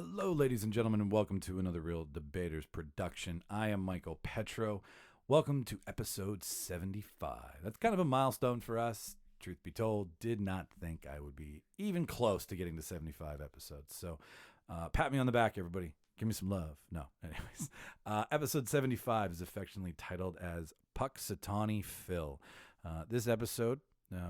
Hello, ladies and gentlemen, and welcome to another Reel Debaters production. I am Micheal Petrow. Welcome to episode 75. That's kind of a milestone for us. Truth be told, did not think I would be even close to getting to 75 episodes. So pat me on the back, everybody. Give me some love. No, anyways. Episode 75 is affectionately titled as Punxsutawney Phil. This episode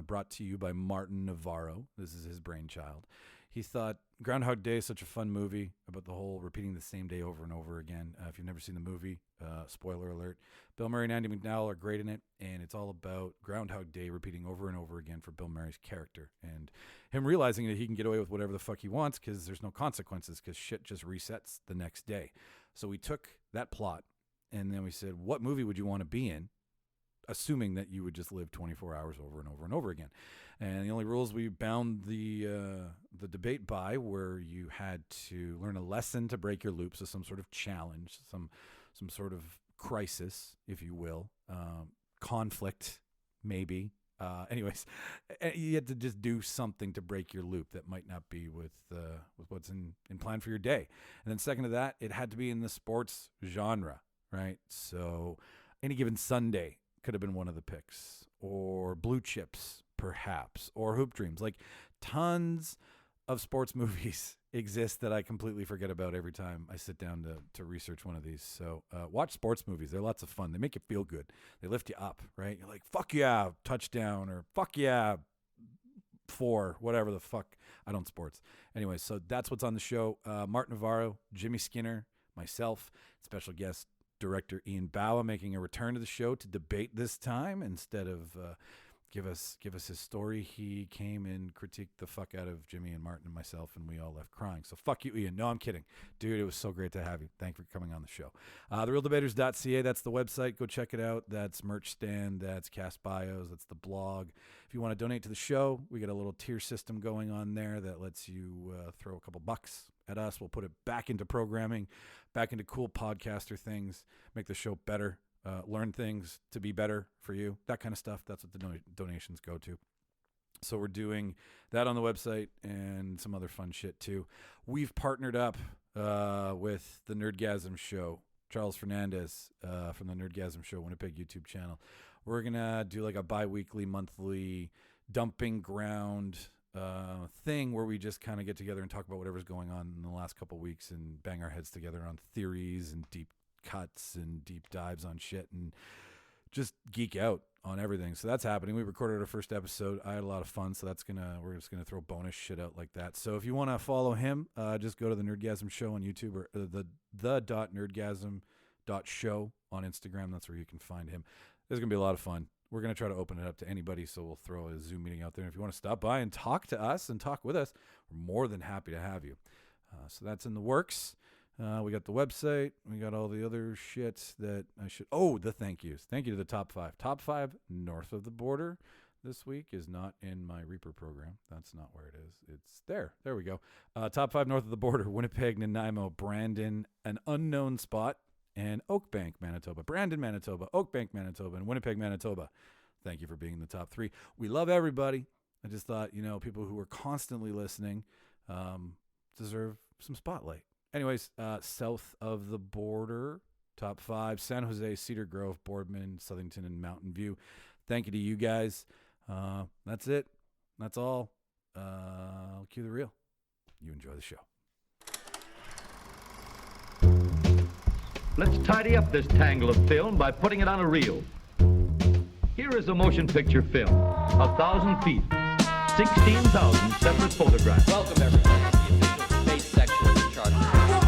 brought to you by Martin Navarro. This is his brainchild. He thought Groundhog Day is such a fun movie about the whole repeating the same day over and over again. If you've never seen the movie, spoiler alert, Bill Murray and Andy McDowell are great in it, and it's all about Groundhog Day repeating over and over again for Bill Murray's character, and him realizing that he can get away with whatever the fuck he wants because there's no consequences because shit just resets the next day. So we took that plot, and then we said, what movie would you want to be in, assuming that you would just live 24 hours over and over and over again. And the only rules we bound the debate by were you had to learn a lesson to break your loop, so some sort of challenge, some sort of crisis, if you will, conflict, maybe. Anyways, you had to just do something to break your loop that might not be with what's in plan for your day. And then second to that, it had to be in the sports genre, right? So any given Sunday could have been one of the picks, or Blue Chips, perhaps, or Hoop Dreams. Like, tons of sports movies exist that I completely forget about every time I sit down to research one of these. So watch sports movies. They're lots of fun. They make you feel good. They lift you up, right? You're like, fuck yeah, touchdown, or fuck yeah, 4, whatever the fuck. I don't sports. Anyway, so that's what's on the show. Martin Navarro, Jimmy Skinner, myself, special guest Director Ian Bawa making a return to the show to debate this time instead of give us his story. He came and critiqued the fuck out of Jimmy and Martin and myself, and we all left crying. So fuck you, Ian. No, I'm kidding. Dude, it was so great to have you. Thanks for coming on the show. TheReelDebaters.ca, that's the website. Go check it out. That's merch stand. That's cast bios. That's the blog. If you want to donate to the show, we got a little tier system going on there that lets you throw a couple bucks at us. We'll put it back into programming, back into cool podcaster things, make the show better. Learn things to be better for you, that kind of stuff. That's what the donations go to. So we're doing that on the website and some other fun shit too. We've partnered up with the Nerdgasm Show, Charles Fernandez from the Nerdgasm Show Winnipeg YouTube channel. We're going to do like a bi-weekly, monthly dumping ground thing where we just kind of get together and talk about whatever's going on in the last couple of weeks and bang our heads together on theories and deep cuts and deep dives on shit and just geek out on everything. So that's happening. We recorded our first episode. I had a lot of fun, so we're just gonna throw bonus shit out like that. So if you want to follow him, just go to the Nerdgasm Show on YouTube, or the.nerdgasm.show on Instagram. That's where you can find him. This is gonna be a lot of fun. We're gonna try to open it up to anybody, so we'll throw a Zoom meeting out there. And if you want to stop by and talk to us and talk with us, we're more than happy to have you. So that's in the works. We got the website. We got all the other shit that I should... Oh, the thank yous. Thank you to the top 5. Top 5 north of the border this week is not in my Reaper program. That's not where it is. It's there. There we go. Top 5 north of the border: Winnipeg, Nanaimo, Brandon, an unknown spot, and Oakbank, Manitoba. Brandon, Manitoba, Oakbank, Manitoba, and Winnipeg, Manitoba. Thank you for being in the top 3. We love everybody. I just thought, people who are constantly listening deserve some spotlight. Anyways, south of the border, top 5, San Jose, Cedar Grove, Boardman, Southington, and Mountain View. Thank you to you guys. That's it. That's all. I'll cue the reel. You enjoy the show. Let's tidy up this tangle of film by putting it on a reel. Here is a motion picture film, 1,000 feet, 16,000 separate photographs. Welcome, everybody, to the official debate section of the chart.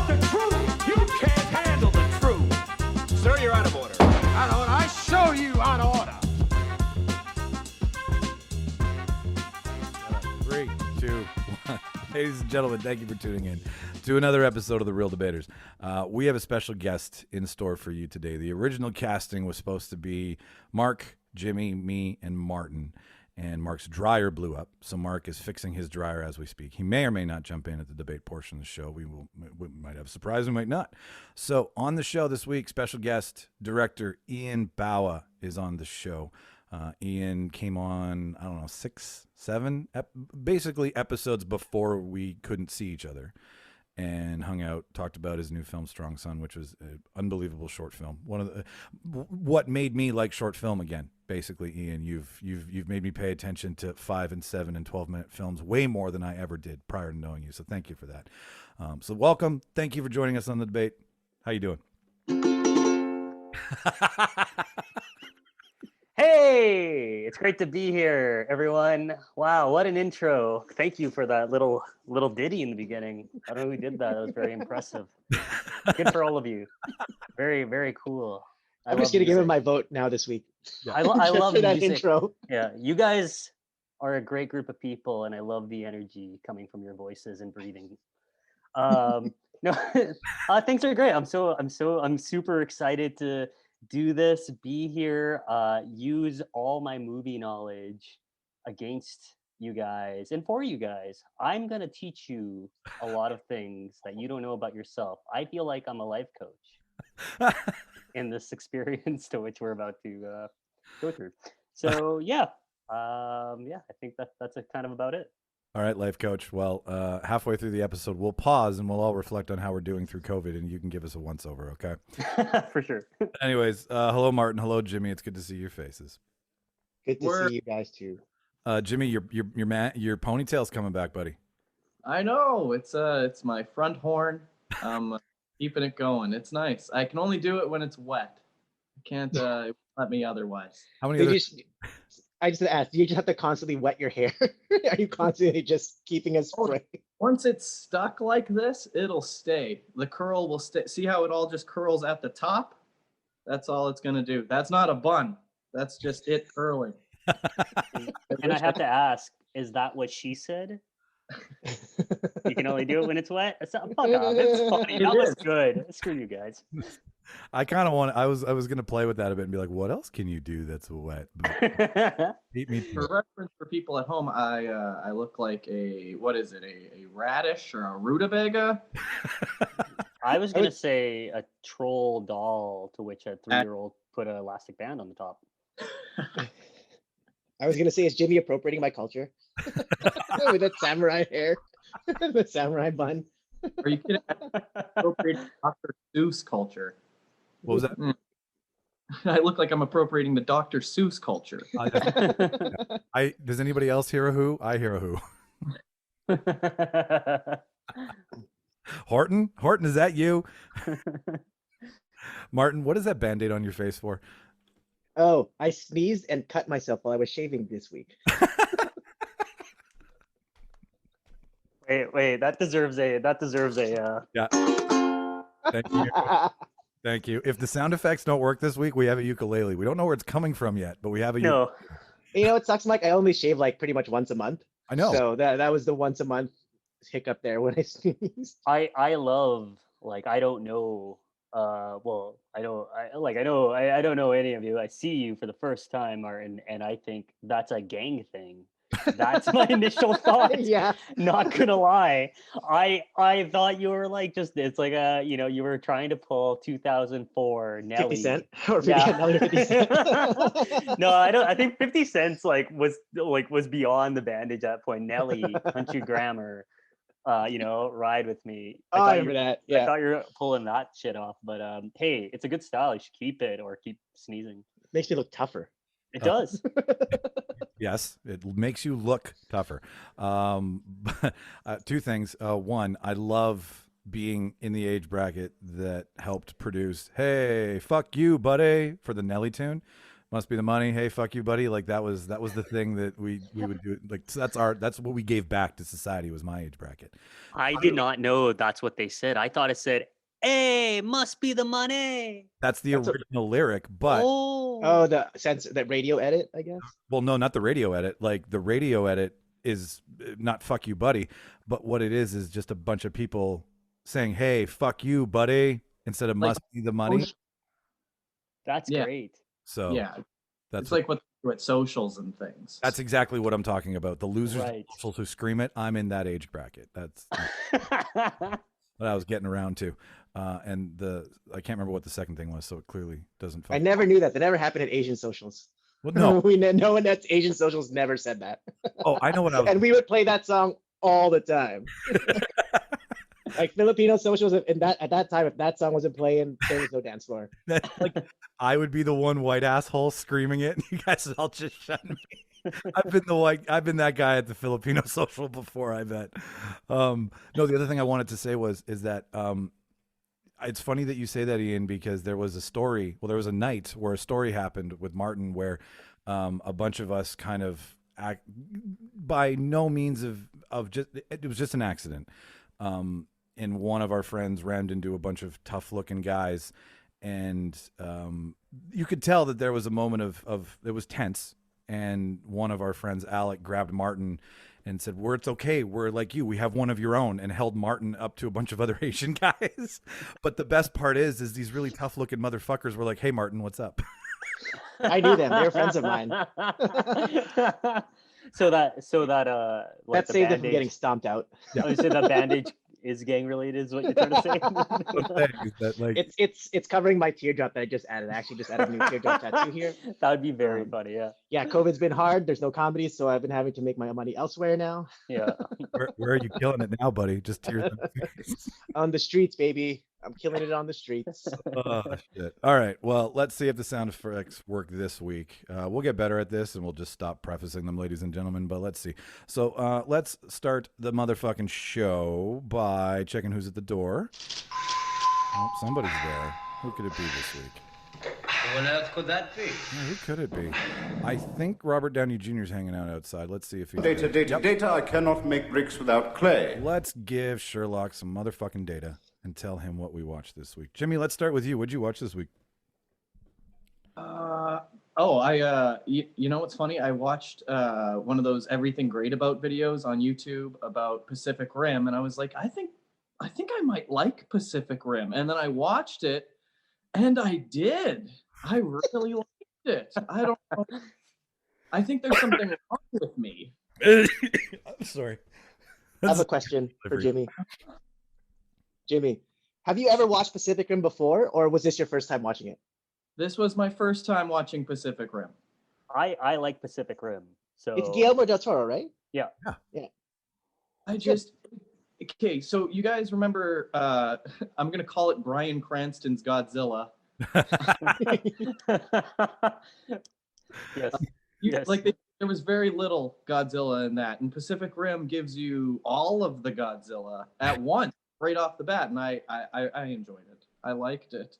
The truth! You can't handle the truth! Sir, you're out of order. Out of order? I show you out of order! 3, 2, 1. Ladies and gentlemen, thank you for tuning in to another episode of The Reel Debaters. We have a special guest in store for you today. The original casting was supposed to be Mark, Jimmy, me, and Martin. And Mark's dryer blew up, so Mark is fixing his dryer as we speak. He may or may not jump in at the debate portion of the show. We might have a surprise, we might not. So on the show this week, special guest director Ian Bawa is on the show. Ian came on, 6, 7, basically episodes before we couldn't see each other. and hung out, talked about his new film Strong Son, which was an unbelievable short film. One of the what made me like short film again. Basically, Ian, you've made me pay attention to 5 and 7 and 12-minute films way more than I ever did prior to knowing you. So thank you for that. So welcome. Thank you for joining us on the debate. How you doing? Hey, it's great to be here, everyone. Wow, what an intro. Thank you for that little ditty in the beginning. I don't know who did that. That was very impressive. Good for all of you. Very, very cool. I'm just going to give him my vote now this week. Yeah. I love for that music. intro. Yeah, you guys are a great group of people, and I love the energy coming from your voices and breathing. No, things are great. I'm super excited to do this, be here, use all my movie knowledge against you guys and for you guys. I'm gonna teach you a lot of things that you don't know about yourself. I feel like I'm a life coach in this experience to which we're about to go through. So yeah, I think that's kind of about it. All right, life coach. Well, halfway through the episode, we'll pause and we'll all reflect on how we're doing through COVID, and you can give us a once over, okay? For sure. Anyways, hello, Martin. Hello, Jimmy. It's good to see your faces. Good to see you guys too. Jimmy, your ponytail's coming back, buddy. I know. It's my front horn. Keeping it going. It's nice. I can only do it when it's wet. I can't let me otherwise. How many? I just asked, do you just have to constantly wet your hair? Are you constantly just keeping a spray? Once it's stuck like this, it'll stay. The curl will stay. See how it all just curls at the top? That's all it's going to do. That's not a bun. That's just it curling. And I have to ask, is that what she said? You can only do it when it's wet? Fuck off. It's funny. That was good. Screw you guys. I kind of want. I was gonna play with that a bit and be like, "What else can you do that's wet?" But beat me. For reference for people at home, I look like a radish or a rutabaga. I was gonna say a troll doll to which a 3-year-old put an elastic band on the top. I was gonna say, is Jimmy appropriating my culture with that samurai hair, the samurai bun? Are you kidding? Appropriating Dr. Seuss culture. What was that? I look like I'm appropriating the Dr. Seuss culture. Does anybody else hear a who? I hear a who. Horton, is that you? Martin, what is that Band-Aid on your face for? Oh, I sneezed and cut myself while I was shaving this week. Wait, that deserves a Yeah. Thank you. Thank you. If the sound effects don't work this week, we have a ukulele. We don't know where it's coming from yet, but we have a no. You know, it sucks, Mike. I only shave like pretty much once a month. I know. So that was the once a month hiccup there when I sneezed. I love, like, I don't know. Well, I don't know any of you. I see you for the first time, Martin, and I think that's a gang thing. That's my initial thought. Yeah. Not gonna lie. I thought you were like it's like you were trying to pull 2004 Nelly. 50 Cent? Or Yeah. another 50 Cent? No, I think 50 Cent's was beyond the bandage at that point. Nelly, Country Grammar, Ride With Me. I remember that. Yeah. I thought you were pulling that shit off, but hey, it's a good style. You should keep it or keep sneezing. Makes me look tougher. It does. Yes, it makes you look tougher. Two things. One, I love being in the age bracket that helped produce "Hey, fuck you, buddy" for the Nelly tune. Must be the money. Hey, fuck you, buddy. Like that was the thing that we would do. Like that's what we gave back to society. Was my age bracket. I did not know that's what they said. I thought it said, "Hey, must be the money." That's the original lyric, but that radio edit, I guess. Well, no, not the radio edit. Like the radio edit is not "fuck you, buddy," but what it is just a bunch of people saying, "Hey, fuck you, buddy," instead of "must be the money." That's great. So yeah, that's like what socials and things. That's exactly what I'm talking about. The losers, Right. socials who scream it. I'm in that age bracket. That's what I was getting around to. And I can't remember what the second thing was, so it clearly doesn't. I never knew that. That never happened at Asian socials. Well, no, no one at Asian socials never said that. Oh, I know what I was. And we would play that song all the time. Like Filipino socials at that time, if that song wasn't playing, there was no dance floor. Like I would be the one white asshole screaming it. You guys all just shut me. I've been that guy at the Filipino social before, I bet. No, the other thing I wanted to say is that it's funny that you say that, Ian, because there was a night where a story happened with Martin where a bunch of us kind of by no means of just, it was just an accident. And one of our friends rammed into a bunch of tough looking guys, and you could tell that there was a moment of it was tense. And one of our friends, Alec, grabbed Martin and said, it's okay. We're like you. We have one of your own, and held Martin up to a bunch of other Asian guys. But the best part is these really tough looking motherfuckers were like, hey, Martin, what's up? I knew them. They were friends of mine. So that like That saved them from getting stomped out. I would say that bandage is gang related is what you're trying to say. That, like, It's covering my teardrop that I just added. I actually just added a new teardrop tattoo here. That would be very funny, yeah. Yeah, COVID's been hard. There's no comedy, so I've been having to make my money elsewhere now. Yeah. where are you killing it now, buddy? Just tears. On the streets, baby. I'm killing it on the streets. Oh, shit. All right. Well, let's see if the sound effects work this week. We'll get better at this, and we'll just stop prefacing them, ladies and gentlemen. But let's see. So let's start the motherfucking show by checking who's at the door. Oh, somebody's there. Who could it be this week? Who on earth could that be? Yeah, who could it be? I think Robert Downey Jr. is hanging out outside. Let's see if he's Data. I cannot make bricks without clay. Let's give Sherlock some motherfucking data and tell him what we watched this week. Jimmy, let's start with you. What'd you watch this week? You know what's funny? I watched one of those everything great about videos on YouTube about Pacific Rim, and I was like, I think I might like Pacific Rim. And then I watched it, and I did. I really liked it. I don't know. I think there's something wrong with me. I'm sorry. I have a question for Jimmy. Jimmy, have you ever watched Pacific Rim before, or was this your first time watching it? This was my first time watching Pacific Rim. I like Pacific Rim. So It's Guillermo del Toro, right? Yeah. Okay, so you guys remember, I'm going to call it Bryan Cranston's Godzilla. Yes. Yes. There was very little Godzilla in that, and Pacific Rim gives you all of the Godzilla at once, right off the bat, and I enjoyed it. I liked it.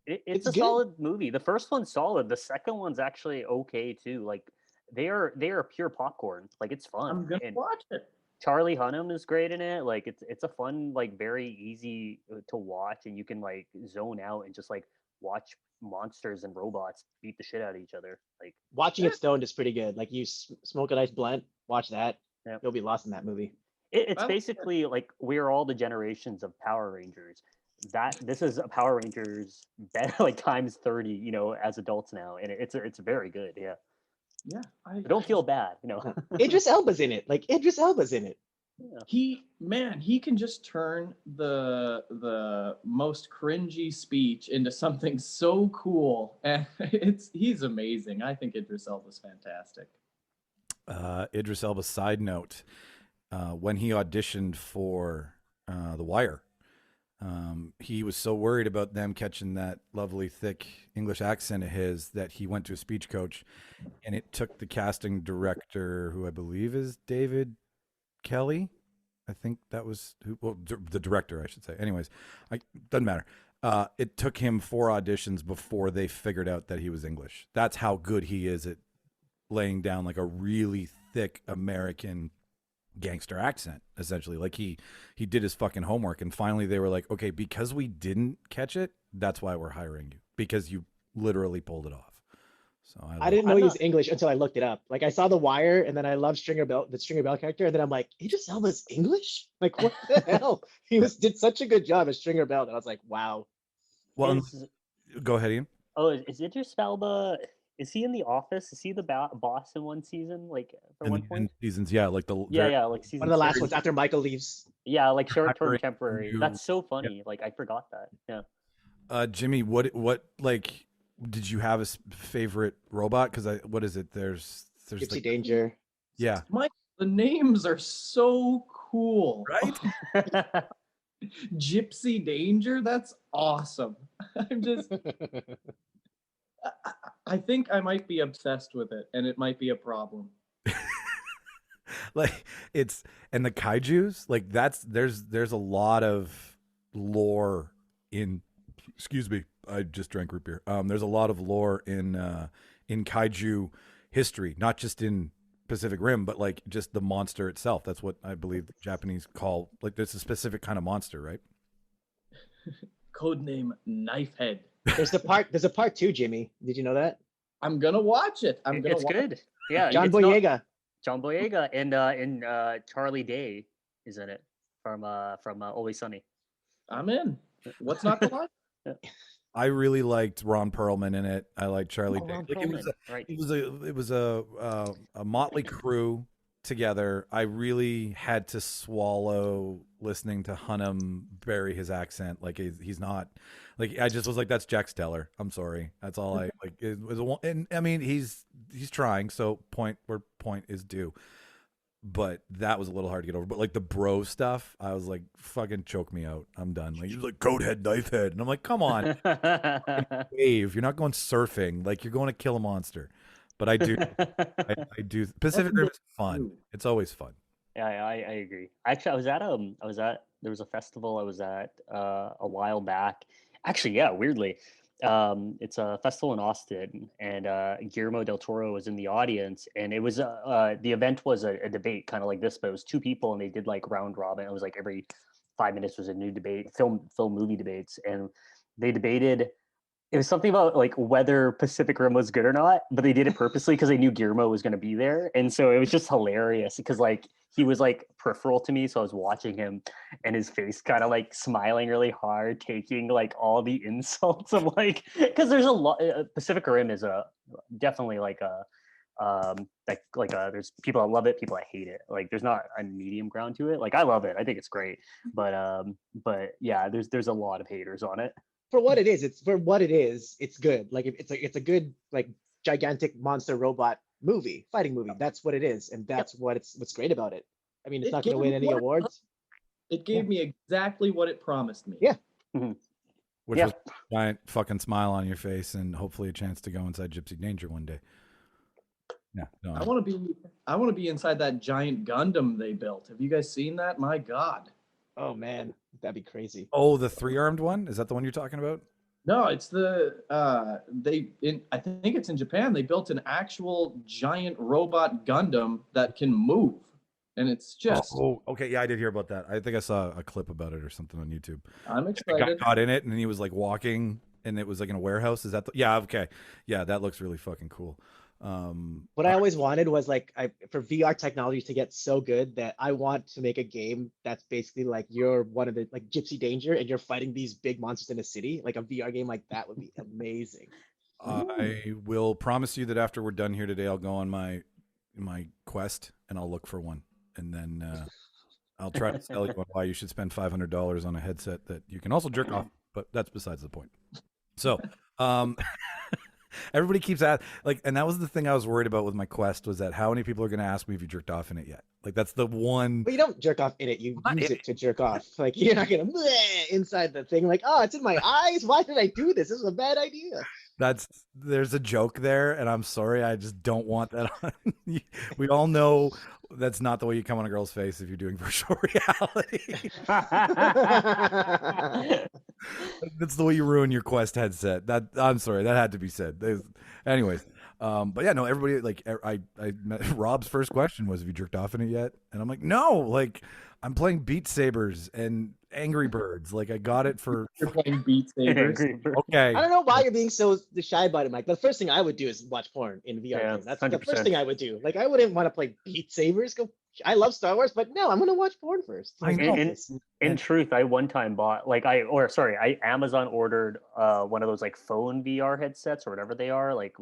It's a good. solid movie. The first one's solid. The second one's actually okay too. Like they are pure popcorn. Like it's fun. I'm gonna And watch it. Charlie Hunnam is great in it. Like it's a fun, like very easy to watch, and you can like zone out and just like watch monsters and robots beat the shit out of each other. Like Watching it stoned is pretty good. Like you smoke a nice blunt, watch that. Yep. You'll be lost in that movie. it's basically like we're all the generations of Power Rangers. This is a Power Rangers like times 30, you know, as adults now, and it's very good. Yeah. Yeah. But don't feel bad, you know. Idris Elba's in it. Like Idris Elba's in it. Yeah. He can just turn the most cringy speech into something so cool, and he's amazing. I think Idris Elba's fantastic. Idris Elba side note, when he auditioned for The Wire, he was so worried about them catching that lovely thick English accent of his that he went to a speech coach, and it took the casting director, who I believe is David Kelly. I think that was the director, I should say. Anyways, doesn't matter. It took him 4 auditions before they figured out that he was English. That's how good he is at laying down like a really thick American gangster accent, essentially. Like he did his fucking homework, and finally they were like, okay, because we didn't catch it, that's why we're hiring you, because you literally pulled it off. So I didn't know he was English until I looked it up. Like I saw The Wire, and then I love the Stringer Bell character, and then I'm like, Idris Elba's English? Like what the hell? He did such a good job as Stringer Bell that I was like, wow. Well, go ahead, Ian. Oh, is Idris Elba? Is he in The Office? Is he the boss in one season? Like for one point? Seasons, yeah, like like season One of the last 6. ones after Michael leaves. Yeah, like short-term Temporary. temporary. That's so funny. Yeah. Like I forgot that. Yeah. Jimmy, what like did you have a favorite robot? Because what is it? There's Gypsy like, Danger. yeah. Mike, the names are so cool. Right? Gypsy Danger? That's awesome. I'm just, I think I might be obsessed with it, and it might be a problem. Like it's and the kaijus, like there's a lot of lore in. Excuse me, I just drank root beer. There's a lot of lore in kaiju history, not just in Pacific Rim, but like just the monster itself. That's what I believe the Japanese call, like, there's a specific kind of monster, right? Codename Knifehead. There's a part 2, Jimmy. Did you know that? I'm gonna watch it. It's good. Yeah, John it's not- Boyega. John Boyega and Charlie Day is in it from Always Sunny. I'm in. What's not to like? I really liked Ron Perlman in it. I liked Charlie Day. Ron Like, Perlman, it was a motley crew together. I really had to swallow listening to Hunnam bury his accent. Like he's not, like, I just was like, that's Jack Steller. I'm sorry. That's all I like. It was and I mean, he's trying. So point where point is due. But that was a little hard to get over. But like the bro stuff, I was like, fucking choke me out. I'm done. Like, he's like, coat head, knife head. And I'm like, come on. Wave. You're not going surfing. Like, you're going to kill a monster. But I do. I do. Pacific Rim is fun. It's always fun. Yeah, I agree. Actually, I was at there was a festival I was at a while back. Actually, yeah, weirdly. It's a festival in Austin, and Guillermo del Toro was in the audience, and it was the event was a debate kind of like this, but it was two people, and they did like round robin. It was like every 5 minutes was a new debate, film movie debates, and they debated. It was something about like whether Pacific Rim was good or not, but they did it purposely because they knew Guillermo was going to be there, and so it was just hilarious because like he was like peripheral to me, so I was watching him, and his face kind of like smiling really hard, taking like all the insults of like, because there's a lot. Pacific Rim is definitely like a there's people that love it, people that hate it. Like there's not a medium ground to it. Like I love it, I think it's great, but yeah, there's a lot of haters on it. For what it is, it's good. Like it's a good like gigantic monster robot fighting movie. That's what it is, and that's what's great about it. I mean, it's not going to win any awards. It gave me exactly what it promised me. Yeah. Mm-hmm. Which was a giant fucking smile on your face, and hopefully a chance to go inside Gypsy Danger one day. Yeah, no, I want to be inside that giant Gundam they built. Have you guys seen that? My God. Oh man, that'd be crazy. Oh, the 3-armed one? Is that the one you're talking about? No, it's the I think it's in Japan. They built an actual giant robot Gundam that can move, and it's just. Oh, okay, yeah, I did hear about that. I think I saw a clip about it or something on YouTube. I'm The excited. guy got in it, and he was like walking, and it was like in a warehouse. Is that? Yeah, okay, yeah, that looks really fucking cool. What I always wanted was like for VR technology to get so good that I want to make a game that's basically like you're one of the like Gypsy Danger and you're fighting these big monsters in a city. Like a VR game like that would be amazing. I will promise you that after we're done here today, I'll go on my quest and I'll look for one, and then I'll try to sell you on why you should spend $500 on a headset that you can also jerk off. But that's besides the point. So. Everybody keeps asking, like, and that was the thing I was worried about with my quest, was that how many people are going to ask me if you jerked off in it yet? Like, that's the one. But you don't jerk off in it. You use it to jerk off. Like, you're not going to inside the thing. Like, oh, it's in my eyes. Why did I do this? This is a bad idea. There's a joke there, and I'm sorry. I just don't want that on. We all know that's not the way you come on a girl's face if you're doing virtual reality. That's the way you ruin your Quest headset. I'm sorry, that had to be said. Anyways, but yeah, no, everybody, like, I Rob's first question was, have you jerked off in it yet? And I'm like, no, like, I'm playing Beat Sabers and Angry Birds. Like, I got it for. You're playing Beat Sabers. Okay. I don't know why you're being so shy about it, Mike. The first thing I would do is watch porn in VR. Yeah, That's 100%. the first thing I would do. Like, I wouldn't want to play Beat Sabers. I love Star Wars, but no, I'm gonna watch porn first. I know. In truth, I one time bought I Amazon ordered one of those like phone VR headsets or whatever they are. Like,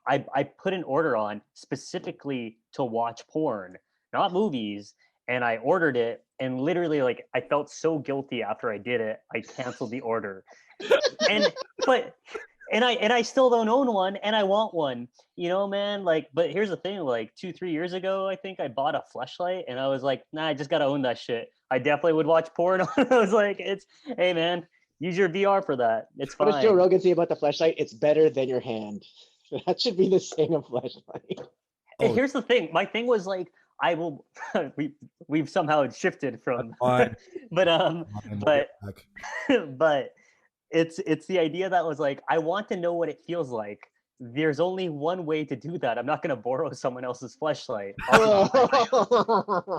I put an order on specifically to watch porn, not movies. And I ordered it, and literally, like, I felt so guilty after I did it. I canceled the order, and I still don't own one, and I want one. You know, man. Like, but here's the thing: like 2-3 years ago, I think I bought a fleshlight, and I was like, nah, I just gotta own that shit. I definitely would watch porn. I was like, hey man, use your VR for that. It's fine. What does Joe Rogan say about the fleshlight? It's better than your hand. That should be the saying of fleshlight. And here's the thing. My thing was like, I will. We've somehow shifted from, but but it's the idea that was like, I want to know what it feels like. There's only one way to do that. I'm not going to borrow someone else's fleshlight.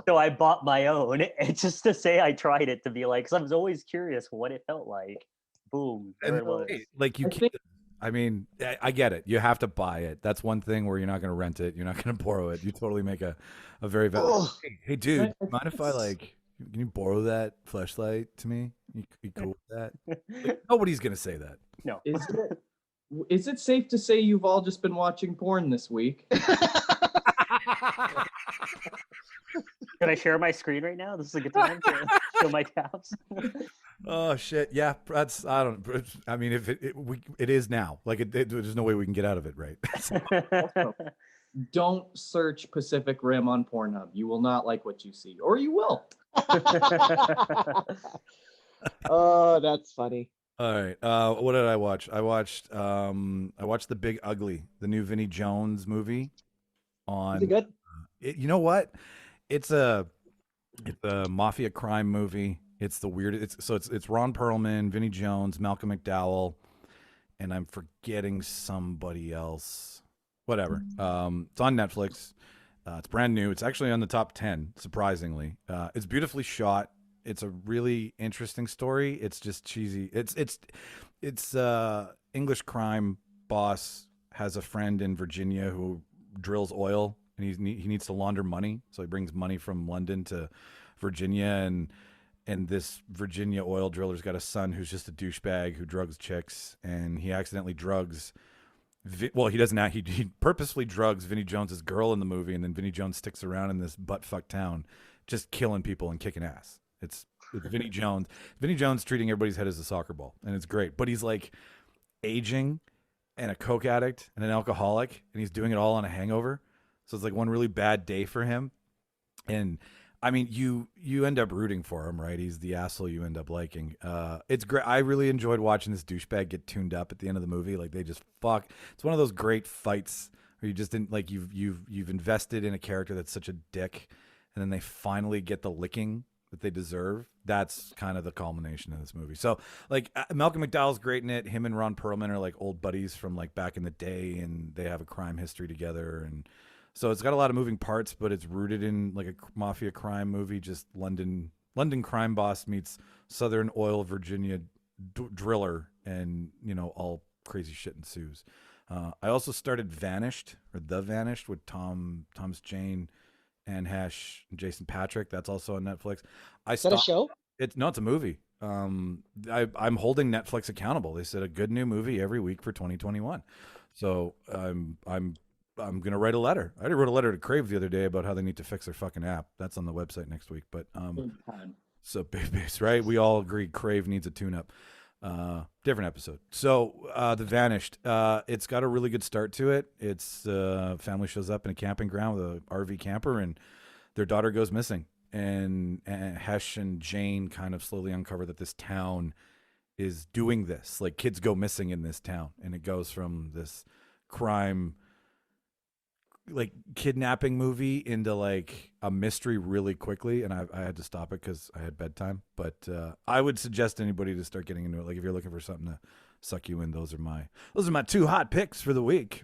So I bought my own. It's just to say I tried it, to be like, because I was always curious what it felt like. Boom, there it was. Like you can't. I mean, I get it. You have to buy it. That's one thing where you're not going to rent it. You're not going to borrow it. You totally make a very valid. Hey, dude, mind if I can you borrow that fleshlight to me? You cool with that? Like, nobody's going to say that. No. Is it safe to say you've all just been watching porn this week? Can I share my screen right now? This is a good time to show my tabs. Oh shit! Yeah, that's I mean, if it is now. Like, there's no way we can get out of it, right? Don't search Pacific Rim on Pornhub. You will not like what you see, or you will. Oh, that's funny. All right. What did I watch? I watched The Big Ugly, the new Vinnie Jones movie. Is it good? You know what? It's a mafia crime movie. It's the weirdest. It's Ron Perlman, Vinnie Jones, Malcolm McDowell, and I'm forgetting somebody else. Whatever. It's on Netflix. It's brand new. It's actually on the top 10, surprisingly. It's beautifully shot. It's a really interesting story. It's just cheesy. It's English crime boss has a friend in Virginia who drills oil, and he needs to launder money, so he brings money from London to Virginia, and this Virginia oil driller's got a son who's just a douchebag who drugs chicks, and he accidentally drugs. Well, he doesn't. He purposefully drugs Vinnie Jones's girl in the movie, and then Vinnie Jones sticks around in this butt-fuck town, just killing people and kicking ass. It's Vinnie Jones. Vinnie Jones treating everybody's head as a soccer ball, and it's great. But he's like aging and a coke addict and an alcoholic, and he's doing it all on a hangover. So it's like one really bad day for him. And I mean, you end up rooting for him, right? He's the asshole you end up liking. It's great. I really enjoyed watching this douchebag get tuned up at the end of the movie. Like, they just fuck. It's one of those great fights where you just didn't like you've invested in a character that's such a dick, and then they finally get the licking that they deserve. That's kind of the culmination of this movie. So like Malcolm McDowell's great in it. Him and Ron Perlman are like old buddies from like back in the day, and they have a crime history together. And so it's got a lot of moving parts, but it's rooted in like a mafia crime movie. Just London crime boss meets Southern oil Virginia driller, and all crazy shit ensues. I also started Vanished, or The Vanished, with Thomas Jane, Anne Hesh, and Jason Patrick. That's also on Netflix. Is that a show? It's a movie. I'm holding Netflix accountable. They said a good new movie every week for 2021. So I'm gonna write a letter. I already wrote a letter to Crave the other day about how they need to fix their fucking app. That's on the website next week. But so base, right? We all agree Crave needs a tune-up. Different episode. So The Vanished. It's got a really good start to it. It's family shows up in a camping ground with an RV camper, and their daughter goes missing. And Hesh and Jane kind of slowly uncover that this town is doing this. Like, kids go missing in this town, and it goes from this crime, like kidnapping movie, into like a mystery really quickly. And I had to stop it because I had bedtime. But I would suggest anybody to start getting into it. Like, if you're looking for something to suck you in, those are my two hot picks for the week.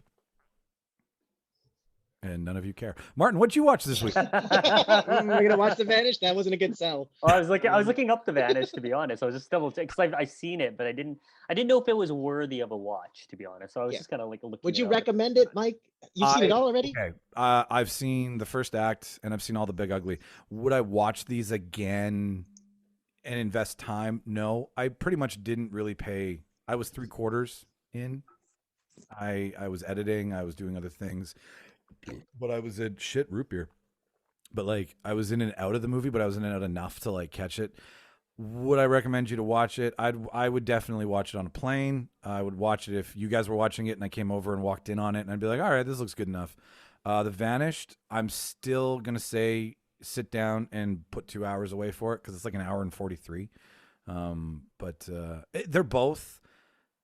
And none of you care. Martin, what'd you watch this week? We're gonna watch The Vanish. That wasn't a good sell. I was looking up The Vanish, to be honest. I was just double checking because I've seen it, but I didn't know if it was worthy of a watch, to be honest. So I was just kind of like looking. Would you recommend it, Mike? You've seen it all already? Okay. I've seen the first act, and I've seen all The Big Ugly. Would I watch these again and invest time? No, I pretty much didn't really pay. I was 3/4 in. I was editing. I was doing other things. But I was in root beer. But like, I was in and out of the movie, but I was in and out enough to like catch it. Would I recommend you to watch it? I would definitely watch it on a plane. I would watch it if you guys were watching it and I came over and walked in on it, and I'd be like, all right, this looks good enough. The Vanished, I'm still gonna say sit down and put 2 hours away for it because it's like an hour and 43. But they're both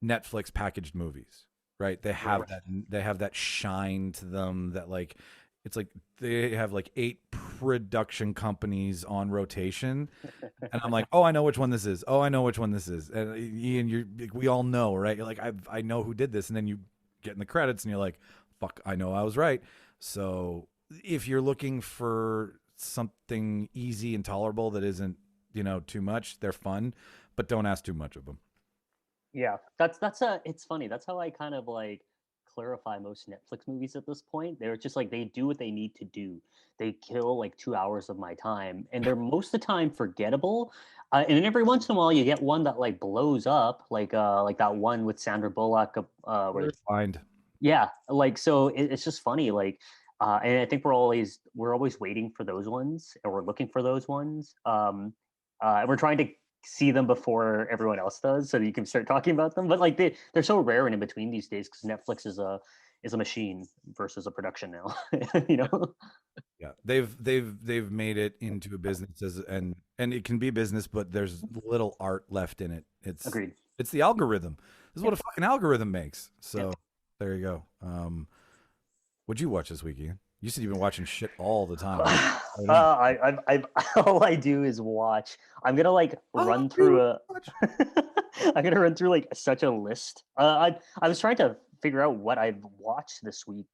Netflix packaged movies, right? They have that shine to them that like it's like they have like 8 production companies on rotation, and I'm like, oh, I know which one this is. Oh, I know which one this is. And Ian, we all know, right? You're like, I know who did this, and then you get in the credits, and you're like, fuck, I know I was right. So if you're looking for something easy and tolerable that isn't, too much, they're fun, but don't ask too much of them. Yeah, it's funny. That's how I kind of like clarify most Netflix movies at this point. They're just like they do what they need to do. They kill like 2 hours of my time, and they're most of the time forgettable. And then every once in a while, you get one that like blows up, like that one with Sandra Bullock. Where Find. Yeah, like so it's just funny, like, and I think we're always waiting for those ones, and we're looking for those ones. And we're trying to see them before everyone else does, so that you can start talking about them. But like they're so rare and in between these days because Netflix is a machine versus a production now. Yeah, they've made it into a business and it can be a business, but there's little art left in it. Agreed. It's the algorithm. This is what a fucking algorithm makes. So there you go. What'd you watch this week, Ian? You said you've been watching shit all the time. I all I do is watch. I'm gonna like run through I'm gonna run through like such a list. I was trying to figure out what I've watched this week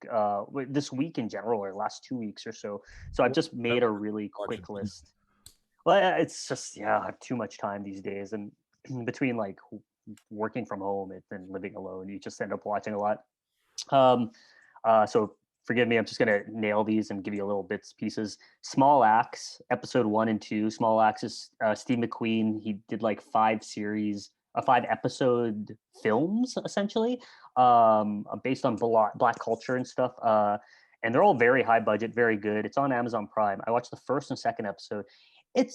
in general, or last 2 weeks or so. So I've just made a really quick list. Well, it's just I have too much time these days, and between like working from home and living alone, you just end up watching a lot. So forgive me, I'm just gonna nail these and give you a little bits pieces. Small Axe, episode 1 and 2. Small Axe is Steve McQueen. He did like 5 episode films essentially, based on Black culture and stuff. And they're all very high budget, very good. It's on Amazon Prime. I watched the first and second episode.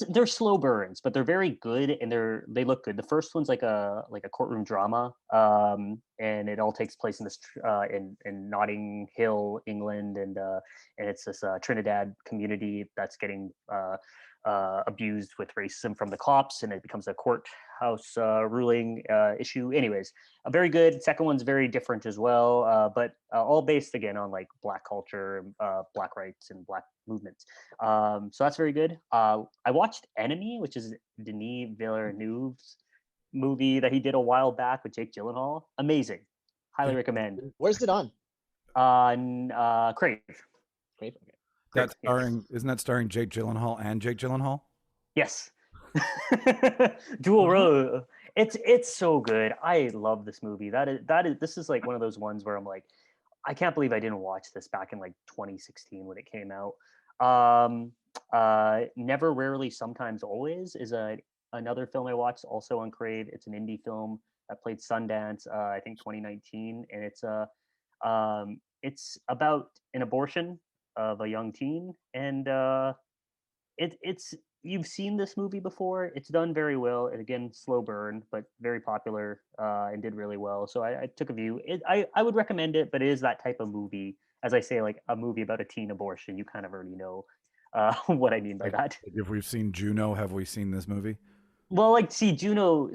They're slow burns, but they're very good and they look good. The first one's like a courtroom drama, and it all takes place in this in Notting Hill, England, and it's this Trinidad community that's getting abused with racism from the cops, and it becomes a courthouse ruling issue. Anyways, very good. Second one's very different as well, but all based again on like Black culture, Black rights, and Black movements. So that's very good. I watched Enemy, which is Denis Villeneuve's movie that he did a while back with Jake Gyllenhaal. Amazing. Highly recommend. Where's it on? On Crave. Crave. Okay. That's isn't that starring Jake Gyllenhaal and Jake Gyllenhaal? Yes. Dual role. It's so good. I love this movie. This is like one of those ones where I'm like, I can't believe I didn't watch this back in like 2016 when it came out. Never, Rarely, Sometimes, Always is another film I watched, also on Crave. It's an indie film that played Sundance, I think 2019, and it's about an abortion of a young teen, and it's you've seen this movie before. It's done very well, and again, slow burn, but very popular, and did really well. So I took a view. I would recommend it, but it is that type of movie. As I say, like a movie about a teen abortion, you kind of already know what I mean by that. If we've seen Juno, have we seen this movie? Well, like, see, Juno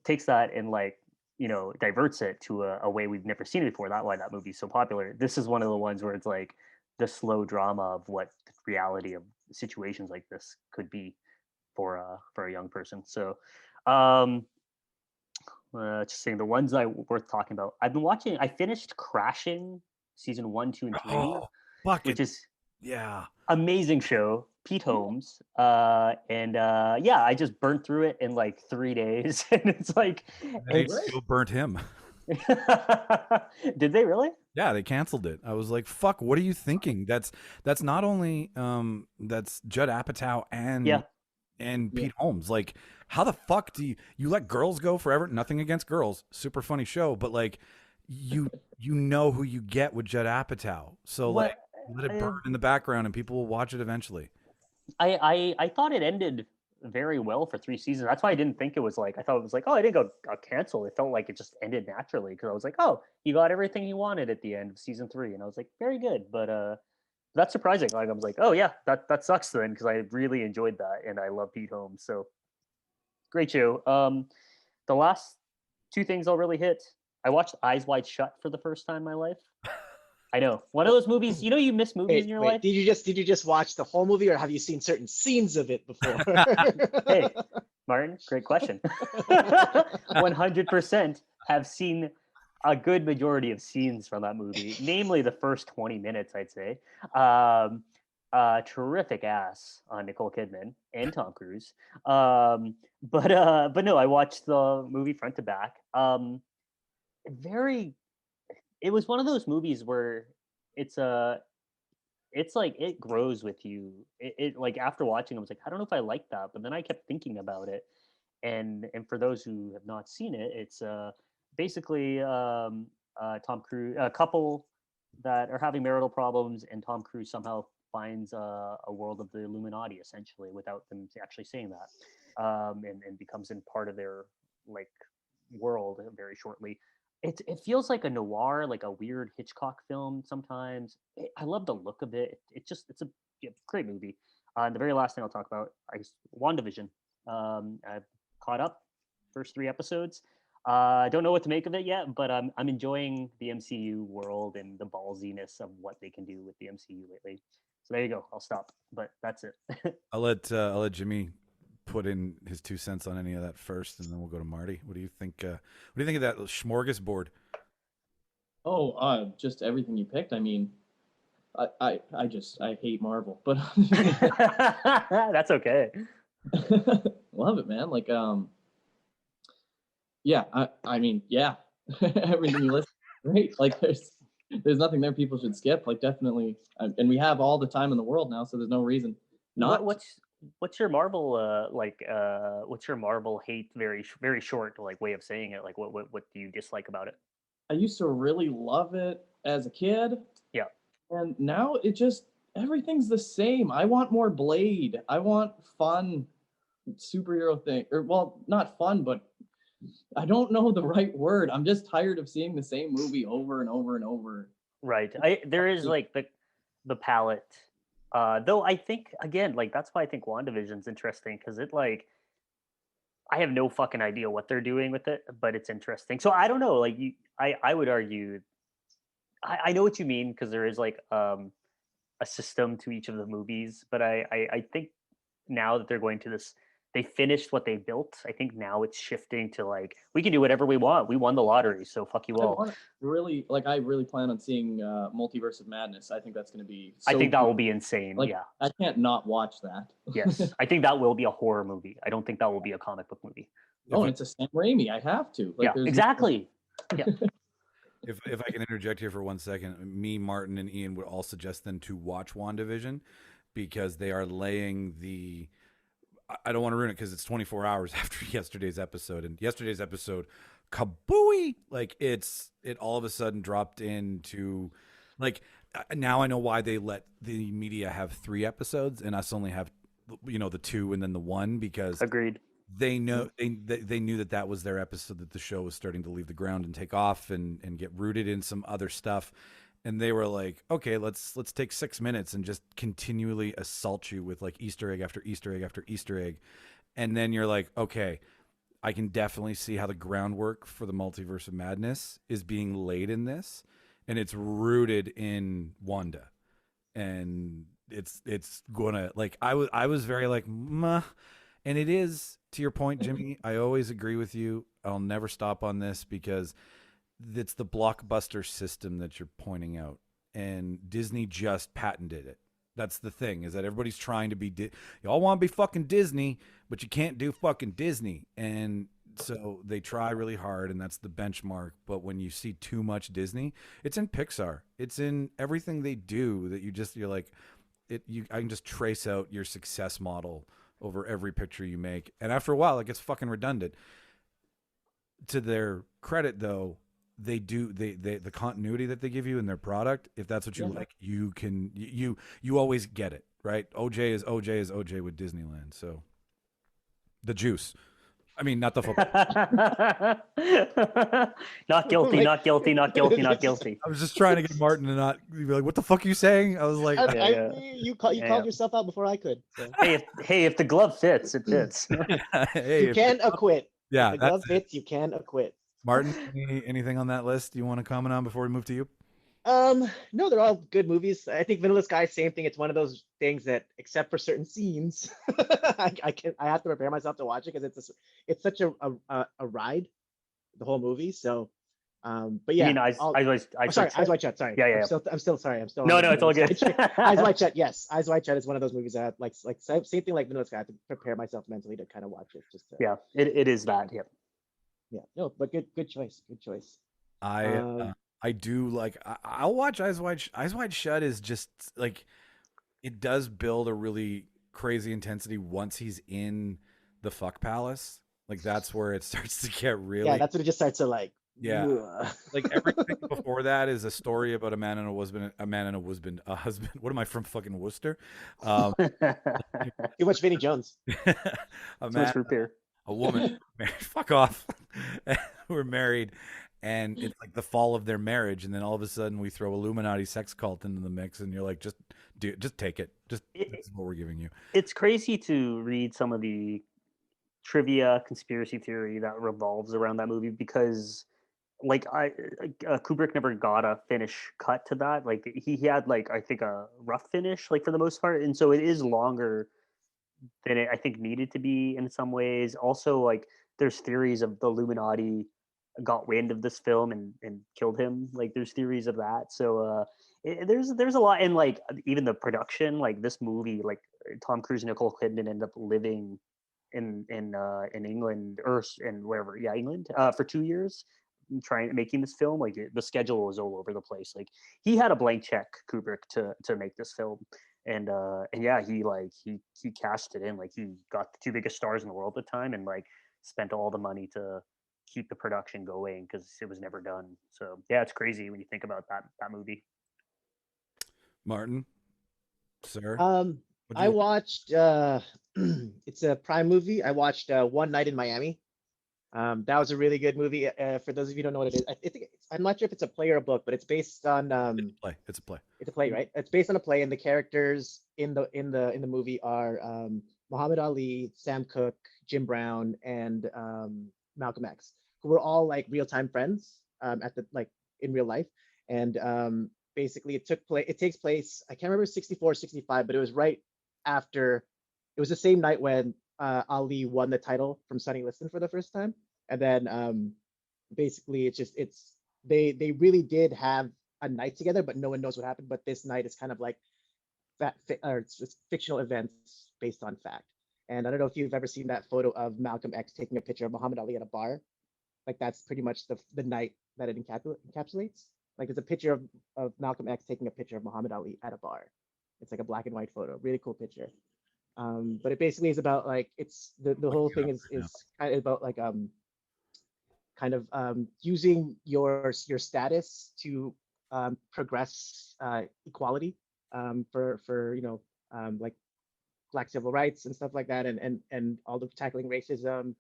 takes that and like, diverts it to a way we've never seen it before. That's why that movie's so popular. This is one of the ones where it's like the slow drama of what the reality of situations like this could be for a young person. So, just saying the ones worth talking about. I finished Crashing season 1, 2, and 3, which is amazing show. Pete Holmes, and I just burnt through it in like 3 days, and it's like they still burnt him. Did they really? Yeah, they canceled it. I was like, "Fuck! What are you thinking?" That's not only that's Judd Apatow and Pete Holmes. Like, how the fuck do you let girls go forever? Nothing against girls, super funny show, but like you know who you get with Judd Apatow, so like let it burn in the background, and people will watch it eventually. I thought it ended very well for 3 seasons. That's why I didn't think it was like, I thought it was like, oh, I didn't got canceled. It felt like it just ended naturally because I was like, oh, he got everything he wanted at the end of season 3, and I was like, very good. But That's surprising. Like I was like, oh yeah, that sucks then, because I really enjoyed that and I love Pete Holmes. So great show. The last two things I'll really hit. I watched Eyes Wide Shut for the first time in my life. I know, one of those movies. You know, you miss movies in your life. Did you just watch the whole movie, or have you seen certain scenes of it before? Hey, Martin, great question. 100% have seen a good majority of scenes from that movie, namely the first 20 minutes, I'd say. Terrific ass on Nicole Kidman and Tom Cruise. But no, I watched the movie front to back. It was one of those movies where it's like it grows with you. It like after watching, I was like, I don't know if I like that, but then I kept thinking about it. And for those who have not seen it, it's basically Tom Cruise, a couple that are having marital problems, and Tom Cruise somehow finds a world of the Illuminati, essentially, without them actually saying that, and becomes in part of their like world very shortly. It feels like a noir, like a weird Hitchcock film sometimes. I love the look of it. It's a great movie. And the very last thing I'll talk about, WandaVision. I've caught up first 3 episodes. I don't know what to make of it yet, but I'm enjoying the MCU world and the ballsiness of what they can do with the MCU lately. So there you go. I'll stop, but that's it. I'll let Jimmy put in his 2 cents on any of that first, and then we'll go to Marty. What do you think? What do you think of that smorgasbord? Oh, just everything you picked. I mean, I hate Marvel, but that's okay. Love it, man. Like, yeah, I mean, yeah, everything you listen, great. Like, there's nothing there people should skip. Like, definitely, and we have all the time in the world now, so there's no reason not. What's your Marvel what's your Marvel hate? Very very short like way of saying it. Like what do you dislike about it? I used to really love it as a kid. Yeah. And now it just everything's the same. I want more Blade. I want fun superhero thing. Or well, not fun, but I don't know the right word. I'm just tired of seeing the same movie over and over and over. Right. There is like the palette. Though I think again, like that's why I think WandaVision's interesting, because it like I have no fucking idea what they're doing with it, but it's interesting. So I don't know. Like I would argue, I know what you mean, because there is like a system to each of the movies, but I think now that they're going to this, they finished what they built. I think now it's shifting to like we can do whatever we want. We won the lottery, so fuck you all. I really plan on seeing Multiverse of Madness. I think that's going to be. I think that will be insane. Like, yeah, I can't not watch that. Yes, I think that will be a horror movie. I don't think that will be a comic book movie. Oh, and it's a Sam Raimi. I have to. Like, yeah, exactly. Yeah. If I can interject here for 1 second, me, Martin, and Ian would all suggest then to watch WandaVision, because they are laying the. I don't want to ruin it because it's 24 hours after yesterday's episode, and yesterday's episode, kabooey! Like it all of a sudden dropped into, like, now I know why they let the media have 3 episodes and us only have, the 2 and then the 1, because agreed. They know they knew that was their episode, that the show was starting to leave the ground and take off and get rooted in some other stuff. And they were like, okay, let's take 6 minutes and just continually assault you with like Easter egg after Easter egg after Easter egg. And then you're like, okay, I can definitely see how the groundwork for the Multiverse of Madness is being laid in this. And it's rooted in Wanda. And it's gonna, like, I was very like, meh. And it is, to your point, Jimmy, I always agree with you. I'll never stop on this, because it's the blockbuster system that you're pointing out, and Disney just patented it. That's the thing, is that everybody's trying to be you all want to be fucking Disney, but you can't do fucking Disney. And so they try really hard, and that's the benchmark. But when you see too much Disney, it's in Pixar, it's in everything they do, that you're like I can just trace out your success model over every picture you make. And after a while, it gets fucking redundant. To their credit, though, they do the continuity that they give you in their product. If that's what you like, you can you always get it right. OJ is OJ with Disneyland. So the juice. I mean, not the football. Not guilty, not guilty, not guilty, not guilty. I was just trying to get Martin to not be like, "What the fuck are you saying?" I was like, You called yourself out before I could. So. Hey, if the glove fits, it fits. "Hey, You can acquit. yeah, If the glove fits, you can acquit. Martin, anything on that list you want to comment on before we move to you? No, they're all good movies. I think Vanilla Sky, same thing. It's one of those things that, except for certain scenes, I have to prepare myself to watch it because it's such a ride, the whole movie. So, but yeah. You mean Eyes Wide Shut. Sorry. Yeah. I'm still sorry. No, it's all good. Eyes Wide Shut. Yes, Eyes Wide Shut is one of those movies that like same thing like Vanilla Sky. I have to prepare myself mentally to kind of watch it. Just to, yeah, it is that. Yeah. Yeah. No, but good choice. Good choice. I do like. I'll watch Eyes Wide Shut is just like, it does build a really crazy intensity once he's in the fuck palace. Like that's where it starts to get really. Yeah, that's when it just starts to like. Yeah, ugh. like everything before that is a story about a man and a husband. What am I, from fucking Worcester? Too much Vinnie Jones. A Too much man, root beer. a woman, fuck off. We're married, and it's like the fall of their marriage, and then all of a sudden we throw Illuminati sex cult into the mix, and you're like, just take it. This is what we're giving you. It's crazy to read some of the trivia conspiracy theory that revolves around that movie because, like, Kubrick never got a finish cut to that. Like, he had, like, I think a rough finish, like, for the most part, and so it is longer than it, I think, needed to be in some ways. Also, like, there's theories of the Illuminati got wind of this film and killed him. Like, there's theories of that. So there's a lot, and like even the production, like this movie, like Tom Cruise and Nicole Kidman ended up living in England or in wherever, England, for 2 years, making this film. Like the schedule was all over the place. Like he had a blank check, Kubrick, to make this film. And yeah, he cashed it in. Like he got the two biggest stars in the world at the time, and like spent all the money to keep the production going because it was never done. So yeah, it's crazy when you think about that movie. Martin, sir. I watched it's a Prime movie. I watched One Night in Miami. That was a really good movie. For those of you who don't know what it is, I think I'm not sure if it's a play or a book, but it's based on It's a play. It's a play, right? It's based on a play, and the characters in the movie are Muhammad Ali, Sam Cooke, Jim Brown, and Malcolm X, who were all like real-time friends in real life. And basically it takes place, I can't remember 64, 65, but it was right after, it was the same night when Ali won the title from Sonny Liston for the first time. And then basically they really did have a night together, but no one knows what happened. But this night is kind of like it's just fictional events based on fact. And I don't know if you've ever seen that photo of Malcolm X taking a picture of Muhammad Ali at a bar. Like that's pretty much the night that it encapsulates. Like there's a picture of Malcolm X taking a picture of Muhammad Ali at a bar. It's like a black and white photo, really cool picture. But it basically is about like, it's the whole thing is kind of about like using your status to progress equality for like Black civil rights and stuff like that, and all the tackling racism.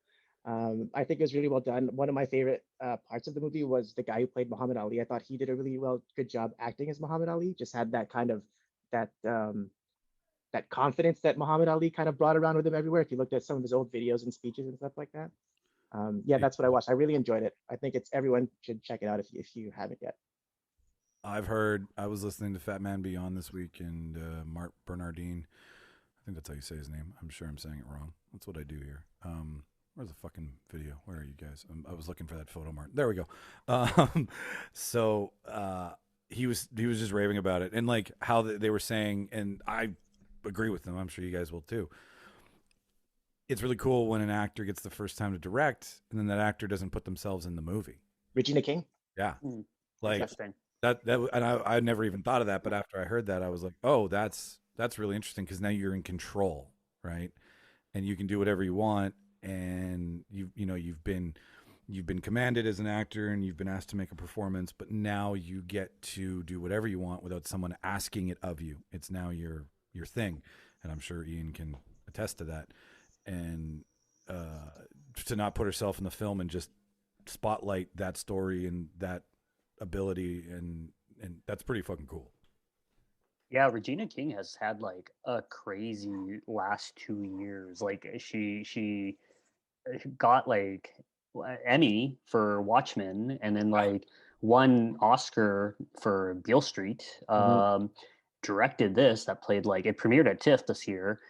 I think it was really well done. One of my favorite parts of the movie was the guy who played Muhammad Ali. I thought he did a really good job acting as Muhammad Ali. Just had that kind of that confidence that Muhammad Ali kind of brought around with him everywhere. If you looked at some of his old videos and speeches and stuff like that. Yeah, that's what I watched. I really enjoyed it. I think everyone should check it out if you haven't yet. I was listening to Fat Man Beyond this week, and Mark Bernardine, I think that's how you say his name. I'm sure I'm saying it wrong. That's what I do here. Where's the fucking video? Where are you guys? I was looking for that photo, Martin. There we go. So he was just raving about it, and like how they were saying, and I agree with them. I'm sure you guys will too. It's really cool when an actor gets the first time to direct, and then that actor doesn't put themselves in the movie. Regina King. Yeah, like that. And I never even thought of that, but after I heard that, I was like, oh, that's really interesting, because now you're in control, right? And you can do whatever you want, and you've been commanded as an actor, and you've been asked to make a performance, but now you get to do whatever you want without someone asking it of you. It's now your thing, and I'm sure Ian can attest to that. And to not put herself in the film and just spotlight that story and that ability, and that's pretty fucking cool. Yeah, Regina King has had like a crazy last 2 years. Like she got like Emmy for Watchmen, and then like won Oscar for Beale Street. Directed this that played like it premiered at TIFF this year.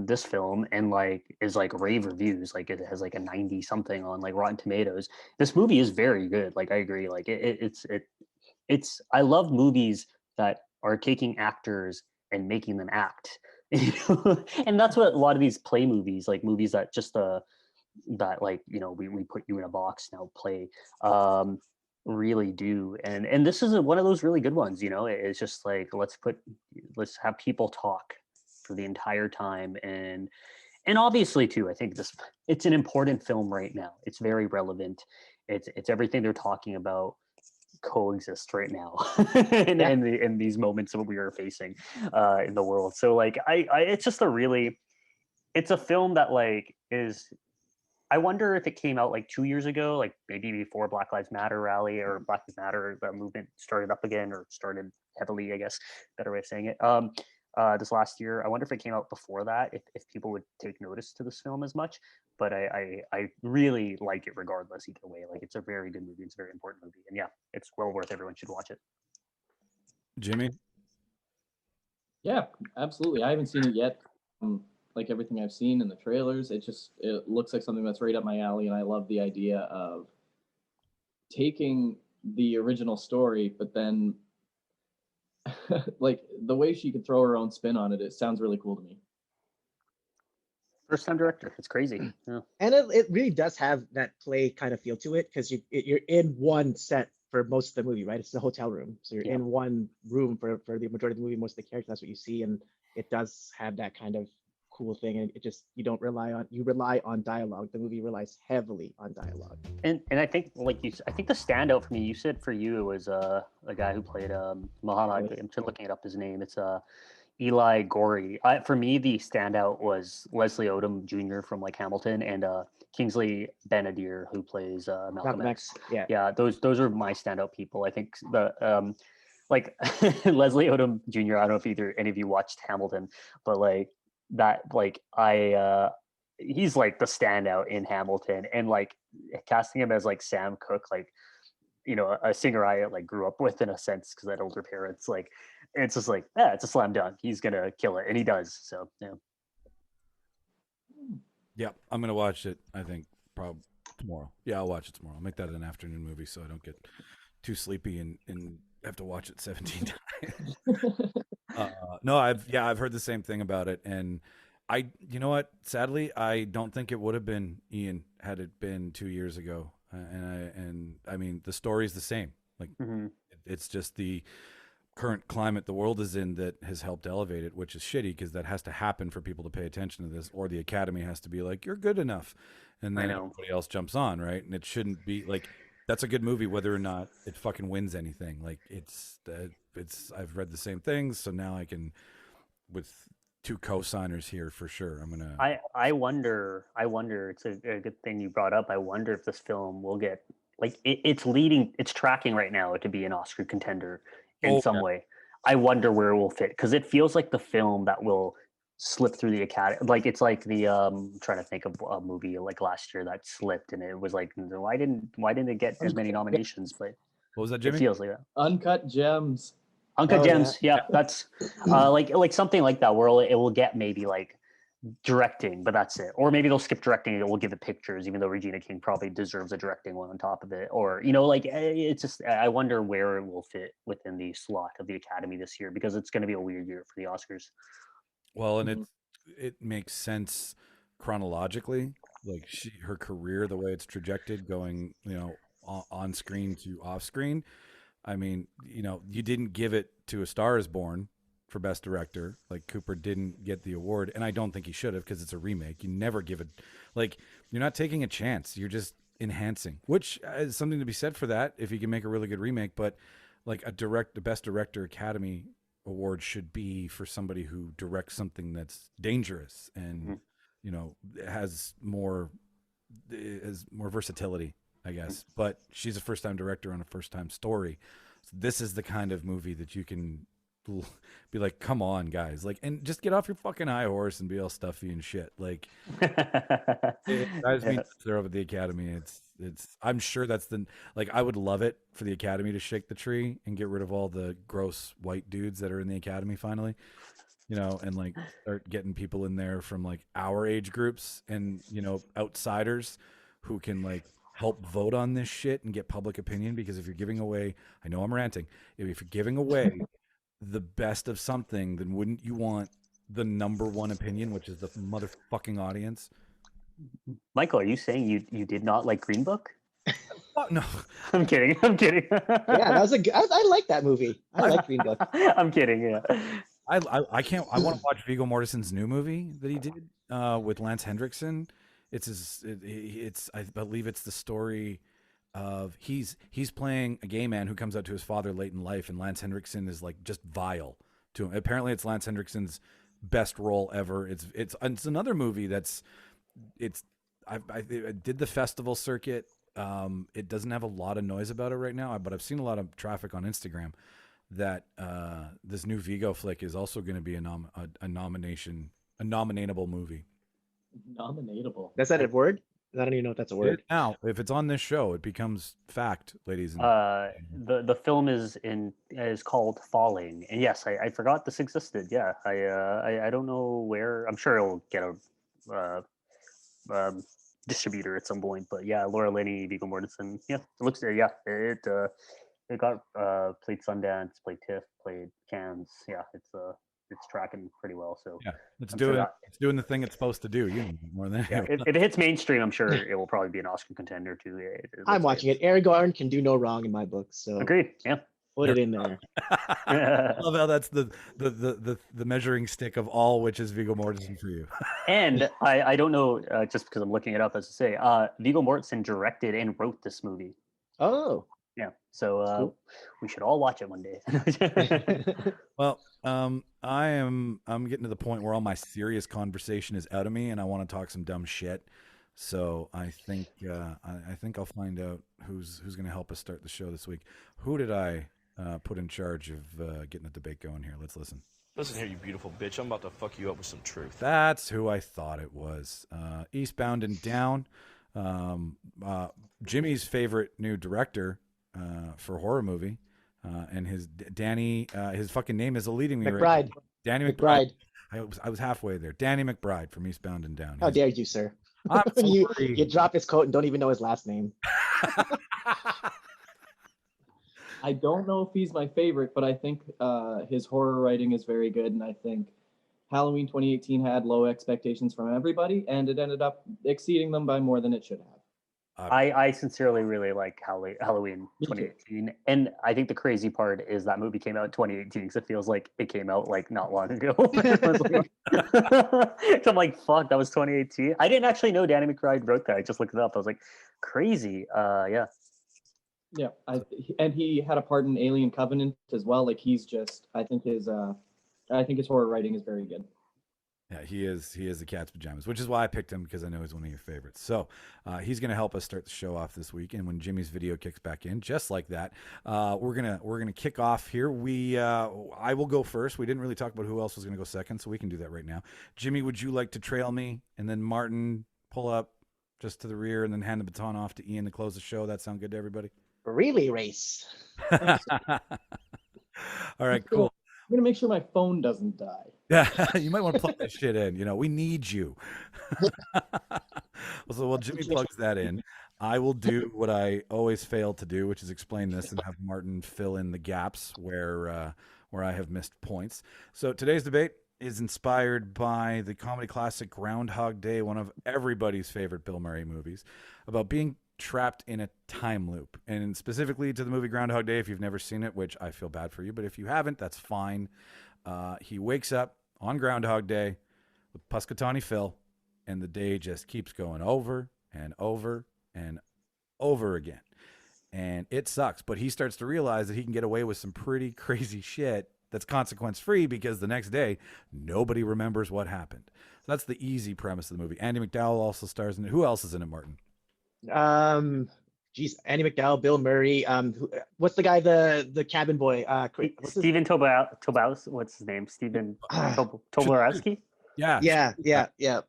This film, and like is like rave reviews. Like it has like a 90 something on like Rotten Tomatoes. This movie is very good. Like I agree. Like it's I love movies that are taking actors and making them act. And that's what a lot of these play movies, like movies that just that like, we put you in a box, now play, really do. And this is one of those really good ones. It's just like, let's have people talk for the entire time. And obviously too, I think it's an important film right now. It's very relevant. It's everything they're talking about coexist right now in these moments that we are facing in the world. So like it's just it's a film that like is, I wonder if it came out like 2 years ago, like maybe before Black Lives Matter rally or Black Lives Matter movement started up again, or started heavily, I guess, better way of saying it. This last year, I wonder if it came out before that, if people would take notice to this film as much. But I really like it regardless either way. Like it's a very good movie. It's a very important movie, and yeah, it's well worth. Everyone should watch it. Jimmy? Yeah, absolutely. I haven't seen it yet. Like everything I've seen in the trailers, it looks like something that's right up my alley, and I love the idea of taking the original story, but then like the way she could throw her own spin on it, it sounds really cool to me. First time director, it's crazy. Yeah. And it really does have that play kind of feel to it, because you're in one set for most of the movie, right? It's the hotel room, so you're in one room for the majority of the movie. Most of the characters, that's what you see, and it does have that kind of cool thing. And you rely on dialogue. The movie relies heavily on dialogue. And I think I think the standout for me, you said for you, it was the guy who played Muhammad. I'm just looking it up his name. It's Eli Gorey. For me, the standout was Leslie Odom Jr. from like Hamilton, and Kingsley Ben-Adir, who plays Malcolm X. Yeah, those are my standout people. I think the like Leslie Odom Jr. I don't know if any of you watched Hamilton, but like that, like he's like the standout in Hamilton, and like casting him as like Sam Cooke, like a singer I like grew up with in a sense because I had older parents. Like it's just like, it's a slam dunk. He's gonna kill it, and he does. So yeah. Yep, I'm gonna watch it. I think probably tomorrow. Yeah, I'll watch it tomorrow. I'll make that an afternoon movie so I don't get too sleepy and have to watch it 17 times. No, I've heard the same thing about it, and you know what? Sadly, I don't think it would have been Ian had it been 2 years ago. And I mean, the story's the same. Like it's just the current climate the world is in that has helped elevate it, which is shitty because that has to happen for people to pay attention to this, or the Academy has to be like, you're good enough, and then everybody else jumps on, right? And it shouldn't be like, that's a good movie whether or not it fucking wins anything. Like it's I've read the same things, so now I can, with two co-signers here for sure. I'm gonna. I wonder. It's a good thing you brought up. I wonder if this film will get like it's tracking right now to be an Oscar contender in some way. I wonder where it will fit, because it feels like the film that will slip through the Academy. Like it's like the I'm trying to think of a movie like last year that slipped, and it was like, why didn't it get as many nominations? But what was that, Jimmy? It feels like that. Uncut Gems. Uncut Gems, yeah, that's like something like that, where it will get maybe like directing, but that's it. Or maybe they'll skip directing and it will give it pictures, even though Regina King probably deserves a directing one on top of it. Or like it's just, I wonder where it will fit within the slot of the Academy this year, because it's going to be a weird year for the Oscars. Well, and it makes sense chronologically, like her career, the way it's trajected, going on screen to off screen. I mean, you didn't give it to A Star Is Born for Best Director. Like Cooper didn't get the award, and I don't think he should have, because it's a remake. You never give it, like, you're not taking a chance. You're just enhancing, which is something to be said for that if you can make a really good remake. But like the Best Director Academy Award should be for somebody who directs something that's dangerous and has more is more versatility, I guess. But she's a first-time director on a first-time story. So this is the kind of movie that you can be like, come on, guys, like, and just get off your fucking high horse and be all stuffy and shit. Like, it drives me nuts there over at the Academy. It's. I'm sure that's like, I would love it for the Academy to shake the tree and get rid of all the gross white dudes that are in the Academy finally. You know, and like start getting people in there from like our age groups and, you know, outsiders who can like help vote on this shit and get public opinion. Because if you're giving away, I know I'm ranting, if you're giving away the best of something, then wouldn't you want the number one opinion, which is the motherfucking audience? Michael, are you saying you did not like Green Book? Oh, no, I'm kidding. Yeah, that was I like that movie. I like Green Book. I'm kidding. Yeah. I can't. I want to watch Viggo Mortensen's new movie that he did with Lance Hendrickson. It's I believe it's the story of he's playing a gay man who comes out to his father late in life, and Lance Hendrickson is like just vile to him. Apparently, it's Lance Hendrickson's best role ever. It's another movie I did the festival circuit. It doesn't have a lot of noise about it right now, but I've seen a lot of traffic on Instagram that this new Viggo flick is also going to be a nominatable movie. Nominatable. That's that a word? I don't even know if that's a word. Now, if it's on this show, it becomes fact, ladies and the film is called Falling, and yes, I forgot this existed. Yeah, I don't know where. I'm sure it'll get a distributor at some point, but yeah, Laura Linney, Viggo Mortensen. Yeah, it looks. Yeah, it got played Sundance, played TIFF, played Cannes. Yeah, it's tracking pretty well. So yeah, it's doing the thing it's supposed to do. You know, more than if it hits mainstream, I'm sure it will probably be an Oscar contender too. I'm watching it. Aragorn can do no wrong in my book. So agreed. Yeah, put it in there. I love how that's the measuring stick of all which is Viggo Mortensen for you. And I don't know, just because I'm looking it up, as to say, Viggo Mortensen directed and wrote this movie. Oh. Yeah, so cool. We should all watch it one day. Well, I'm getting to the point where all my serious conversation is out of me, and I want to talk some dumb shit. So I think I'll find out who's going to help us start the show this week. Who did I put in charge of getting the debate going here? Let's listen. Listen here, you beautiful bitch. I'm about to fuck you up with some truth. That's who I thought it was. Eastbound and Down. Jimmy's favorite new director for horror movie, and his fucking name is eluding me. McBride. Right? Danny McBride. I was halfway there. Danny McBride from Eastbound and Down. How dare you, sir? I'm sorry. You drop his coat and don't even know his last name. I don't know if he's my favorite, but I think his horror writing is very good, and I think Halloween 2018 had low expectations from everybody, and it ended up exceeding them by more than it should have. I sincerely really like Halloween 2018, and I think the crazy part is that movie came out in 2018 because it feels like it came out like not long ago. So I'm like, fuck, that was 2018. I didn't actually know Danny McBride wrote that. I just looked it up. I was like, crazy. Yeah. Yeah, and he had a part in Alien Covenant as well. Like I think his horror writing is very good. Yeah, he is the cat's pajamas, which is why I picked him, because I know he's one of your favorites. So he's going to help us start the show off this week. And when Jimmy's video kicks back in, just like that, we're gonna kick off here. I will go first. We didn't really talk about who else was going to go second, so we can do that right now. Jimmy, would you like to trail me, and then Martin pull up just to the rear, and then hand the baton off to Ian to close the show? That sound good to everybody? Relay race. All right, cool. I'm gonna make sure my phone doesn't die. Yeah, you might want to plug that shit in. You know, we need you. So while Jimmy plugs that in, I will do what I always fail to do, which is explain this and have Martin fill in the gaps where I have missed points. So today's debate is inspired by the comedy classic Groundhog Day, one of everybody's favorite Bill Murray movies, about being trapped in a time loop, and specifically to the movie Groundhog Day. If you've never seen it, which I feel bad for you, but if you haven't, that's fine. He wakes up on Groundhog Day with Punxsutawney Phil, and the day just keeps going over and over and over again, and it sucks. But he starts to realize that he can get away with some pretty crazy shit that's consequence free because the next day nobody remembers what happened. So that's the easy premise of the movie. Andy McDowell also stars in it. Who else is in it, Martin? Geez, Andy McDowell, Bill Murray. What's the guy, the cabin boy? Stephen Tobolowsky. What's his name? Stephen Tobolowsky. Yeah. Yeah.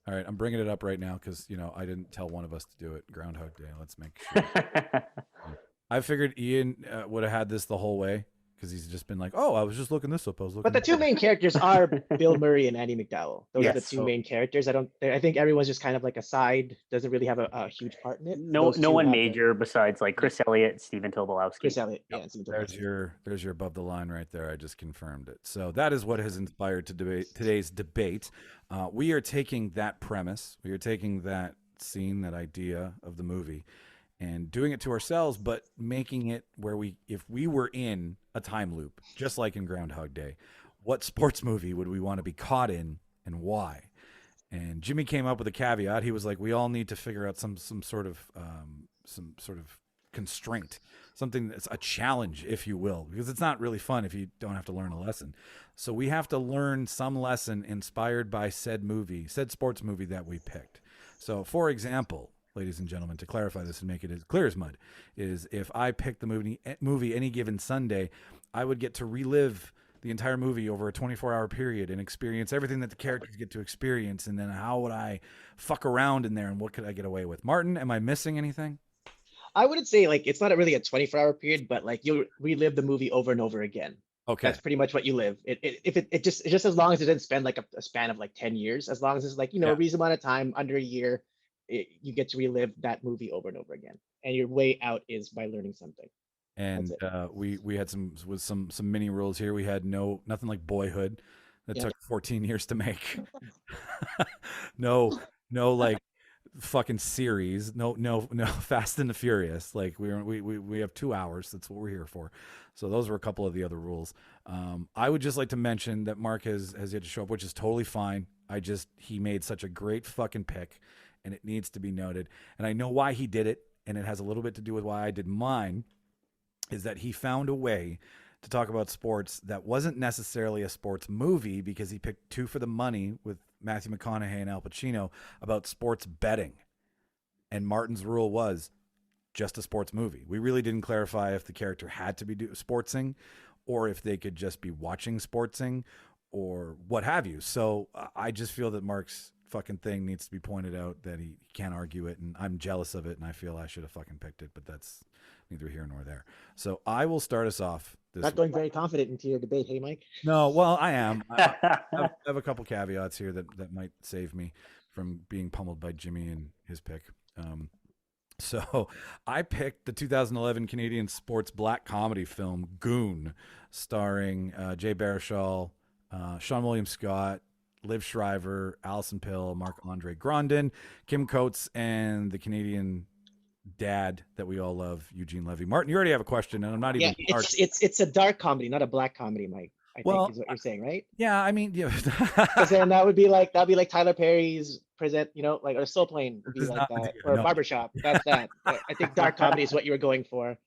All right, I'm bringing it up right now because, I didn't tell one of us to do it. Groundhog Day. Let's make sure. I figured Ian would have had this the whole way because he's just been like, oh, I was just looking this up. But the two main characters are Bill Murray and Andy McDowell. Those are the two main characters. I think everyone's just kind of like a side, doesn't really have a huge part in it. No one major besides like Chris Elliott, Stephen Tobolowsky. Chris Elliott, yeah. Stephen Tobolowsky. There's your above the line right there. I just confirmed it. So that is what has inspired today's debate. We are taking that premise. We are taking that scene, that idea of the movie, and doing it to ourselves, but making it where if we were in a time loop, just like in Groundhog Day, what sports movie would we want to be caught in and why? And Jimmy came up with a caveat. He was like, we all need to figure out some sort of constraint, something that's a challenge, if you will, because it's not really fun if you don't have to learn a lesson. So we have to learn some lesson inspired by said sports movie that we picked. So for example, ladies and gentlemen, to clarify this and make it as clear as mud, is if I picked the movie any given Sunday, I would get to relive the entire movie over a 24-hour period and experience everything that the characters get to experience. And then how would I fuck around in there and what could I get away with? Martin, am I missing anything? I wouldn't say it's not really a 24-hour period, but you'll relive the movie over and over again. Okay. That's pretty much what you live. It just as long as it doesn't spend a span of 10 years, as long as it's a reasonable amount of time, under a year, you get to relive that movie over and over again. And your way out is by learning something. And we had some mini rules here. We had nothing like Boyhood that took 14 years to make. no fucking series. No Fast and the Furious. We have 2 hours. That's what we're here for. So those were a couple of the other rules. I would just like to mention that Mark has yet to show up, which is totally fine. He made such a great fucking pick, and it needs to be noted. And I know why he did it, and it has a little bit to do with why I did mine, is that he found a way to talk about sports that wasn't necessarily a sports movie, because he picked Two for the Money with Matthew McConaughey and Al Pacino about sports betting. And Martin's rule was just a sports movie. We really didn't clarify if the character had to be sportsing or if they could just be watching sportsing or what have you. So I just feel that Mark's fucking thing needs to be pointed out, that he can't argue it, and I'm jealous of it, and I feel I should have fucking picked it, but that's neither here nor there. So I will start us off. Not going very confident into your debate, hey Mike? No, well, I am. I have a couple caveats here that might save me from being pummeled by Jimmy and his pick. So I picked the 2011 Canadian sports black comedy film Goon, starring Jay Baruchel, Sean William Scott, Liv Shriver, Alison Pill, Marc-Andre Grandin, Kim Coates, and the Canadian dad that we all love, Eugene Levy. Martin, you already have a question, and I'm not even. Yeah, it's a dark comedy, not a black comedy, Mike. I think is what you're saying, right? Yeah, I mean, yeah. Because then that'd be like Tyler Perry's present, or Soul Plane would be like that, or Barbershop. That's that. I think dark comedy is what you were going for.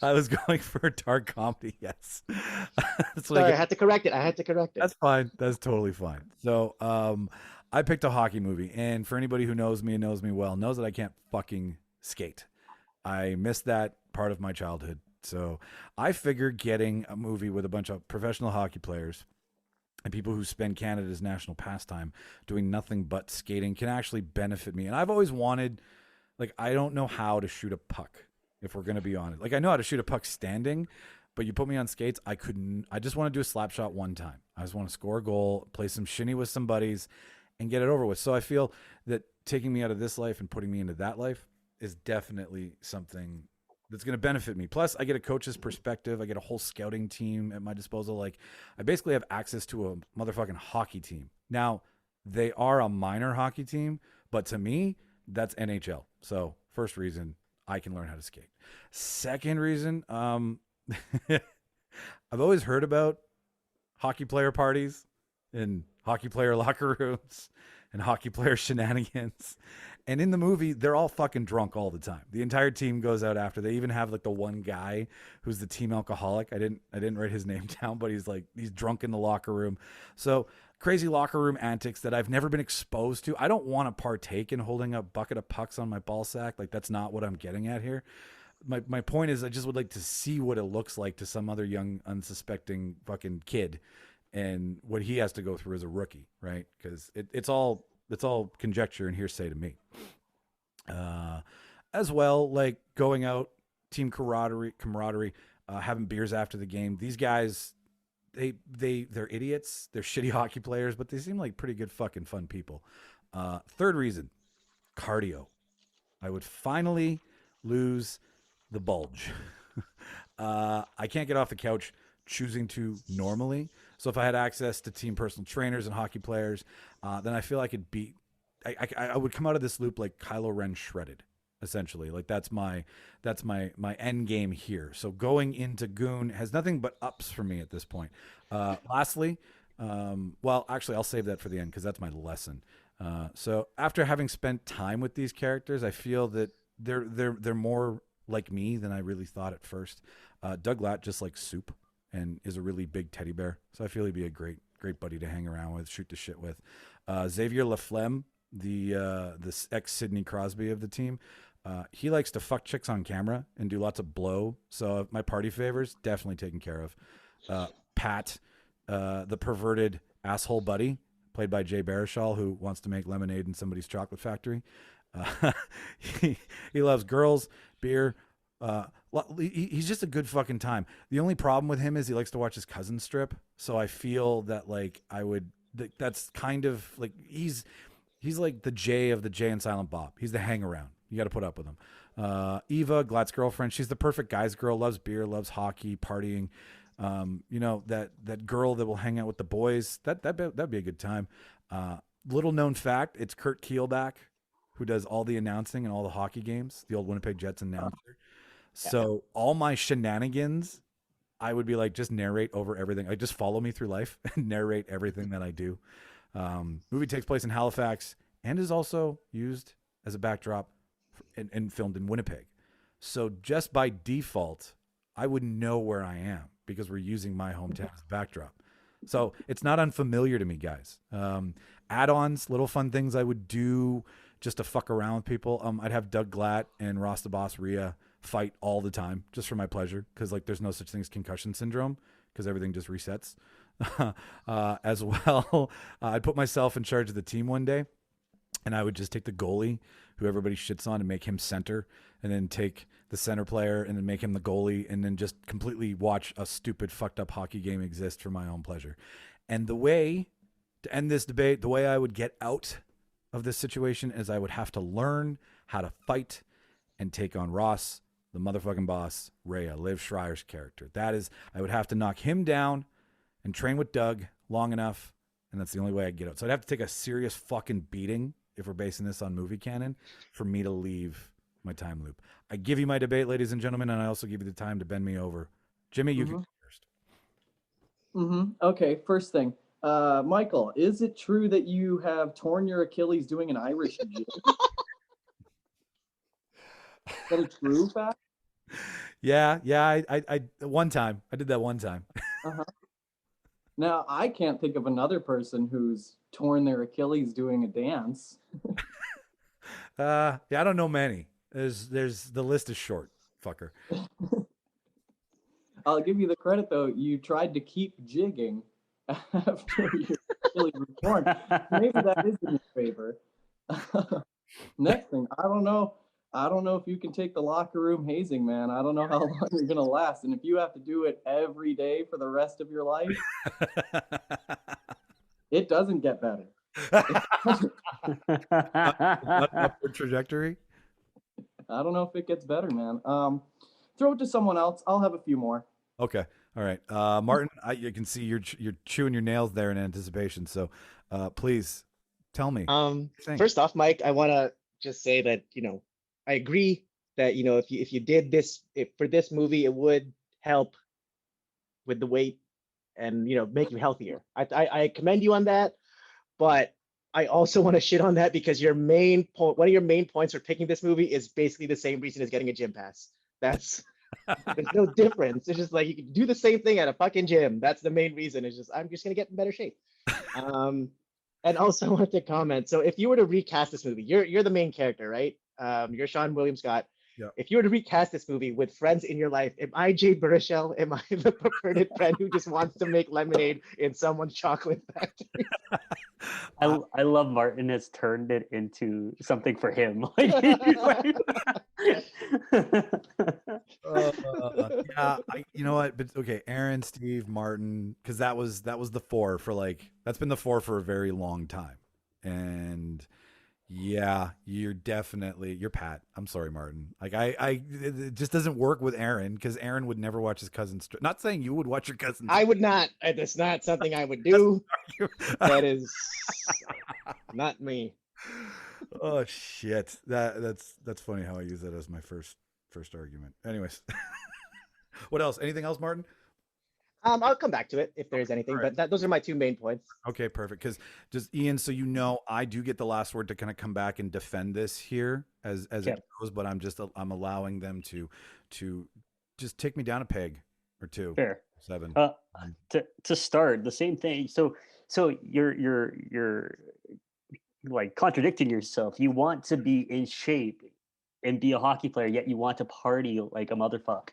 I was going for dark comedy. Yes. Sorry, I had to correct it. That's fine. That's totally fine. So, I picked a hockey movie, and for anybody who knows me and knows me well, knows that I can't fucking skate. I missed that part of my childhood. So I figured getting a movie with a bunch of professional hockey players and people who spend Canada's national pastime doing nothing but skating can actually benefit me. And I've always wanted, I don't know how to shoot a puck, if we're going to be honest. I know how to shoot a puck standing, but you put me on skates, I couldn't. I just want to do a slap shot one time. I just want to score a goal, play some shinny with some buddies, and get it over with. So I feel that taking me out of this life and putting me into that life is definitely something that's going to benefit me. Plus, I get a coach's perspective. I get a whole scouting team at my disposal. I basically have access to a motherfucking hockey team. Now, they are a minor hockey team, but to me, that's NHL. So, first reason, I can learn how to skate. Second reason, I've always heard about hockey player parties and hockey player locker rooms and hockey player shenanigans. And in the movie, they're all fucking drunk all the time. The entire team goes out after. They even have like the one guy who's the team alcoholic. I didn't write his name down, but he's drunk in the locker room. So crazy locker room antics that I've never been exposed to. I don't want to partake in holding a bucket of pucks on my ball sack. Like, that's not what I'm getting at here. My point is, I just would like to see what it looks like to some other young, unsuspecting fucking kid, and what he has to go through as a rookie, right? Because it's all conjecture and hearsay to me. As well, like going out, team camaraderie, having beers after the game. These guys, they're idiots. They're shitty hockey players, but they seem like pretty good fucking fun people. Third reason, cardio. I would finally lose the bulge. I can't get off the couch choosing to normally. So if I had access to team personal trainers and hockey players, then I feel I could beat. I would come out of this loop like Kylo Ren shredded, essentially. Like that's my end game here. So going into Goon has nothing but ups for me at this point. Lastly, well, actually, I'll save that for the end because that's my lesson. So after having spent time with these characters, I feel that they're more like me than I really thought at first. Doug Latt just likes soup and is a really big teddy bear, so I feel he'd be a great buddy to hang around with, shoot the shit with. Xavier Laflemme, the ex Sidney Crosby of the team, he likes to fuck chicks on camera and do lots of blow. So my party favors definitely taken care of. Pat, the perverted asshole buddy, played by Jay Baruchel, who wants to make lemonade in somebody's chocolate factory. He loves girls, beer. He's just a good fucking time. The only problem with him is he likes to watch his cousin strip. So I feel that like that's kind of like he's like the Jay of the Jay and Silent Bob. He's the hang around. You got to put up with him. Eva, Glatt's girlfriend, she's the perfect guy's girl. Loves beer, loves hockey, partying. That girl that will hang out with the boys. That'd be a good time. Little known fact: it's Kurt Kielbach who does all the announcing and all the hockey games. The old Winnipeg Jets announcer. So all my shenanigans, I would be like, just narrate over everything. Like, just follow me through life and narrate everything that I do. Movie takes place in Halifax and is also used as a backdrop and filmed in Winnipeg. So just by default, I would know where I am because we're using my hometown as a backdrop. So it's not unfamiliar to me, guys. Add-ons, little fun things I would do just to fuck around with people. I'd have Doug Glatt and Ross the Boss Rhea fight all the time just for my pleasure, because like there's no such thing as concussion syndrome because everything just resets. As well, I'd put myself in charge of the team one day, and I would just take the goalie who everybody shits on and make him center, and then take the center player and then make him the goalie, and then just completely watch a stupid fucked up hockey game exist for my own pleasure. And the way to end this debate, the way I would get out of this situation is I would have to learn how to fight and take on Ross, the motherfucking boss, Rhea, Liv Schreier's character. That is, I would have to knock him down and train with Doug long enough, and that's the only way I'd get out. So I'd have to take a serious fucking beating, if we're basing this on movie canon, for me to leave my time loop. I give you my debate, ladies and gentlemen, and I also give you the time to bend me over. Jimmy, you can go first. Okay, first thing. Michael, is it true that you have torn your Achilles doing an Irish jig? Is that a true fact? Yeah. I one time. I did that one time. Now, I can't think of another person who's torn their Achilles doing a dance. Yeah, I don't know many. There's the list is short, fucker. I'll give you the credit though. You tried to keep jigging after your Achilles was torn. Maybe that is in your favor. Next thing, I don't know if you can take the locker room hazing, man. I don't know how long you're gonna last, and if you have to do it every day for the rest of your life, it doesn't get better. Upward trajectory. I don't know if it gets better, man. Throw it to someone else. I'll have a few more. Okay. All right. Martin, you can see you're chewing your nails there in anticipation. So please tell me. First off, Mike, I want to just say that, I agree that, if you did this, for this movie, it would help with the weight and, make you healthier. I commend you on that. But I also want to shit on that because your main point, one of your main points for picking this movie is basically the same reason as getting a gym pass. That's there's no difference. It's just like you can do the same thing at a fucking gym. That's the main reason. It's just I'm just gonna get in better shape. And also I wanted to comment. So if you were to recast this movie, you're the main character, right? You're Sean William Scott. Yep. If you were to recast this movie with friends in your life, am I Jay Baruchel? Am I the perverted friend who just wants to make lemonade in someone's chocolate factory? I love Martin has turned it into something for him. Yeah, you know what? But okay, Aaron, Steve, Martin, because that was the four for like that's been the four for a very long time, and yeah, you're Pat. I'm sorry, Martin. Like it just doesn't work with Aaron because Aaron would never watch his cousin. Not saying you would watch your cousin. I would not. That's not something I would do. That is not me. Oh shit! That's funny how I use that as my first argument. Anyways, what else? Anything else, Martin? I'll come back to it if there's anything, right. but those are my two main points. Okay, perfect. Because just Ian, so you know, I do get the last word to kind of come back and defend this here as it goes, but I'm allowing them to just take me down a peg or two. Fair. 7. To start the same thing. So you're like contradicting yourself. You want to be in shape and be a hockey player, yet you want to party like a motherfuck.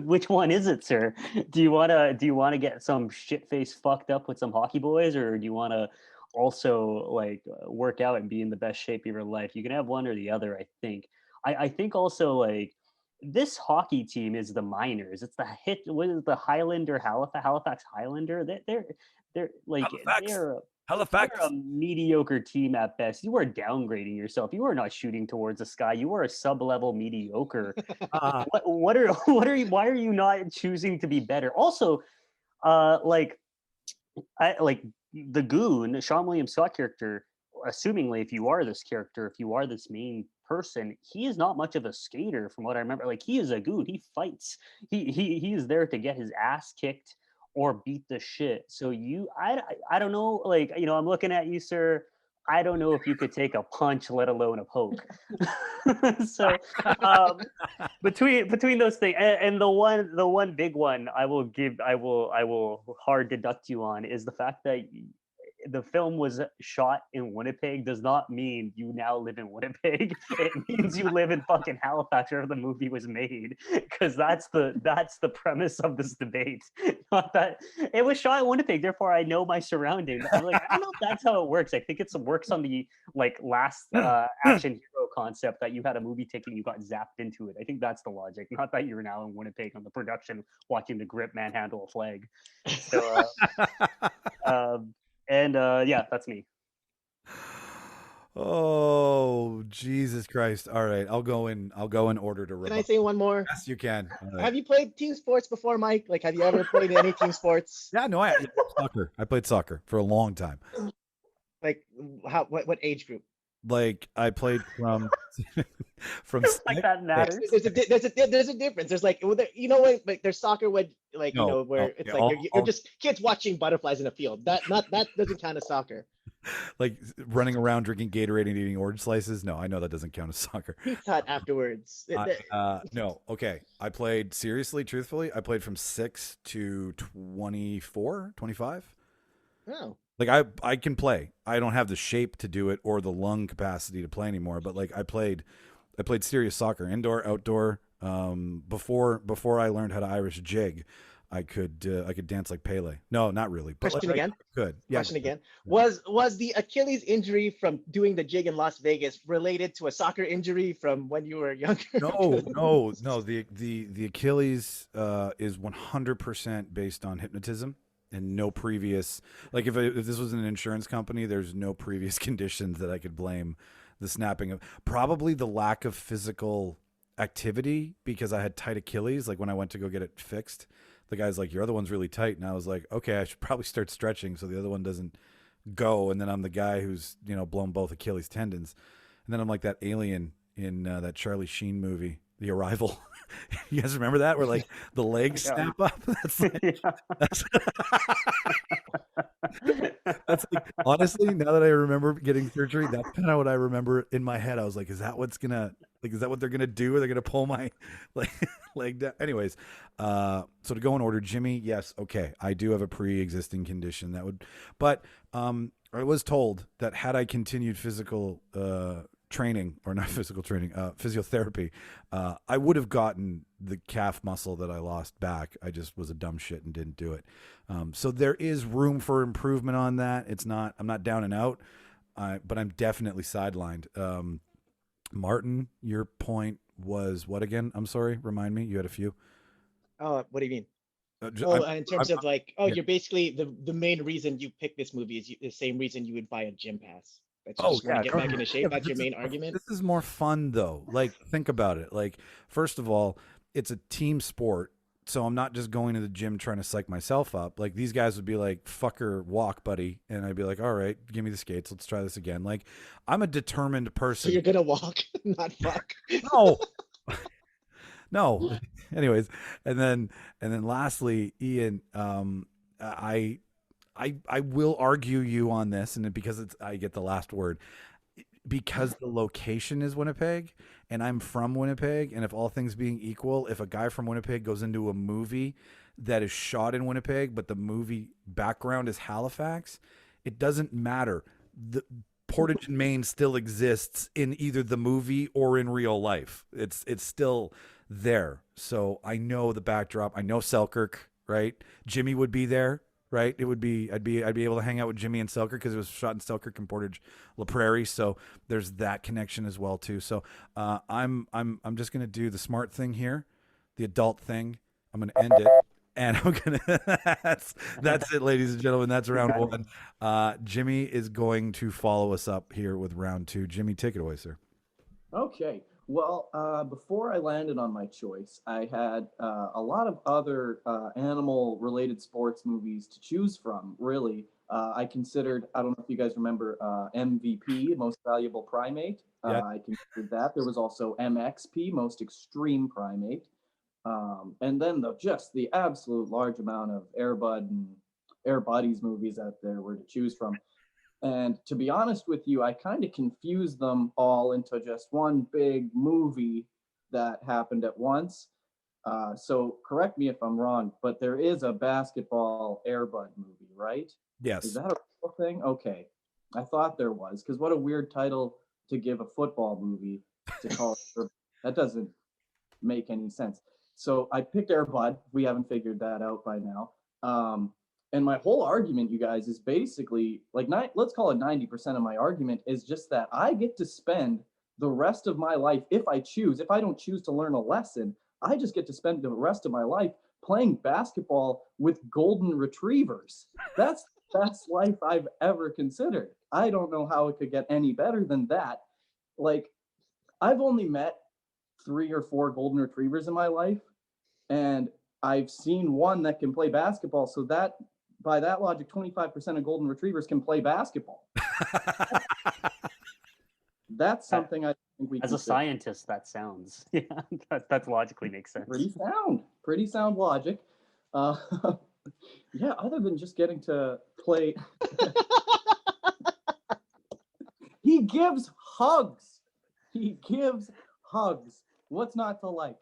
Which one is it, sir? Do you want to get some shit face fucked up with some hockey boys, or do you want to also like work out and be in the best shape of your life? You can have one or the other. I think also like this hockey team is the minors. It's what is the Halifax Highlander? They're like Halifax. You're a mediocre team at best. You are downgrading yourself. You are not shooting towards the sky. You are a sub-level mediocre. Why are you not choosing to be better? Also, like the Goon, Sean William Scott character, assumingly if you are this character, if you are this main person, he is not much of a skater from what I remember. Like he is a Goon. He fights. He is there to get his ass kicked or beat the shit. So I don't know, like, you know, I'm looking at you, sir. I don't know if you could take a punch, let alone a poke. So between those things, and the one big one I will hard deduct you on is the fact that the film was shot in Winnipeg does not mean you now live in Winnipeg. It means you live in fucking Halifax where the movie was made, because that's the premise of this debate. Not that it was shot in Winnipeg, therefore I know my surroundings. I'm like, I don't know if that's how it works. I think it works on the like last action hero concept that you had a movie ticket and you got zapped into it. I think that's the logic. Not that you're now in Winnipeg on the production watching the grip manhandle a flag. So yeah, that's me. Oh, Jesus Christ. All right. I'll go in order to Can I say one more? Yes, you can. Right. Have you played team sports before, Mike? Like, have you ever played any team sports? Yeah, no, soccer. I played soccer for a long time. Like what age group? Like I played from like that matters. There's a difference. There's like, you know what, like there's soccer where like you know where it's like you're just kids watching butterflies in a field. That doesn't count as soccer. Like running around drinking Gatorade and eating orange slices. No, I know that doesn't count as soccer. Pizza Hut afterwards. No, okay. I played truthfully. I played from 6 to 24, 25. Oh. Like I can play. I don't have the shape to do it or the lung capacity to play anymore. But like I played serious soccer, indoor, outdoor. Before I learned how to Irish jig, I could dance like Pele. No, not really. But Question again. Good. Yeah. Question again. Was the Achilles injury from doing the jig in Las Vegas related to a soccer injury from when you were younger? No. The Achilles is 100% based on hypnotism. And no previous, like if this was an insurance company, there's no previous conditions that I could blame the snapping of. Probably the lack of physical activity, because I had tight Achilles. Like when I went to go get it fixed, the guy's like, your other one's really tight. And I was like, okay, I should probably start stretching so the other one doesn't go. And then I'm the guy who's, blown both Achilles tendons. And then I'm like that alien in that Charlie Sheen movie, The Arrival. You guys remember that? Where like the legs snap up? That's like, That's like, honestly, now that I remember getting surgery, that's kind of what I remember in my head. I was like, is that what they're gonna do? Are they gonna pull my like leg down? Anyways, so to go in order, Jimmy, yes, okay, I do have a pre-existing condition but I was told that had I continued physical training, or not physical training, physiotherapy, I would have gotten the calf muscle that I lost back. I just was a dumb shit and didn't do it. So there is room for improvement on that. I'm not down and out, but I'm definitely sidelined. Martin, your point was what again? I'm sorry. Remind me. You had a few. Oh, what do you mean? In terms of yeah. you're basically the main reason you pick this movie is the same reason you would buy a gym pass. That you just want to get back into shape. That's your main argument. This is more fun though. Like, think about it. Like, first of all, it's a team sport. So I'm not just going to the gym trying to psych myself up. Like, these guys would be like, fucker, walk, buddy. And I'd be like, all right, give me the skates. Let's try this again. Like, I'm a determined person. So you're going to walk, not fuck. No. No. Anyways. And then lastly, Ian, I will argue you on this, and because I get the last word, because the location is Winnipeg and I'm from Winnipeg, and if all things being equal, if a guy from Winnipeg goes into a movie that is shot in Winnipeg but the movie background is Halifax, it doesn't matter. The Portage and Maine still exists in either the movie or in real life. It's still there. So I know the backdrop. I know Selkirk, right? Jimmy would be there. Right, I'd be able to hang out with Jimmy and Selkirk because it was shot in Selkirk and Portage La Prairie, so there's that connection as well too. So I'm just gonna do the smart thing here, the adult thing. I'm gonna end it, and I'm gonna that's it, ladies and gentlemen. That's round one. Jimmy is going to follow us up here with round two. Jimmy, take it away, sir. Okay. Well, before I landed on my choice, I had a lot of other animal-related sports movies to choose from, really. I considered, I don't know if you guys remember MVP, Most Valuable Primate. Yeah. I considered that. There was also MXP, Most Extreme Primate. And then the absolute large amount of Air Bud and Air Buddies movies out there were to choose from. And to be honest with you, I kind of confused them all into just one big movie that happened at once. So correct me if I'm wrong, but there is a basketball Air Bud movie, right? Yes. Is that a real thing? Okay. I thought there was, because what a weird title to give a football movie to call it. That doesn't make any sense. So I picked Air Bud. We haven't figured that out by now. And my whole argument, you guys, is basically let's call it 90% of my argument is just that I get to spend the rest of my life, if I don't choose to learn a lesson, I just get to spend the rest of my life playing basketball with golden retrievers. That's the best life I've ever considered. I don't know how it could get any better than that. Like, I've only met 3 or 4 golden retrievers in my life, and I've seen one that can play basketball. So that, by that logic, 25% of golden retrievers can play basketball. That's something I think we can. As a scientist, that sounds, that logically makes sense. Pretty sound logic. Yeah, other than just getting to play. He gives hugs. What's not to like?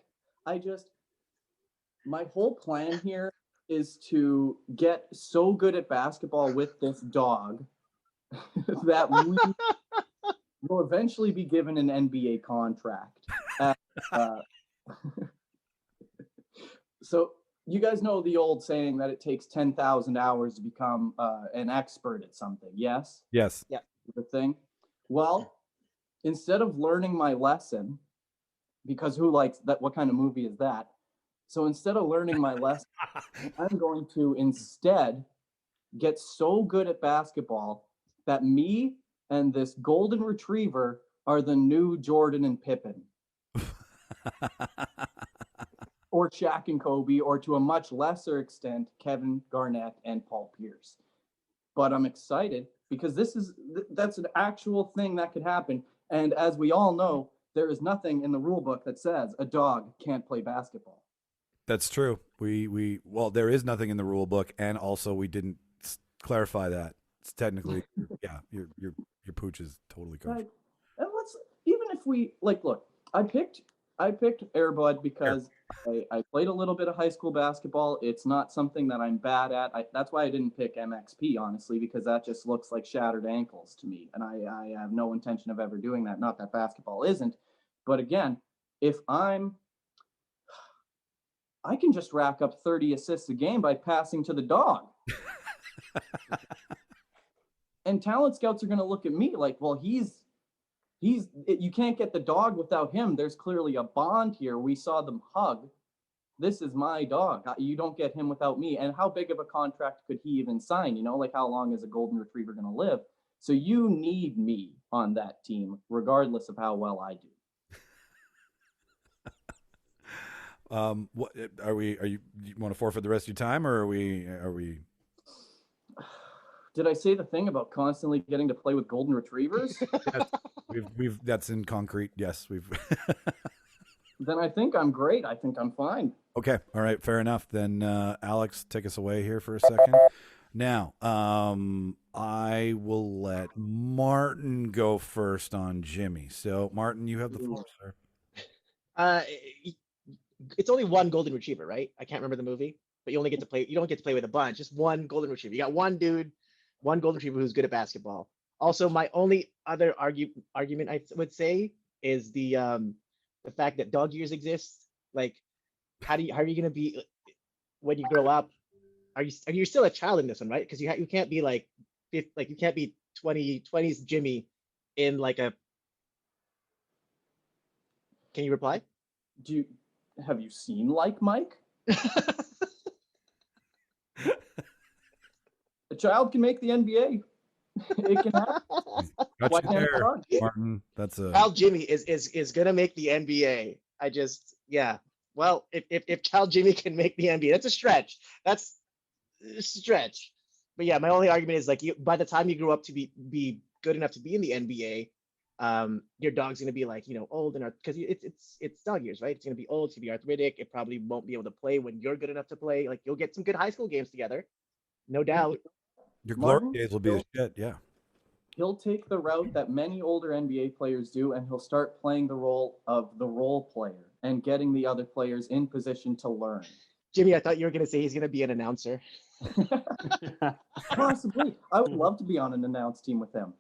My whole plan here is to get so good at basketball with this dog that we will eventually be given an NBA contract. So you guys know the old saying that it takes 10,000 hours to become an expert at something, yes? Yes. Yeah. The thing. Well, instead of learning my lesson, because who likes that? What kind of movie is that? So instead of learning my lesson, I'm going to instead get so good at basketball that me and this golden retriever are the new Jordan and Pippen. Or Shaq and Kobe, or to a much lesser extent, Kevin Garnett and Paul Pierce. But I'm excited because that's an actual thing that could happen. And as we all know, there is nothing in the rule book that says a dog can't play basketball. That's true. Well, there is nothing in the rule book, and also we didn't clarify that. It's technically, yeah, your pooch is totally kosher. Right. And even if we look, I picked Airbud because I played a little bit of high school basketball. It's not something that I'm bad at. That's why I didn't pick MXP, honestly, because that just looks like shattered ankles to me. And I have no intention of ever doing that. Not that basketball isn't. But again, if I can just rack up 30 assists a game by passing to the dog. And talent scouts are going to look at me like, well, you can't get the dog without him. There's clearly a bond here. We saw them hug. This is my dog. You don't get him without me. And how big of a contract could he even sign? Like how long is a golden retriever going to live? So you need me on that team, regardless of how well I do. What you want to forfeit the rest of your time, or are we? Did I say the thing about constantly getting to play with golden retrievers? We've that's in concrete. Yes, we've. Then I think I'm great. I think I'm fine. Okay. All right. Fair enough. Then Alex, take us away here for a second. Now, I will let Martin go first on Jimmy. So, Martin, you have the floor, sir. It's only one golden retriever, right? I can't remember the movie, but you only get to play. You don't get to play with a bunch. Just one golden retriever. You got one dude, one golden retriever who's good at basketball. Also, my only other argument I would say is the fact that dog years exist. Like, how are you going to be when you grow up? You're still a child in this one, right? Because you can't be like you can't be 20s Jimmy in like a. Can you reply? Have you seen Like Mike? A child can make the NBA. It can happen. Got you there, Martin. That's a Child Jimmy is gonna make the NBA. Well, if Child Jimmy can make the NBA, that's a stretch. That's a stretch. But yeah, my only argument is like by the time you grow up to be good enough to be in the NBA, your dog's gonna be like old enough because it's dog years, right? It's gonna be old, it's gonna be arthritic. It probably won't be able to play when you're good enough to play. Like you'll get some good high school games together, no doubt. Your glory days will be the shit, yeah. He'll take the route that many older NBA players do, and he'll start playing the role of the role player and getting the other players in position to learn. Jimmy, I thought you were gonna say he's gonna be an announcer. Possibly. I would love to be on an announce team with him.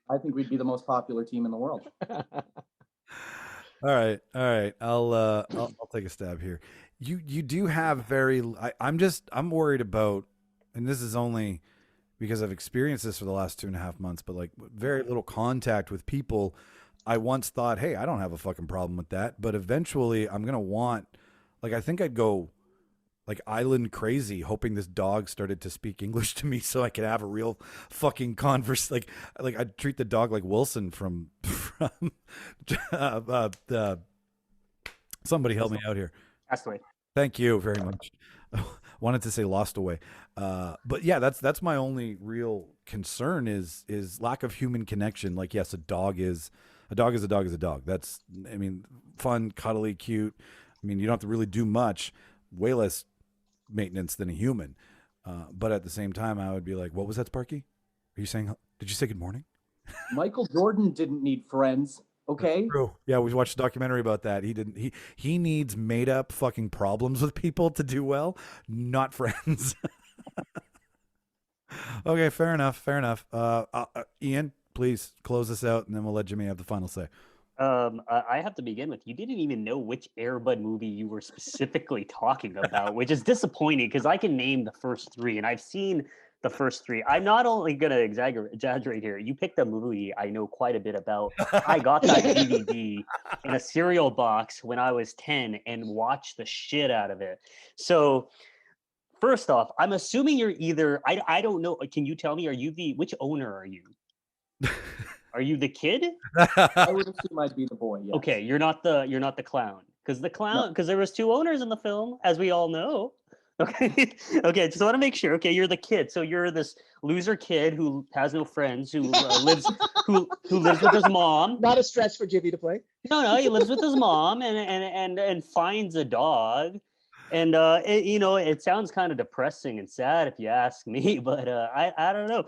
I think we'd be the most popular team in the world. All right. I'll take a stab here. You do have I'm worried about, and this is only because I've experienced this for the last 2.5 months, but like very little contact with people. I once thought, hey, I don't have a fucking problem with that, but eventually I'm gonna want, I think I'd go like island crazy, hoping this dog started to speak English to me so I could have a real fucking converse. Like I'd treat the dog like Wilson from somebody help me out here. Castaway. Thank you very much. Wanted to say Lost Away. But yeah, that's my only real concern is lack of human connection. Like, yes, a dog is a dog. That's, fun, cuddly, cute. You don't have to really do much, way less maintenance than a human. But at the same time, I would be like, what was that, Sparky? Are you saying, did you say good morning? Michael Jordan didn't need friends. Okay. True. Yeah, we watched a documentary about that. He needs made up fucking problems with people to do well, not friends. Okay, fair enough. Ian, please close this out, and then we'll let Jimmy have the final say. I have to begin with, you didn't even know which Air Bud movie you were specifically talking about, which is disappointing because I can name the first three, and I've seen the first three. I'm not only going to exaggerate here. You picked a movie I know quite a bit about. I got that DVD in a cereal box when I was 10 and watched the shit out of it. So first off, I'm assuming you're either, I don't know. Can you tell me, which owner are you? Are you the kid? I would assume I'd be the boy. Yes. Okay, you're not the clown. Because there was two owners in the film, as we all know. Okay. Just want to make sure. Okay, you're the kid. So you're this loser kid who has no friends, who lives with his mom. Not a stretch for Jimmy to play. No, he lives with his mom and finds a dog, And it sounds kind of depressing and sad if you ask me, but I don't know.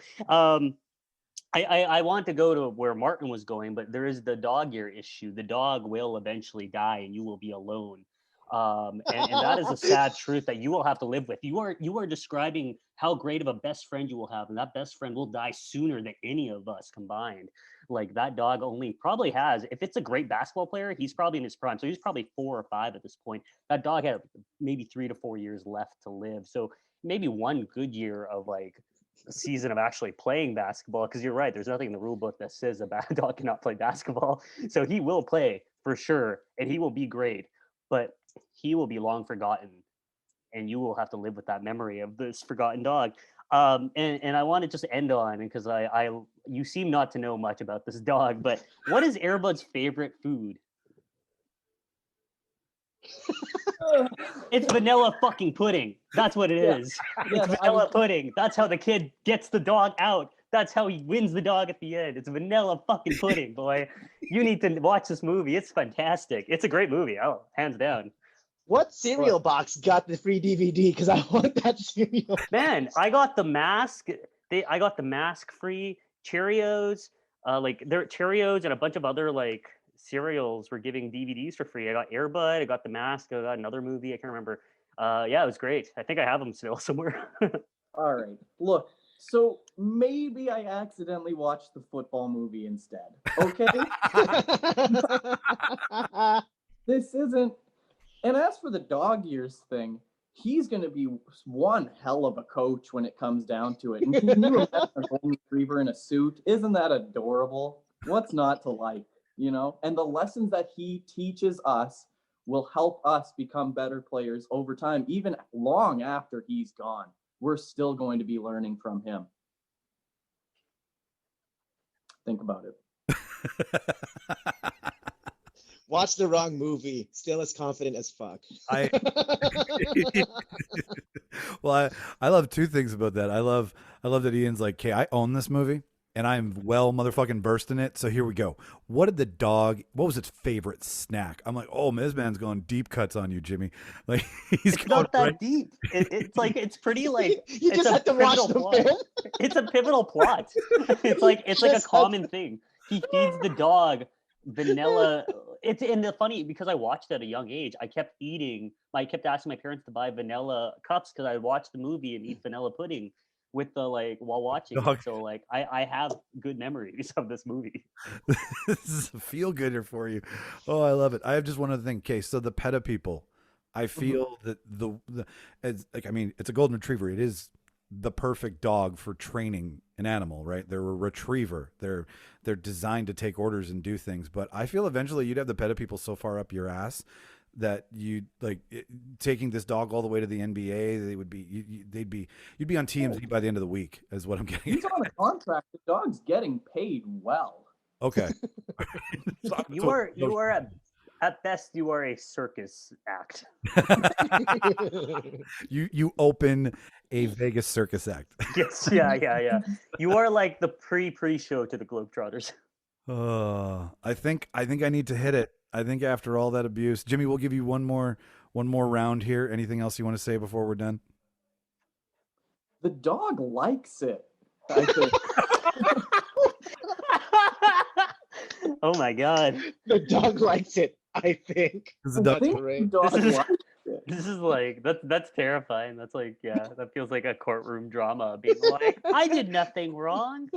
I want to go to where Martin was going, but there is the dog ear issue. The dog will eventually die, and you will be alone. And that is a sad truth that you will have to live with. You are describing how great of a best friend you will have, and that best friend will die sooner than any of us combined. Like that dog only probably has, if it's a great basketball player, he's probably in his prime. So he's probably 4 or 5 at this point. That dog had maybe 3 to 4 years left to live. So maybe one good year of like a season of actually playing basketball. Because you're right, there's nothing in the rule book that says a bad dog cannot play basketball. So he will play for sure, and he will be great, but he will be long forgotten, and you will have to live with that memory of this forgotten dog. And I want to just end on, because you seem not to know much about this dog, but what is Airbud's favorite food? It's vanilla fucking pudding. That's what it is. It's vanilla pudding. That's how the kid gets the dog out. That's how he wins the dog at the end. It's vanilla fucking pudding, boy. You need to watch this movie. It's fantastic. It's a great movie. Oh, hands down. What cereal box got the free DVD? Because I want that cereal. Man, I got the mask. I got the mask free. Cheerios, Cheerios and a bunch of other like cereals were giving DVDs for free. I got Airbud. I got the mask. I got another movie. I can't remember. Yeah, it was great. I think I have them still somewhere. All right. Look, so maybe I accidentally watched the football movie instead. Okay. This isn't. And as for the dog ears thing, he's going to be one hell of a coach when it comes down to it. And can you imagine a golden retriever in a suit? Isn't that adorable? What's not to like, And the lessons that he teaches us will help us become better players over time, even long after he's gone. We're still going to be learning from him. Think about it. Watch the wrong movie. Still as confident as fuck. Well, I love 2 things about that. I love that Ian's like, okay, I own this movie and I'm well motherfucking versed in it. So here we go. What was its favorite snack? I'm like, oh, this man's going deep cuts on you, Jimmy. Like it's not that deep. It's like, it's pretty like, you just have to watch the film. It's a pivotal plot. It's like a common thing. He feeds the dog vanilla. It's funny because I watched at a young age. I kept asking my parents to buy vanilla cups because I watched the movie and eat vanilla pudding with while watching it. So I have good memories of this movie. This is a feel gooder for you. Oh, I love it. I have just one other thing. Okay, so the PETA people, I feel that it's a golden retriever. It is the perfect dog for training an animal, right? They're a retriever. They're designed to take orders and do things. But I feel eventually you'd have the PETA people so far up your ass that taking this dog all the way to the NBA. You'd be on TMZ by the end of the week, is what I'm getting. He's on a contract. The dog's getting paid well. Okay. You are at best, you are a circus act. You open a Vegas circus act. Yes, yeah. You are like the pre-show to the Globetrotters. I think I need to hit it. I think after all that abuse, Jimmy, we'll give you one more round here. Anything else you want to say before we're done? The dog likes it, I think. Oh my God. The dog likes it, I think. That's terrifying. That's like, yeah, that feels like a courtroom drama being like, I did nothing wrong.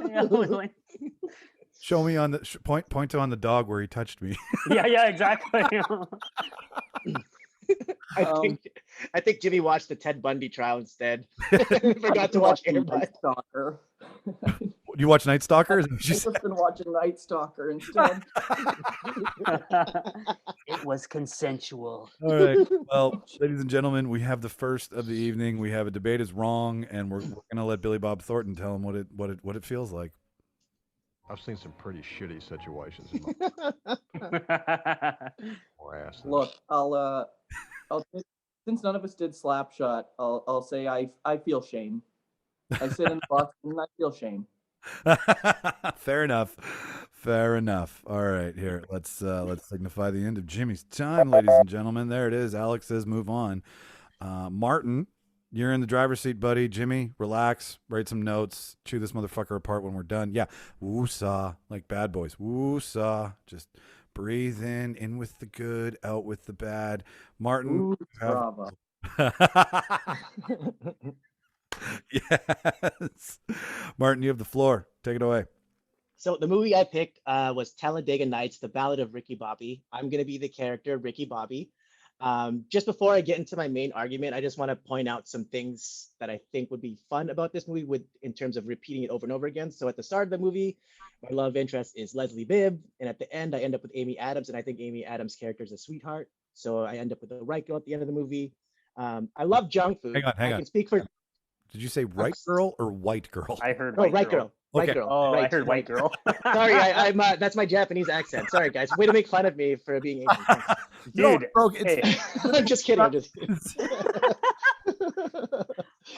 Show me on the point to on the dog where he touched me. Yeah, exactly. I think Jimmy watched the Ted Bundy trial instead. Forgot to watch Airbud. Stalker. You watch Night Stalker? I've just been watching Night Stalker instead. It was consensual. All right. Well, ladies and gentlemen, we have the first of the evening. We have a debate is wrong, and we're gonna let Billy Bob Thornton tell him what it feels like. I've seen some pretty shitty situations in my ass. Look, I'll since none of us did Slapshot, I'll say I feel shame. I sit in the box and I feel shame. Fair enough. All right, here let's signify the end of Jimmy's time, ladies and gentlemen. There it is. Alex says move on. Martin, you're in the driver's seat, buddy. Jimmy, relax, write some notes, chew this motherfucker apart when we're done. Yeah, woo-saw, like Bad Boys. Woo-saw, just breathe in with the good, out with the bad. Martin, Ooh, bravo. Yes. Martin, you have the floor. Take it away. So the movie I picked was Talladega Nights, The Ballad of Ricky Bobby. I'm going to be the character Ricky Bobby. Just before I get into my main argument, I just want to point out some things that I think would be fun about this movie in terms of repeating it over and over again. So at the start of the movie, my love interest is Leslie Bibb. And at the end, I end up with Amy Adams. And I think Amy Adams' character is a sweetheart. So I end up with the right girl at the end of the movie. I love junk food. Hang on. I can speak for... Did you say right girl or white girl? I heard right girl. Okay. Right girl. Oh, right, I heard white girl. Sorry, I'm that's my Japanese accent. Sorry, guys. Way to make fun of me for being Asian. Thanks. Dude, no, hey. I'm just kidding. I'm just kidding.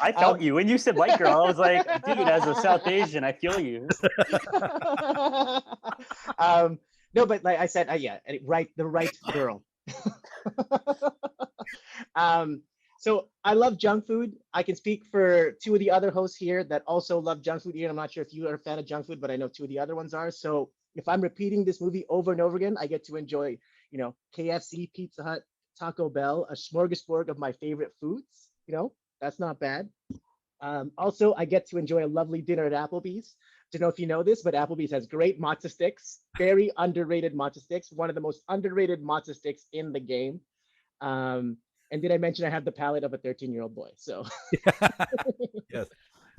I felt you when you said white girl. I was like, dude, as a South Asian, I feel you. No, but like I said, right, the right girl. So I love junk food. I can speak for two of the other hosts here that also love junk food. Ian, I'm not sure if you are a fan of junk food, but I know two of the other ones are. So if I'm repeating this movie over and over again, I get to enjoy, KFC, Pizza Hut, Taco Bell, a smorgasbord of my favorite foods. That's not bad. Also, I get to enjoy a lovely dinner at Applebee's. Don't know if you know this, but Applebee's has great matzo sticks, very underrated matzo sticks, one of the most underrated matzo sticks in the game. And did I mention I have the palate of a 13-year-old boy? So yes.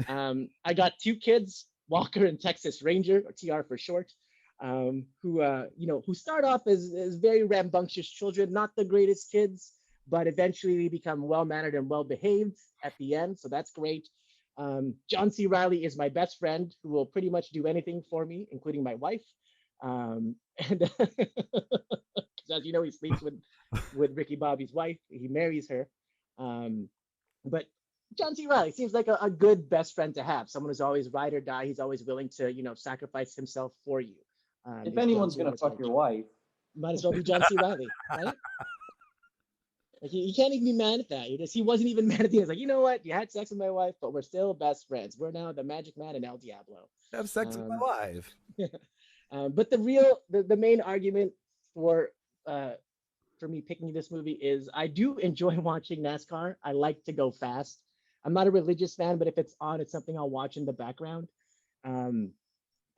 I got two kids, Walker and Texas Ranger, or TR for short, who start off as very rambunctious children, not the greatest kids, but eventually they become well-mannered and well-behaved at the end. So that's great. John C. Reilly is my best friend who will pretty much do anything for me, including my wife. And as you know, he sleeps with Ricky Bobby's wife. He marries her. But John C. Reilly seems like a good best friend to have. Someone who's always ride or die. He's always willing to, sacrifice himself for you. If anyone's going to fuck your wife, might as well be John C. Reilly, right? Like you can't even be mad at that. He wasn't even mad at the end. He's like, you know what? You had sex with my wife, but we're still best friends. We're now the Magic Man and El Diablo. Have sex with my wife. But the main argument for me picking this movie is I do enjoy watching NASCAR. I like to go fast. I'm not a religious fan, but if it's on, it's something I'll watch in the background. And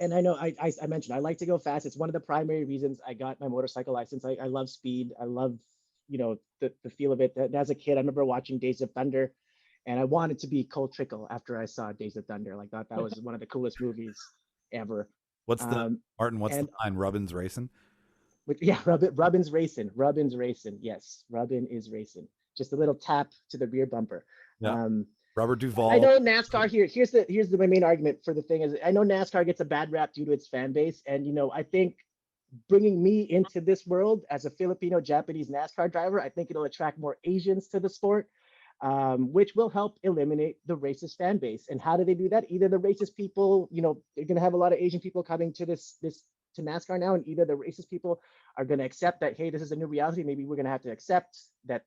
I know I mentioned I like to go fast. It's one of the primary reasons I got my motorcycle license. I love speed. I love the feel of it. And as a kid, I remember watching Days of Thunder, and I wanted to be Cole Trickle after I saw Days of Thunder. Like that was one of the coolest movies ever. What's the line? Rubbin's racing? Rubbin's racing. Rubbin's racing. Yes, Rubbin is racing. Just a little tap to the rear bumper. Yeah. Robert Duvall. I know NASCAR here. Here's my main argument for the thing is I know NASCAR gets a bad rap due to its fan base, and I think bringing me into this world as a Filipino Japanese NASCAR driver, I think it'll attract more Asians to the sport, which will help eliminate the racist fan base. And how do they do that? Either the racist people, they're going to have a lot of Asian people coming to to NASCAR now, and either the racist people are going to accept that, hey, this is a new reality. Maybe we're going to have to accept that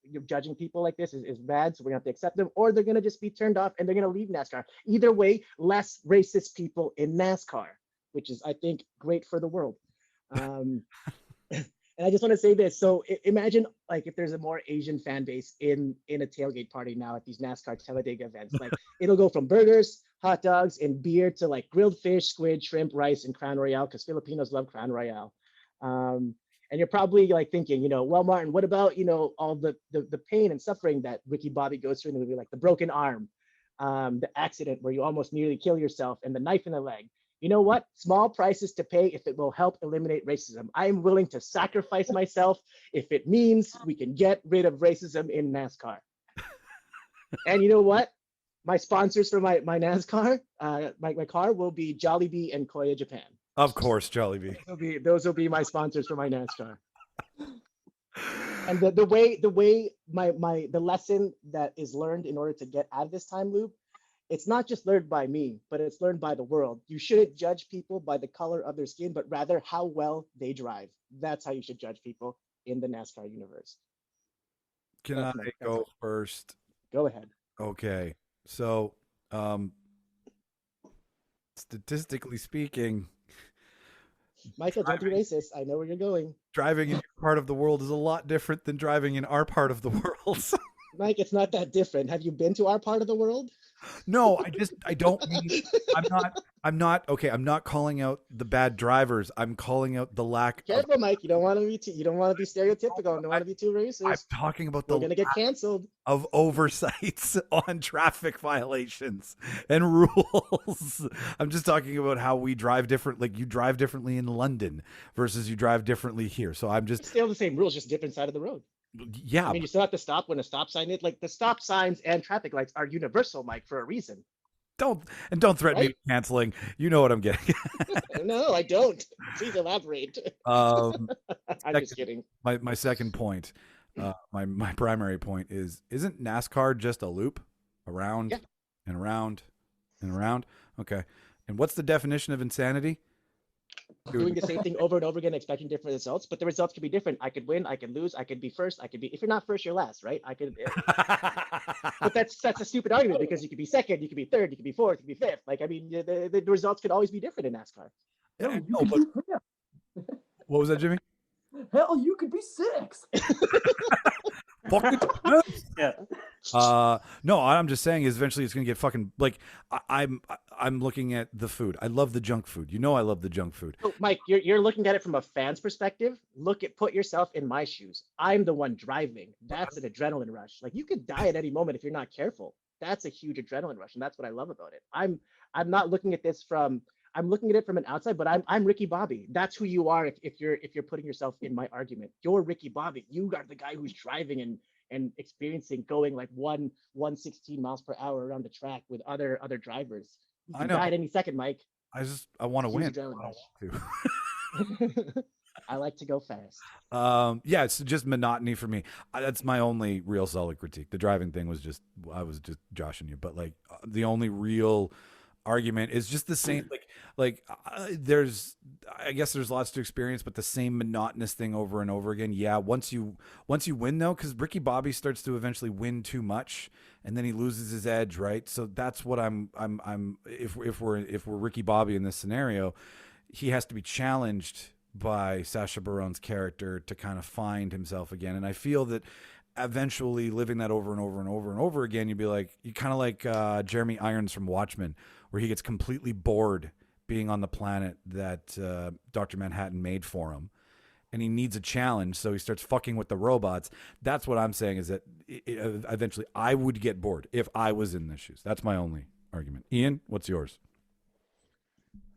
you're judging people like this is bad, so we're going to have to accept them, or they're going to just be turned off and they're going to leave NASCAR. Either way, less racist people in NASCAR, which is, I think, great for the world. And I just want to say this. So imagine like if there's a more Asian fan base in a tailgate party now at these NASCAR Talladega events, like it'll go from burgers, hot dogs, and beer to like grilled fish, squid, shrimp, rice, and Crown Royale, because Filipinos love Crown Royale. And you're probably like thinking, well, Martin, what about, all the pain and suffering that Ricky Bobby goes through in the movie, like the broken arm, the accident where you almost nearly kill yourself, and the knife in the leg. You know what? Small prices to pay if it will help eliminate racism. I am willing to sacrifice myself if it means we can get rid of racism in NASCAR. And you know what? My sponsors for my NASCAR, my car will be Jollibee and Koya Japan. Of course, Jollibee. Those will be my sponsors for my NASCAR. And the way the lesson that is learned in order to get out of this time loop, it's not just learned by me, but it's learned by the world. You shouldn't judge people by the color of their skin, but rather how well they drive. That's how you should judge people in the NASCAR universe. Can That's I my- that's go it. first? Go ahead. Okay. So, statistically speaking, Michael, don't be racist. I know where you're going. driving in your part of the world is a lot different than driving in our part of the world. Mike, it's not that different. Have you been to our part of the world? No, I don't mean, I'm not calling out the bad drivers. I'm calling out the lack of, Careful, Mike. You don't want to be you don't want to be stereotypical. You don't want to be too I'm racist. talking about We're the gonna get lack canceled. of oversights on traffic violations and rules. I'm just talking about how we drive different. Like you drive differently in London versus you drive differently here. So I'm It's just, still the same rules, just different side of the road. yeah. I mean, you still have to stop when a stop sign is like the stop signs and traffic lights are universal, Mike, for a reason. Don't threaten me with canceling. You know what I'm getting. No, I don't. Please elaborate. I'm just kidding. My second point, my primary point isn't NASCAR just a loop around and around and around? Okay. And what's the definition of insanity? Doing the same thing over and over again, expecting different results, but the results could be different. I could win, I could lose, I could be first, I could be. If you're not first, you're last, right? I could. But that's a stupid argument because you could be second, you could be third, you could be fourth, you could be fifth. Like I mean, the results could always be different in NASCAR. What was that, Jimmy? Hell, you could be sixth. Fucking Yeah. no, I'm just saying is eventually it's gonna get fucking like I'm looking at the food. I love the junk food. You know I love the junk food. So, Mike, you're looking at it from a fan's perspective. Put yourself in my shoes. I'm the one driving. That's an adrenaline rush. Like you could die at any moment if you're not careful. That's a huge adrenaline rush, and that's what I love about it. I'm not looking at this from. I'm looking at it from an outside, but I'm Ricky Bobby. That's who you are if you're putting yourself in my argument. You're Ricky Bobby. You are the guy who's driving and experiencing going like 116 miles per hour around the track with other drivers. You can die at any second, Mike. I want to win. I like to go fast. Yeah, it's just monotony for me. That's my only real solid critique. The driving thing was just, I was just joshing you, but like the only real argument is just the same. There's, I guess there's lots to experience, but the same monotonous thing over and over again. Yeah, once you win though, because Ricky Bobby starts to eventually win too much, and then he loses his edge, right? So that's what I'm. If we're Ricky Bobby in this scenario, he has to be challenged by Sacha Baron's character to kind of find himself again. And I feel that eventually living that over and over and over and over again, you kind of like Jeremy Irons from Watchmen, where he gets completely bored being on the planet that Dr. Manhattan made for him. And he needs a challenge, so he starts fucking with the robots. That's what I'm saying is that eventually I would get bored if I was in their shoes. That's my only argument. Ian, what's yours?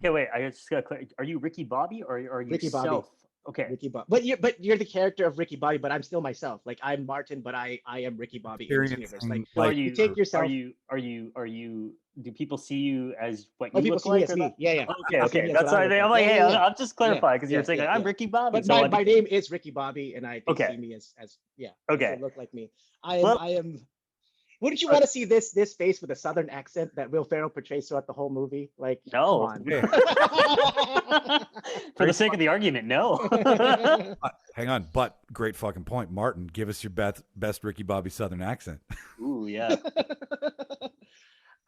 Okay, wait. I just got clear. Are you Ricky Bobby or are you Ricky Bobby? self? Okay. Ricky Bobby. But you're the character of Ricky Bobby, but I'm still myself. Like I'm Martin, but I am Ricky Bobby in this universe. Like, So you take yourself. Are you? Do people see you as what Oh, you people look see like? me as me. Yeah. Okay. Yes, That's why I'm like, hey, I'm just clarifying because you're saying yeah, I'm Ricky Bobby. But So my name is Ricky Bobby, and they see me as yeah. Okay. They look like me. I am. Wouldn't you want to see this face with a southern accent that Will Ferrell portrays throughout the whole movie? Like, no. Come on. For the sake of the argument, no. Hang on, but great fucking point, Martin. Give us your best Ricky Bobby southern accent. Ooh, yeah.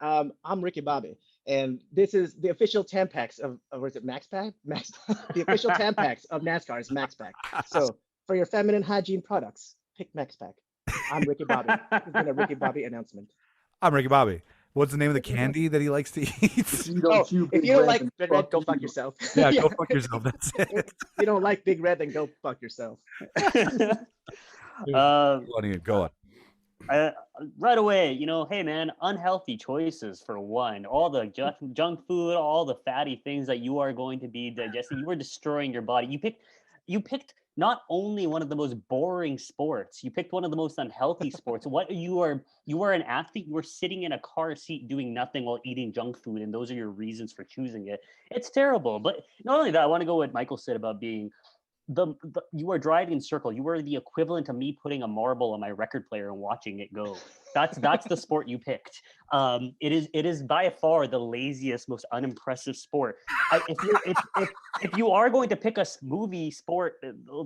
I'm Ricky Bobby, and this is the official Tampax of was it Max Pack? The official Tampax of NASCAR is Max Pack. So for your feminine hygiene products, pick Max Pack. I'm Ricky Bobby. This has been a Ricky Bobby announcement. I'm Ricky Bobby. What's the name of the candy that he likes to eat? If you don't like Big Red, go fuck yourself. Yeah, go fuck yourself. That's it. If you don't like Big Red, then go fuck yourself. Go on. Right away, hey man, unhealthy choices for one. All the junk food, all the fatty things that you are going to be digesting. You are destroying your body. You picked not only one of the most boring sports, you picked one of the most unhealthy sports. You are an athlete. You are sitting in a car seat doing nothing while eating junk food, and those are your reasons for choosing it. It's terrible. But not only that, I want to go what Michael said about being you are driving in circle. You are the equivalent of me putting a marble on my record player and watching it go. That's the sport you picked. It is by far the laziest, most unimpressive sport. If you are going to pick a movie sport,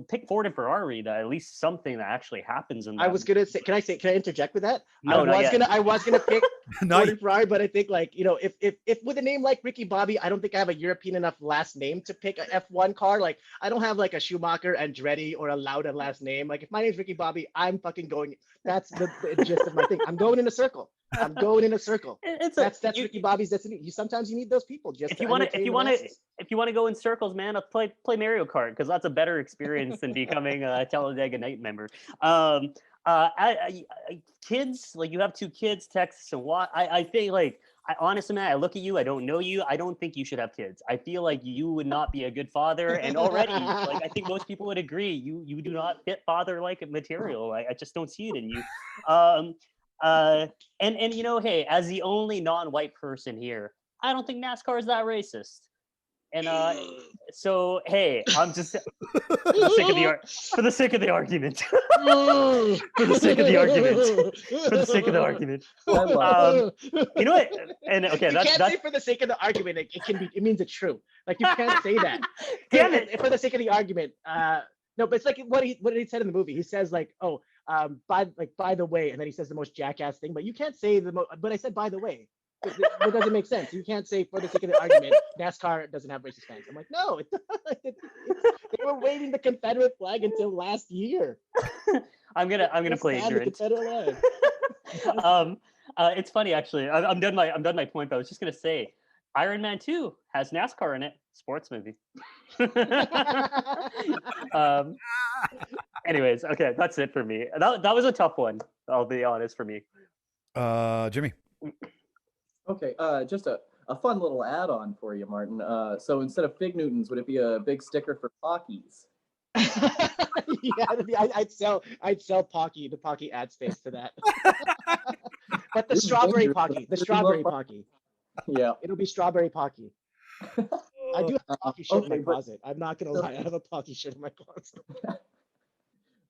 pick Ford and Ferrari. That at least something that actually happens in that. I was gonna say, can I interject with that? No, I was gonna pick Ford and Ferrari, but I think if with a name like Ricky Bobby, I don't think I have a European enough last name to pick a F1 car. Like I don't have like a Schumacher, Andretti, or a Lauda last name. Like if my name's Ricky Bobby, I'm fucking going. That's the gist of my thing. I'm going in a circle. That's Ricky Bobby's destiny. Sometimes you need those people. Just if you want to go in circles, man, play Mario Kart, because that's a better experience than becoming a Talladega Night member. Kids, like you have 2 kids, Texas and Watt. I think honestly, man, I look at you. I don't know you. I don't think you should have kids. I feel like you would not be a good father, and already, like I think most people would agree, you do not fit father-like material. I just don't see it in you. And hey, as the only non-white person here, I don't think NASCAR is that racist. And so hey, I'm just for the sake of the argument. For the sake of the argument. You know what? And okay, you can't say for the sake of the argument. It means it's true. Like you can't say that. Damn it! For the sake of the argument. No, but it's like what he said in the movie. He says like, oh, by the way, and then he says the most jackass thing. But you can't say but I said by the way. It doesn't make sense. You can't say for the sake of the argument, NASCAR doesn't have racist fans. I'm like, no, they were waving the Confederate flag until last year. I'm gonna play ignorant. It's funny actually. I'm done my point, but I was just gonna say, Iron Man 2 has NASCAR in it. Sports movie. Anyways, okay, that's it for me. That was a tough one. I'll be honest, for me. Jimmy. Okay, just a fun little add-on for you, Martin. So instead of Fig Newtons, would it be a big sticker for Pockies? Yeah, I'd sell Pocky, the Pocky ad space to that. But the strawberry Pocky. Yeah. It'll be strawberry Pocky. I do have a Pocky shirt in my closet. I'm not gonna lie, I have a Pocky shirt in my closet.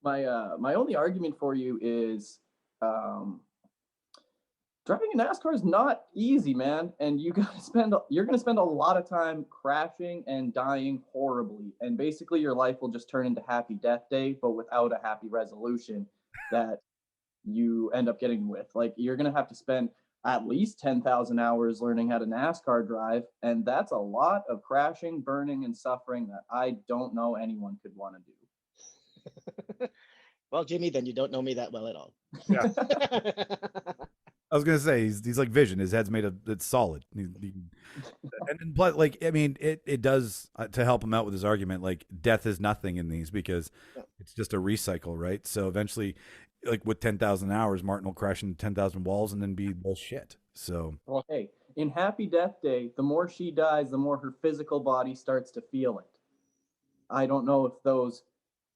My only argument for you is driving a NASCAR is not easy, man, and you're gonna spend a lot of time crashing and dying horribly, and basically your life will just turn into Happy Death Day, but without a happy resolution that you end up getting with. Like you're gonna have to spend at least 10,000 hours learning how to NASCAR drive, and that's a lot of crashing, burning, and suffering that I don't know anyone could want to do. Well, Jimmy, then you don't know me that well at all. Yeah. I was gonna say he's like Vision. His head's it's solid. And plus, like I mean, it does to help him out with his argument. Like death is nothing in these because it's just a recycle, right? So eventually, like with 10,000 hours, Martin will crash into 10,000 walls and then be bullshit. So well, hey, in Happy Death Day, the more she dies, the more her physical body starts to feel it. I don't know if those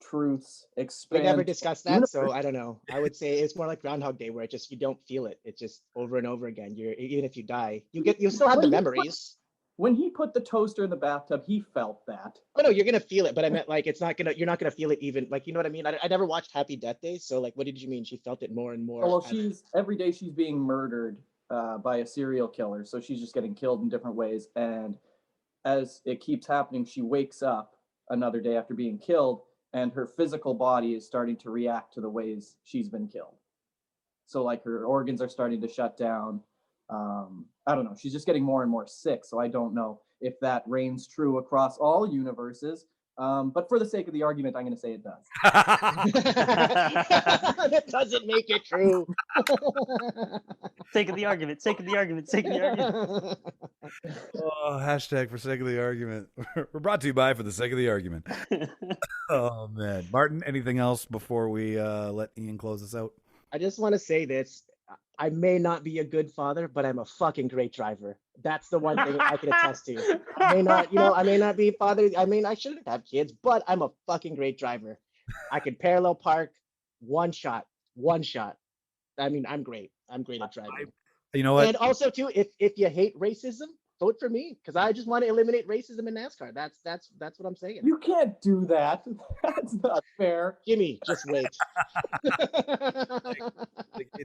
truths expand. We never discussed that, so I don't know. I would say it's more like Groundhog Day, where you don't feel it. It's just over and over again. Even if you die, you still have the memories. When he put the toaster in the bathtub, he felt that. Oh no, you're gonna feel it, but I meant like you're not gonna feel it even, like, you know what I mean? I never watched Happy Death Day, so like, what did you mean? She felt it more and more. Well, every day she's being murdered by a serial killer, so she's just getting killed in different ways, and as it keeps happening, she wakes up another day after being killed, and her physical body is starting to react to the ways she's been killed. So like her organs are starting to shut down. I don't know. She's just getting more and more sick. So I don't know if that reigns true across all universes. But for the sake of the argument, I'm going to say it does. That doesn't make it true. Sake of the argument. Oh, hashtag for sake of the argument. We're brought to you by for the sake of the argument. Oh, man. Martin, anything else before we let Ian close us out? I just want to say this. I may not be a good father, but I'm a fucking great driver. That's the one thing I can attest to. I may not be a father. I shouldn't have kids, but I'm a fucking great driver. I can parallel park one shot. I mean, I'm great. I'm great at driving. You know what? And also too, if you hate racism, vote for me because I just want to eliminate racism in NASCAR. That's what I'm saying. You can't do that. That's not fair. Jimmy, just wait.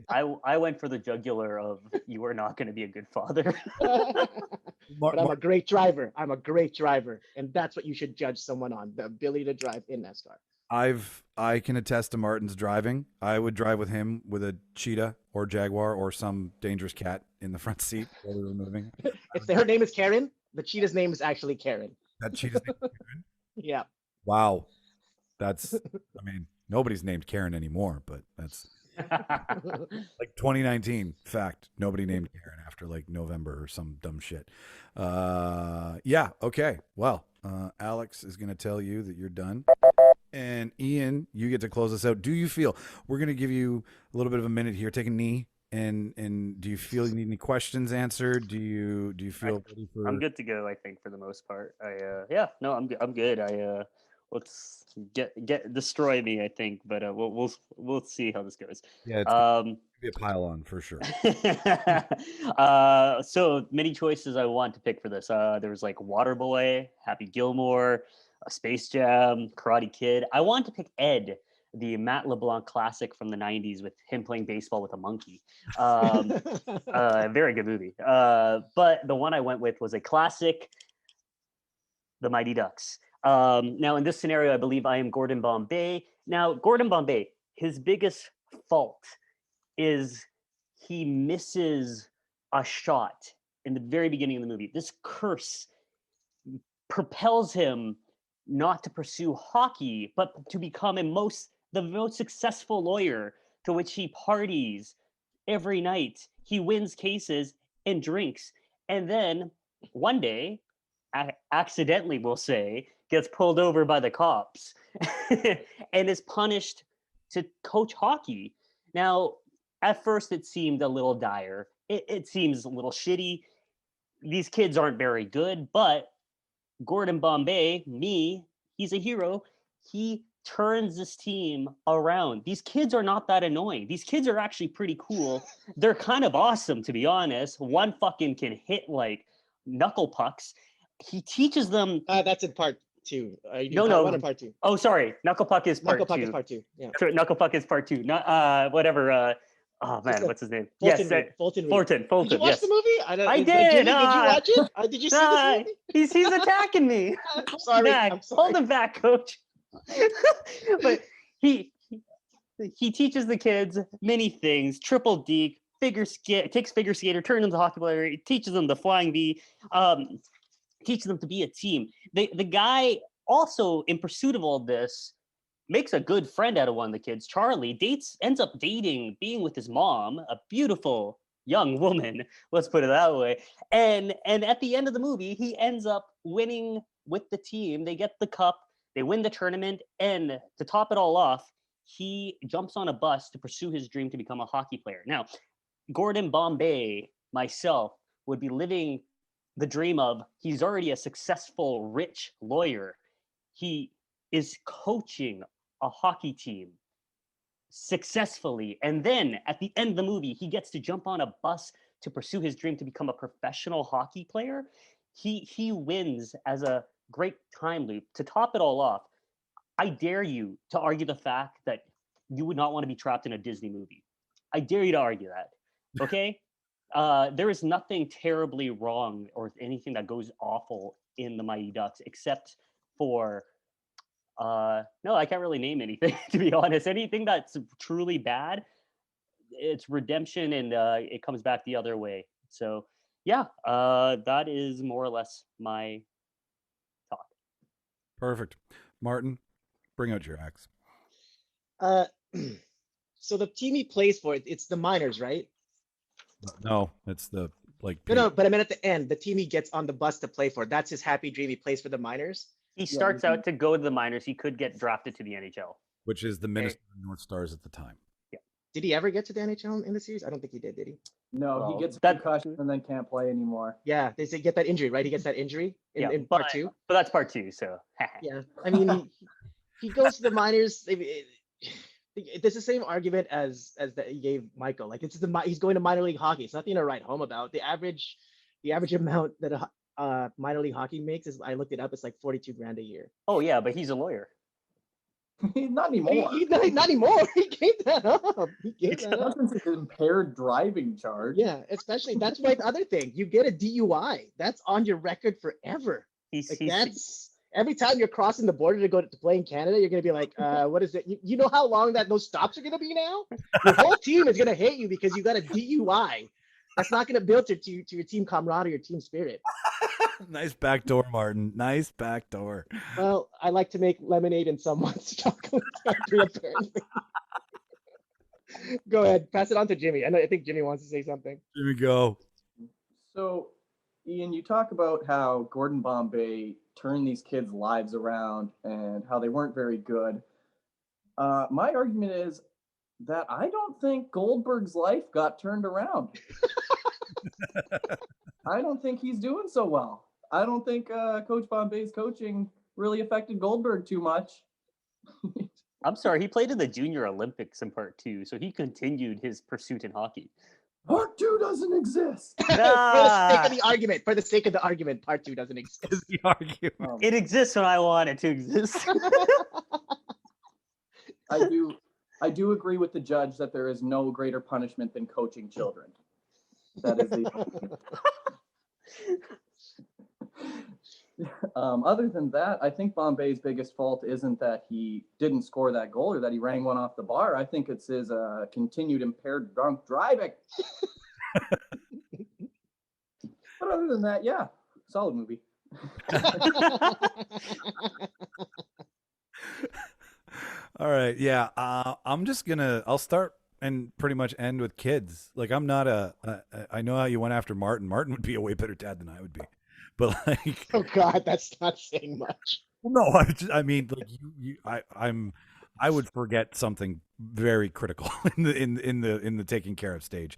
I went for the jugular of you are not going to be a good father. But I'm a great driver. I'm a great driver, and that's what you should judge someone on: the ability to drive in NASCAR. I can attest to Martin's driving. I would drive with him with a cheetah or jaguar or some dangerous cat in the front seat while we were moving. Her name is Karen. The cheetah's name is actually Karen. That cheetah's name is Karen? Yeah. Wow. That's, I mean, nobody's named Karen anymore, but that's like 2019 fact. Nobody named Karen after like November or some dumb shit. Yeah. Okay. Well, Alex is going to tell you that you're done. And Ian, you get to close us out. Do you feel we're going to give you a little bit of a minute here? Take a knee. And do you feel you need any questions answered? Do you feel ready for... I'm good to go, I think, for the most part. I'm good. Let's destroy me, I think, but we'll see how this goes. Yeah, it's gonna be a pile on for sure. So many choices I want to pick for this. There was like Waterboy, Happy Gilmore, Space Jam, Karate Kid. I want to pick Ed, the Matt LeBlanc classic from the 90s with him playing baseball with a monkey. Very good movie. But the one I went with was a classic, The Mighty Ducks. Now, in this scenario, I believe I am Gordon Bombay. Now, Gordon Bombay, his biggest fault is he misses a shot in the very beginning of the movie. This curse propels him not to pursue hockey, but to become the most successful lawyer, to which he parties every night. He wins cases and drinks. And then one day, accidentally, we'll say, gets pulled over by the cops and is punished to coach hockey. Now, at first, it seemed a little dire. It seems a little shitty. These kids aren't very good, but Gordon Bombay, he's a hero. He turns this team around. These kids are not that annoying. These kids are actually pretty cool. They're kind of awesome, to be honest. One fucking can hit like knuckle pucks. He teaches them. That's in part 2. No. One in part 2. Oh, sorry. Knuckle puck is part 2. Knuckle puck is part 2. Yeah. So, knuckle puck is part 2. Not whatever. Oh man, what's his name? Fulton. Fulton. Did you watch the movie? I did. Did you watch it? Did you see this movie? He's attacking me. I'm sorry. Hold him back, coach. But he teaches the kids many things. Triple deke, takes figure skater, turns them to hockey player. He teaches them the flying V. Teaches them to be a team. The guy also, in pursuit of all this, makes a good friend out of one of the kids. Charlie ends up dating, being with his mom, a beautiful young woman, let's put it that way. And at the end of the movie, he ends up winning with the team. They get the cup, they win the tournament, and to top it all off, he jumps on a bus to pursue his dream to become a hockey player. Now, Gordon Bombay, myself, would be living the dream of, he's already a successful, rich lawyer. He is coaching a hockey team successfully. And then at the end of the movie, he gets to jump on a bus to pursue his dream to become a professional hockey player. He wins as a great time loop. To top it all off, I dare you to argue the fact that you would not want to be trapped in a Disney movie. I dare you to argue that. Okay? There is nothing terribly wrong or anything that goes awful in the Mighty Ducks except for no, I can't really name anything, to be honest. Anything that's truly bad, it's redemption, and it comes back the other way. So yeah, that is more or less my talk. Perfect. Martin, bring out your axe. So the team he plays for, it's the minors, right? No, it's the No, but I meant at the end, the team he gets on the bus to play for, that's his happy dream. He plays for the minors. He starts out to go to the minors. He could get drafted to the NHL. Which is the Minnesota North Stars at the time. Yeah. Did he ever get to the NHL in the series? I don't think he did he? No, he gets a concussion and then can't play anymore. Yeah, they say get that injury, right? He gets that injury in part 2. But that's part 2, so. Yeah, I mean, he goes to the minors. It's the same argument as that he gave Michael. Like, he's going to minor league hockey. It's nothing to write home about. The average The average amount that a minor league hockey makes is, I looked it up, it's like 42 grand a year. Oh yeah, but he's a lawyer. Not anymore. Not anymore. He gave that up. He gave that up. That's an impaired driving charge. Yeah, especially that's why the other thing, you get a DUI. That's on your record forever. That's every time you're crossing the border to go to play in Canada, you're gonna be like, what is it? You know how long those stops are gonna be now? Your whole team is gonna hate you because you got a DUI. That's not gonna build to your team camaraderie, your team spirit. Nice backdoor, Martin. Nice backdoor. Well, I like to make lemonade in someone's chocolate factory, apparently. Go ahead, pass it on to Jimmy. I think Jimmy wants to say something. Here we go. So, Ian, you talk about how Gordon Bombay turned these kids' lives around and how they weren't very good. My argument is that I don't think Goldberg's life got turned around. I don't think he's doing so well. I don't think Coach Bombay's coaching really affected Goldberg too much. I'm sorry, he played in the Junior Olympics in Part 2, so he continued his pursuit in hockey. Part 2 doesn't exist. For the sake of the argument, Part 2 doesn't exist. The argument. It exists when I want it to exist. I do agree with the judge that there is no greater punishment than coaching children. That is the. Other than that, I think Bombay's biggest fault isn't that he didn't score that goal or that he rang one off the bar. I think it's his continued impaired drunk driving. But other than that, yeah, solid movie. All right, yeah. I'll start and pretty much end with kids. Like, I'm not I know how you went after Martin. Martin would be a way better dad than I would be. But like, oh God, that's not saying much. Well, no, I mean, like I would forget something very critical in the taking care of stage,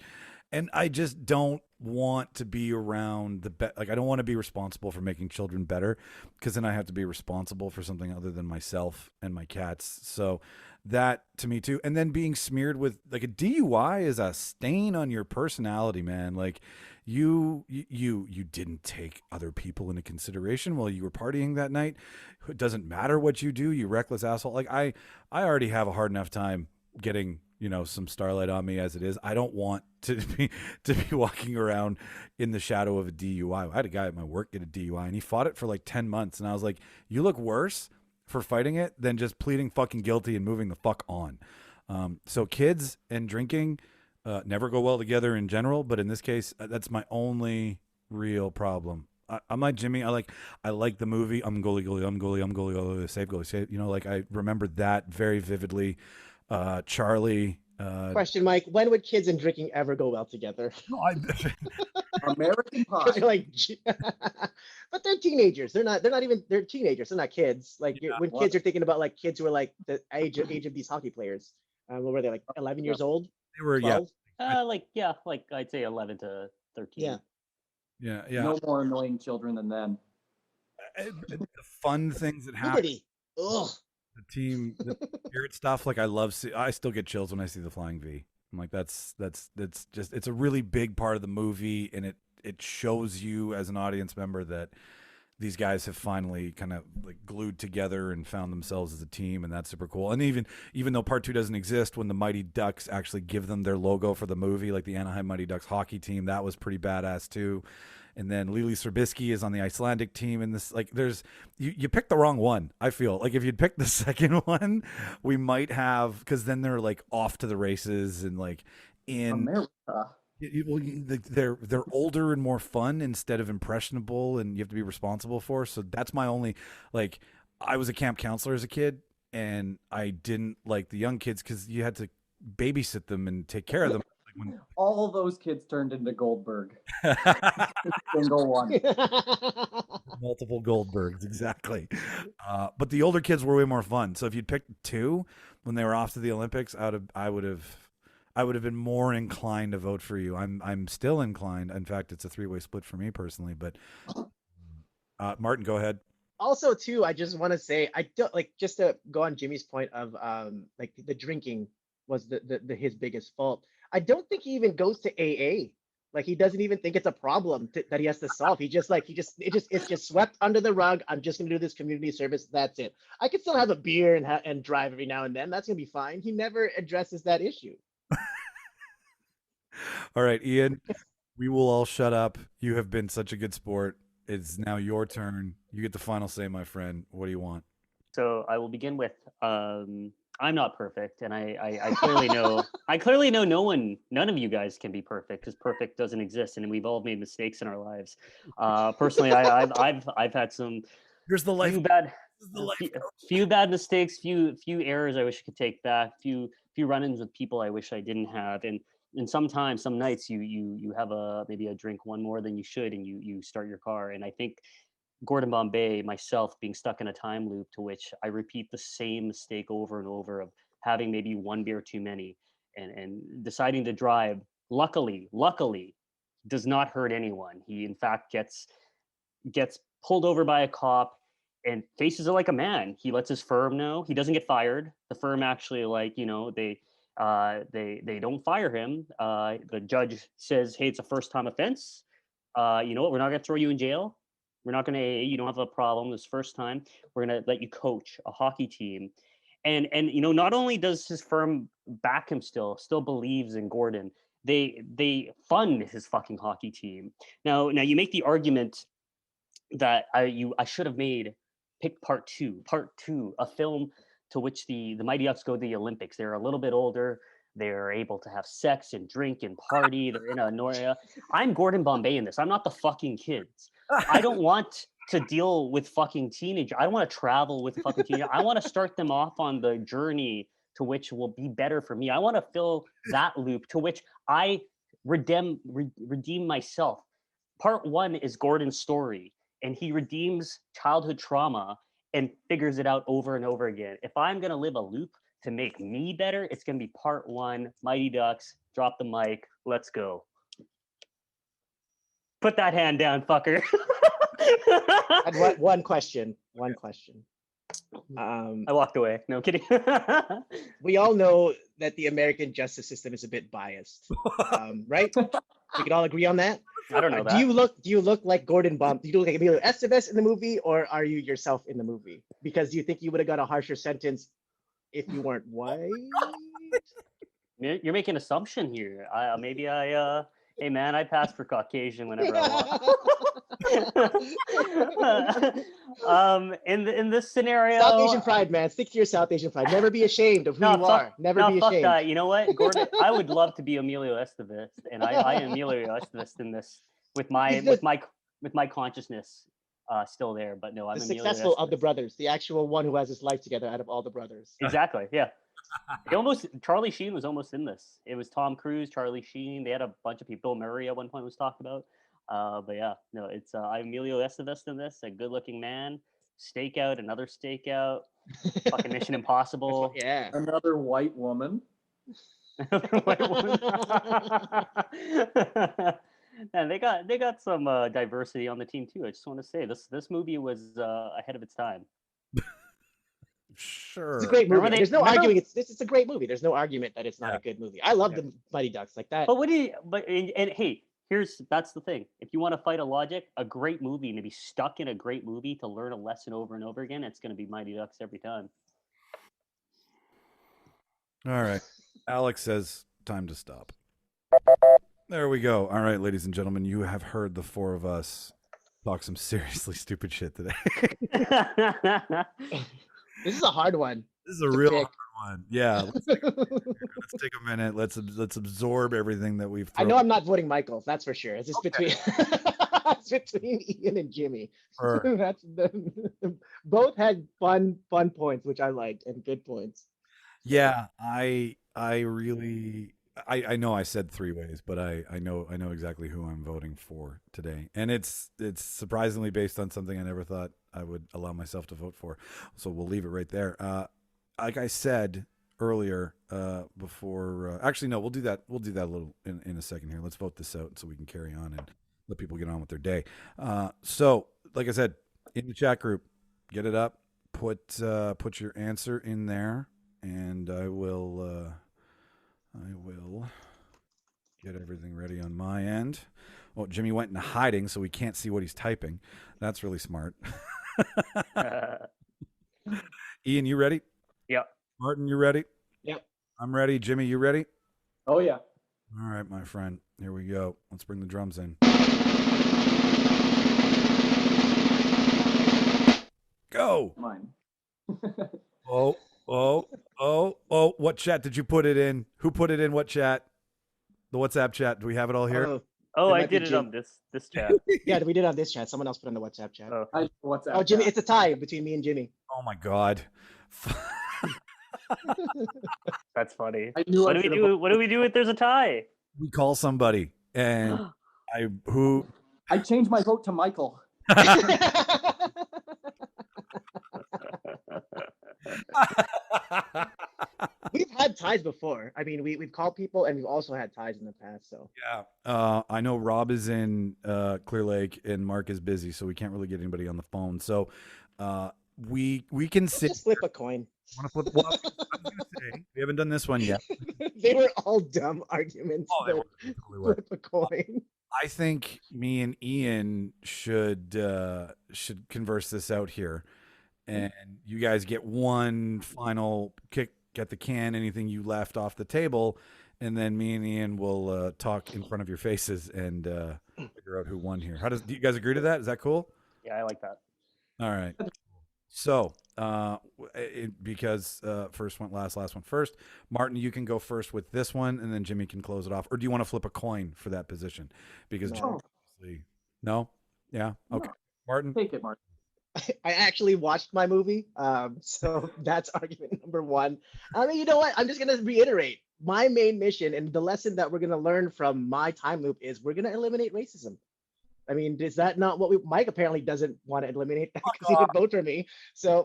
and I just don't want to be around like I don't want to be responsible for making children better, because then I have to be responsible for something other than myself and my cats. So that to me too, and then being smeared with like a DUI is a stain on your personality, man. Like you didn't take other people into consideration while you were partying that night. It doesn't matter what you do, you reckless asshole. Like I already have a hard enough time getting, some starlight on me as it is. I don't want to be walking around in the shadow of a DUI. I had a guy at my work get a DUI and he fought it for like 10 months. And I was like, you look worse for fighting it than just pleading fucking guilty and moving the fuck on. So kids and drinking never go well together in general, but in this case, that's my only real problem. I'm like Jimmy. I like the movie. I'm goalie, save goalie, save. Like I remember that very vividly. Charlie. Question, Mike. When would kids and drinking ever go well together? No, American Pie. They're like, but they're teenagers. They're teenagers. They're not kids. Like when kids are thinking about like kids who are like the age of these hockey players. What were they, like 11 years old? They were 12? Like I'd say 11 to 13. Yeah. No more annoying children than them. The fun things that happen. Ugh. The team, the spirit stuff. Like I still get chills when I see the flying V. I'm like, that's just, it's a really big part of the movie, and it shows you as an audience member that these guys have finally kind of like glued together and found themselves as a team, and that's super cool. And even though Part 2 doesn't exist, when the Mighty Ducks actually give them their logo for the movie, like the Anaheim Mighty Ducks hockey team, that was pretty badass too. And then Lili Srbisky is on the Icelandic team, and this, like, there's you picked the wrong one. I feel like if you'd picked the second one, we might have, because then they're like off to the races and like in America. They're older and more fun instead of impressionable, and you have to be responsible for. So that's my only, like, I was a camp counselor as a kid, and I didn't like the young kids because you had to babysit them and take care of them. All those kids turned into Goldberg. Single one. Multiple Goldbergs, exactly. But the older kids were way more fun. So if you'd picked 2 when they were off to the Olympics, I would have been more inclined to vote for you. I'm still inclined. In fact, it's a 3-way split for me personally. But Martin, go ahead. Also, too, I just want to say, I don't like, just to go on Jimmy's point of like the drinking was his biggest fault. I don't think he even goes to AA. Like he doesn't even think it's a problem that he has to solve. It's just swept under the rug. I'm just gonna do this community service. That's it. I could still have a beer and drive every now and then. That's gonna be fine. He never addresses that issue. All right, Ian, we will all shut up. You have been such a good sport. It's now your turn. You get the final say, my friend. What do you want? So I will begin with I'm not perfect, and I clearly know none of you guys can be perfect because perfect doesn't exist, and we've all made mistakes in our lives. Personally, I've had some Here's the life. few bad mistakes, few errors I wish I could take back, few run-ins with people I wish I didn't have, and sometimes some nights you have maybe a drink one more than you should, and you start your car, and I think Gordon Bombay, myself, being stuck in a time loop to which I repeat the same mistake over and over of having maybe one beer too many and deciding to drive. Luckily, does not hurt anyone. He in fact gets pulled over by a cop and faces it like a man. He lets his firm know. He doesn't get fired. The firm actually, they don't fire him. The judge says, "Hey, it's a first time offense. You know what? We're not going to throw you in jail. We're not going to, you don't have a problem this first time. We're going to let you coach a hockey team." And not only does his firm back him still believes in Gordon, they fund his fucking hockey team. Now you make the argument that I should have picked part two, a film to which the Mighty Ducks go to the Olympics. They're a little bit older. They're able to have sex and drink and party. They're in a Noria. I'm Gordon Bombay in this. I'm not the fucking kids. I don't want to deal with fucking teenagers. I don't want to travel with fucking teenagers. I want to start them off on the journey to which will be better for me. I want to fill that loop to which I redeem myself. Part one is Gordon's story, and he redeems childhood trauma and figures it out over and over again. If I'm going to live a loop to make me better, it's going to be part one, Mighty Ducks, drop the mic, let's go. Put that hand down, fucker. One question. I walked away. No kidding. We all know that the American justice system is a bit biased, right? We can all agree on that. I don't know that. Do you look like Gordon Bombay? Do you look like Emilio Estevez in the movie, or are you yourself in the movie? Because do you think you would have got a harsher sentence if you weren't white? You're making an assumption here. Hey man, I pass for Caucasian whenever I want. In this scenario, South Asian pride, man. Stick to your South Asian pride. Never be ashamed of who you are. Never be ashamed. Fuck that. You know what, Gordon? I would love to be Emilio Estevez, and I am Emilio Estevez in this with my consciousness still there. But no, I'm the Emilio successful Estevez. of the brothers, the actual one who has his life together out of all the brothers. Exactly. Yeah. Charlie Sheen was almost in this. It was Tom Cruise, Charlie Sheen. They had a bunch of people. Bill Murray at one point was talked about. But yeah, no, it's I'm Emilio Estevez in this. A good-looking man. Stakeout, another stakeout. Fucking Mission Impossible. Yeah. Another white woman. And they got some diversity on the team too. I just want to say this movie was ahead of its time. Sure. It's a great movie. There's no arguing. It's a great movie. There's no argument that it's not a good movie. I love the Mighty Ducks like that. But hey, that's the thing. If you want to fight a logic, a great movie, and to be stuck in a great movie to learn a lesson over and over again, it's going to be Mighty Ducks every time. All right. Alex says time to stop. There we go. All right, ladies and gentlemen, you have heard the four of us talk some seriously stupid shit today. This is a hard one. This is a real hard one. Yeah. Let's take a minute. Let's absorb everything that we've. I know I'm not voting Michael. That's for sure. It's just between Ian and Jimmy. Sure. Both had fun points, which I liked, and good points. Yeah, I really know I said three ways, but I know exactly who I'm voting for today, and it's surprisingly based on something I never thought I would allow myself to vote for. So we'll leave it right there. Like I said earlier, before actually no, we'll do that a little in a second here. Let's vote this out so we can carry on and let people get on with their day. So like I said, in the chat group, get it up, put your answer in there, and I will get everything ready on my end. Well, Jimmy went into hiding, so we can't see what he's typing. That's really smart. Ian, you ready? Yep. Martin, you ready? Yep. I'm ready. Jimmy, you ready? Oh yeah. All right, my friend. Here we go. Let's bring the drums in. Go. Mine. Oh. What chat did you put it in? Who put it in what chat? The WhatsApp chat. Do we have it all here? Oh, It I might be did it Jim. on this chat. Yeah, we did on this chat. Someone else put on the WhatsApp chat. Oh. What's that? Oh, Jimmy, it's a tie between me and Jimmy. Oh my God. That's funny. I knew I What do we should've- do? What do we do if there's a tie? We call somebody, and I changed my vote to Michael. We've had ties before. I mean, we've called people and we've also had ties in the past. So Yeah. I know Rob is in Clear Lake and Mark is busy, so we can't really get anybody on the phone. So we can sit. just flip a coin. Want to flip? Well, I was gonna say, we haven't done this one yet. They were all dumb arguments. Oh, they but totally were. flip a coin. I think me and Ian should converse this out here, and you guys get one final kick at the can, anything you left off the table, and then me and Ian will talk in front of your faces and figure out who won here. Do you guys agree to that? Is that cool? Yeah, I like that. All right. So, because first went last went first. Martin, you can go first with this one, and then Jimmy can close it off. Or do you want to flip a coin for that position? Because No. Jimmy, no, yeah, okay. No. Martin, Take it, Martin. I actually watched my movie, so that's argument number one. I mean, you know what? I'm just gonna reiterate my main mission and the lesson that we're gonna learn from my time loop is we're gonna eliminate racism. I mean, is that not what Mike apparently doesn't want to eliminate that because he didn't vote for me. So,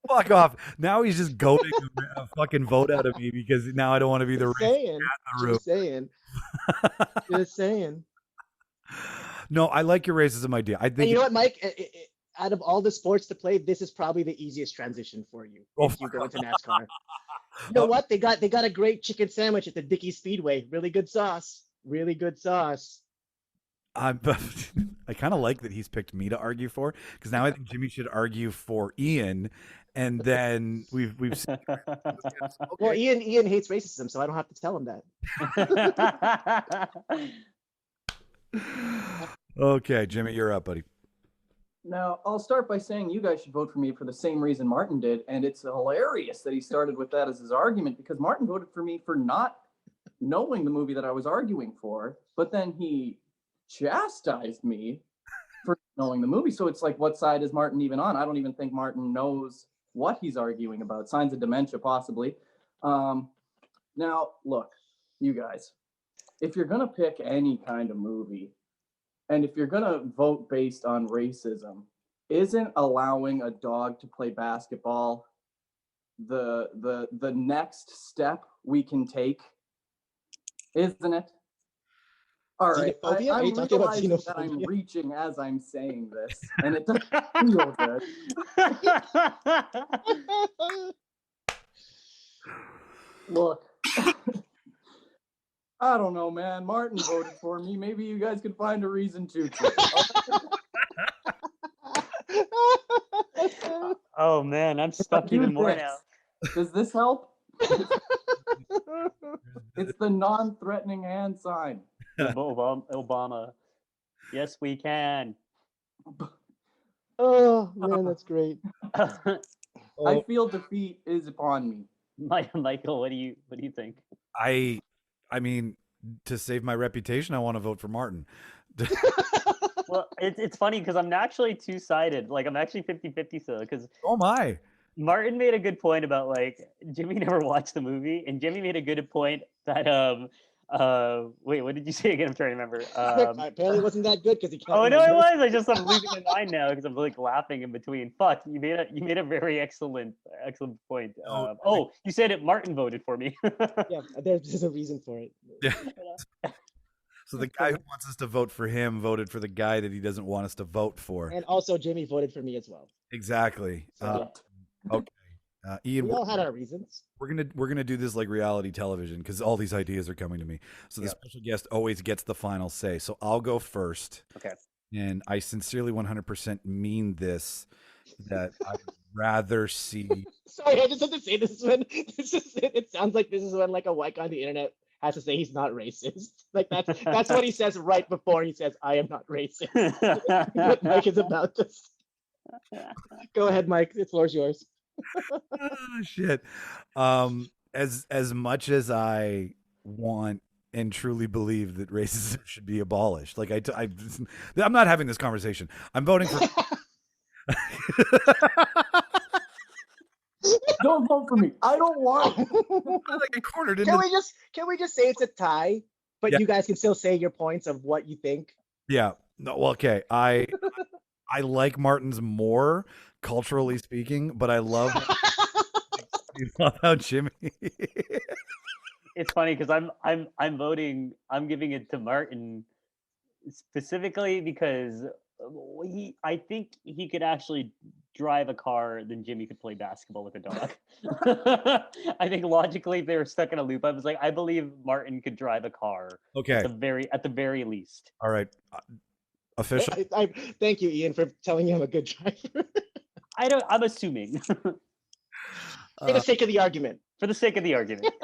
fuck off. Now he's just goading a fucking vote out of me because now I don't want to be the racist cat in the room. Just saying. No, I like your racism idea. I think. And you know what, Mike? Out of all the sports to play, this is probably the easiest transition for you if you go into NASCAR. You know what? They got a great chicken sandwich at the Dickey Speedway. Really good sauce. Really good sauce. I kind of like that he's picked me to argue for because now I think Jimmy should argue for Ian, and then we've seen. Well, Ian hates racism, so I don't have to tell him that. Okay, Jimmy, you're up, buddy. Now, I'll start by saying you guys should vote for me for the same reason Martin did, and it's hilarious that he started with that as his argument because Martin voted for me for not knowing the movie that I was arguing for, but then he chastised me for knowing the movie. So it's like, what side is Martin even on? I don't even think Martin knows what he's arguing about. Signs of dementia, possibly. Now, look, you guys, if you're going to pick any kind of movie, and if you're going to vote based on racism, isn't allowing a dog to play basketball the next step we can take? Isn't it? All right, Xenophobia? Are I'm you talking about realizing that I'm xenophobia? reaching as I'm saying this, and it doesn't feel good. Look, I don't know, man. Martin voted for me. Maybe you guys could find a reason to. Oh man, I'm stuck even more now. Does this help? It's the non-threatening hand sign. Obama. Yes, we can. Oh man, that's great. I feel defeat is upon me. Michael, what do you think? I mean, to save my reputation, I want to vote for Martin. Well, it's funny because I'm actually two-sided. Like, I'm actually 50-50 still because Oh my. Martin made a good point about, like, Jimmy never watched the movie, and Jimmy made a good point that, wait, what did you say again? I'm trying to remember. Apparently it wasn't that good because he can't. Oh no, it remember. was. I'm losing my mind now because I'm like laughing in between. Fuck, you made a very excellent point. You said it. Martin voted for me. Yeah, there's a reason for it. Yeah. So the guy who wants us to vote for him voted for the guy that he doesn't want us to vote for. And also, Jimmy voted for me as well. Exactly. Okay. Ian, We all had our reasons. we're gonna do this like reality television because all these ideas are coming to me. So the special guest always gets the final say. So I'll go first. Okay. And I sincerely 100% mean this. That I'd rather see. Sorry, I just have to say this is when it sounds like this is when like a white guy on the internet has to say he's not racist. Like that's what he says right before he says I am not racist. What Mike is about to say. Go ahead, Mike. The floor's yours. Oh, shit. As much as I want and truly believe that racism should be abolished, like I'm not having this conversation. I'm voting for. Don't vote for me. I don't want. Like cornered into. Can we just say it's a tie, but you guys can still say your points of what you think? Yeah. No. Well, okay. I like Martin's more culturally speaking, but I love. You love how Jimmy. It's funny because I'm voting. I'm giving it to Martin specifically because I think he could actually drive a car than Jimmy could play basketball with a dog. I think logically, if they were stuck in a loop, I was like, I believe Martin could drive a car. Okay. At the very least. All right. Official. I thank you, Ian, for telling me I'm a good driver. I'm assuming. For the sake of the argument. For the sake of the argument.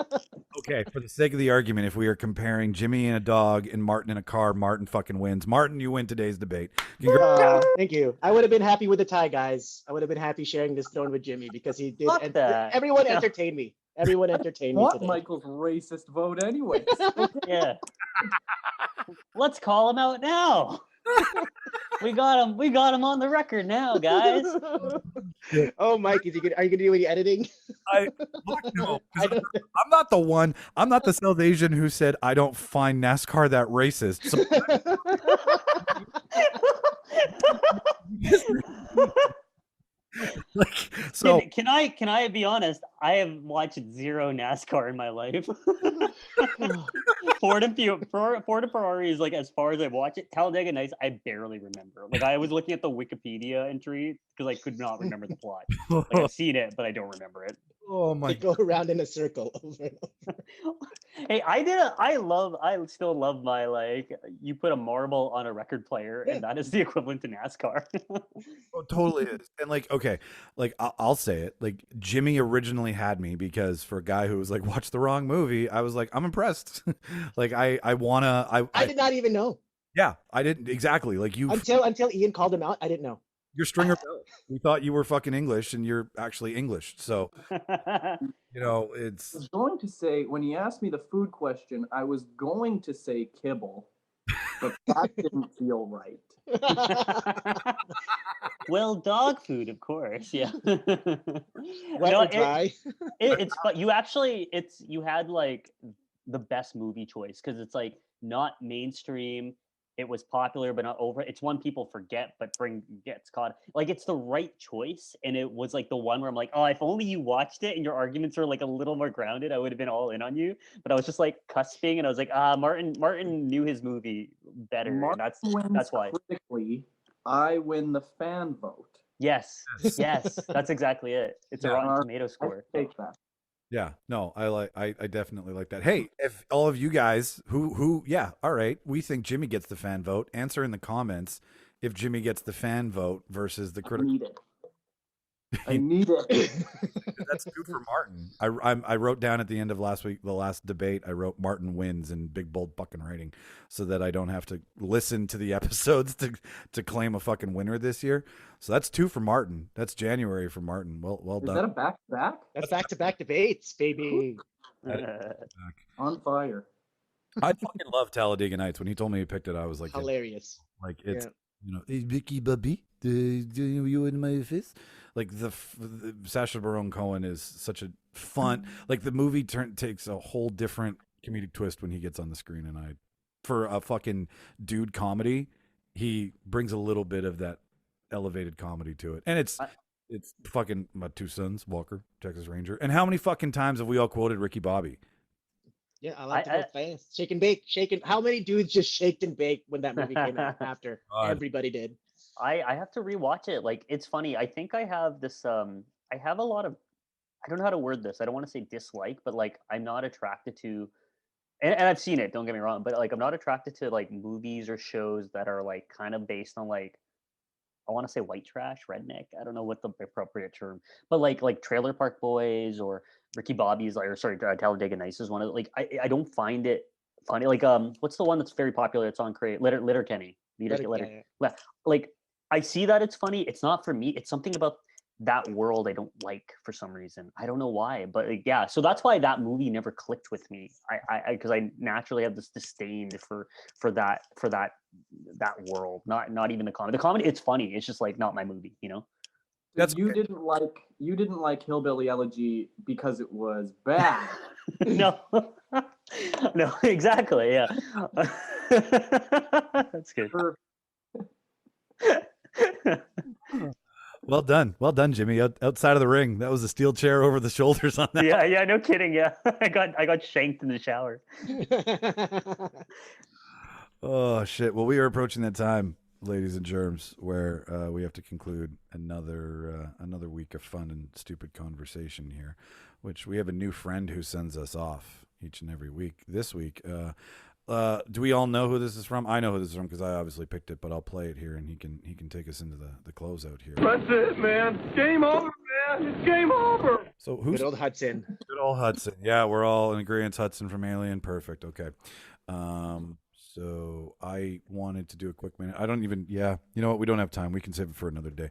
Okay, for the sake of the argument, if we are comparing Jimmy in a dog and Martin in a car, Martin fucking wins. Martin, you win today's debate. Thank you. I would have been happy with the tie, guys. I would have been happy sharing this throne with Jimmy because he did. Everyone entertained me. Everyone entertained me today. Michael's racist vote anyway. Yeah. Let's call him out now. We got him on the record now, guys. Oh, Mike, are you gonna do any editing? No, I'm not the one. I'm not the South Asian who said I don't find NASCAR that racist. So, can I be honest? I have watched zero NASCAR in my life. Ford and Ferrari is like as far as I've watched it. Talladega Nights, I barely remember. Like I was looking at the Wikipedia entry because I could not remember the plot. Like I've seen it, but I don't remember it. Oh my! They go around in a circle over and over. Hey, I still love my you put a marble on a record player, and that is the equivalent to NASCAR. Oh, totally is. And okay, I'll say it. Like Jimmy originally had me because for a guy who was like, watch the wrong movie, I was like, I'm impressed. I did not even know. Yeah, I didn't exactly like you until Ian called him out. I didn't know. You're stringer bell. We thought you were fucking English, and you're actually English. So, it's. I was going to say when he asked me the food question, I was going to say kibble, but that didn't feel right. Well, dog food, of course. Yeah. Wet or dry? It's but you had the best movie choice because it's not mainstream. It was popular, but not over. It's one people forget, but gets caught. It's the right choice, and it was the one where I'm like, oh, if only you watched it and your arguments were a little more grounded, I would have been all in on you. But I was just cusping, and I was like, Martin knew his movie better. Martin that's why. Critically, I win the fan vote. Yes, that's exactly it. It's a Rotten Tomato score. I take that. Yeah, no, I definitely like that. Hey, if all of you guys yeah, all right, we think Jimmy gets the fan vote, answer in the comments if Jimmy gets the fan vote versus the critical. I need it. That's good for Martin. I wrote down at the end of the last debate, I wrote Martin wins in big bold fucking writing so that I don't have to listen to the episodes to claim a fucking winner this year. So that's 2 for Martin. That's January for Martin. Well done. Is that a back-to-back? That's back-to-back debates, baby. On fire. I fucking love Talladega Nights. When he told me he picked it, I was like, hilarious. It's hey, Vicky Bubby, you in my face? The Sacha Baron Cohen is such a fun. The movie takes a whole different comedic twist when he gets on the screen, and for a fucking dude comedy, he brings a little bit of that elevated comedy to it, and it's fucking my 2 sons, Walker, Texas Ranger, and how many fucking times have we all quoted Ricky Bobby? Yeah, I like to go fast. Shake and bake. How many dudes just shaked and baked when that movie came out after? Everybody did. I have to rewatch it. It's funny. I think I have this. I have a lot of I don't know how to word this. I don't want to say dislike, but like I'm not attracted to, and I've seen it. Don't get me wrong, but like I'm not attracted to like movies or shows that are like kind of based on like I want to say white trash, redneck. I don't know what the appropriate term, but like Trailer Park Boys or Ricky Bobby's, like, or sorry, Talladega Nights is one of like I don't find it funny. Like what's the one that's very popular? It's on Crave. Litter Kenny. Leaders get litter. Like I see that it's funny. It's not for me. It's something about that world I don't like for some reason. I don't know why, but like, yeah. So that's why that movie never clicked with me. Because I naturally have this disdain for that world. Not even the comedy. The comedy, it's funny. It's just like not my movie. You know. That's you didn't like Hillbilly Elegy because it was bad. No. No, exactly. Yeah. That's good. Well done, Jimmy. Outside of the ring, that was a steel chair over the shoulders on that. Yeah, no kidding. Yeah, I got shanked in the shower. Oh shit! Well, we are approaching that time, ladies and germs, where we have to conclude another week of fun and stupid conversation here. Which we have a new friend who sends us off each and every week. This week, do we all know who this is from? I know who this is from because I obviously picked it, but I'll play it here, and he can take us into the closeout here. That's it, man. Game over, man. It's game over. So who's Good old Hudson? Good old Hudson. Yeah, we're all in agreement. Hudson from Alien. Perfect. Okay. So I wanted to do a quick minute. I don't even. Yeah, you know what? We don't have time. We can save it for another day.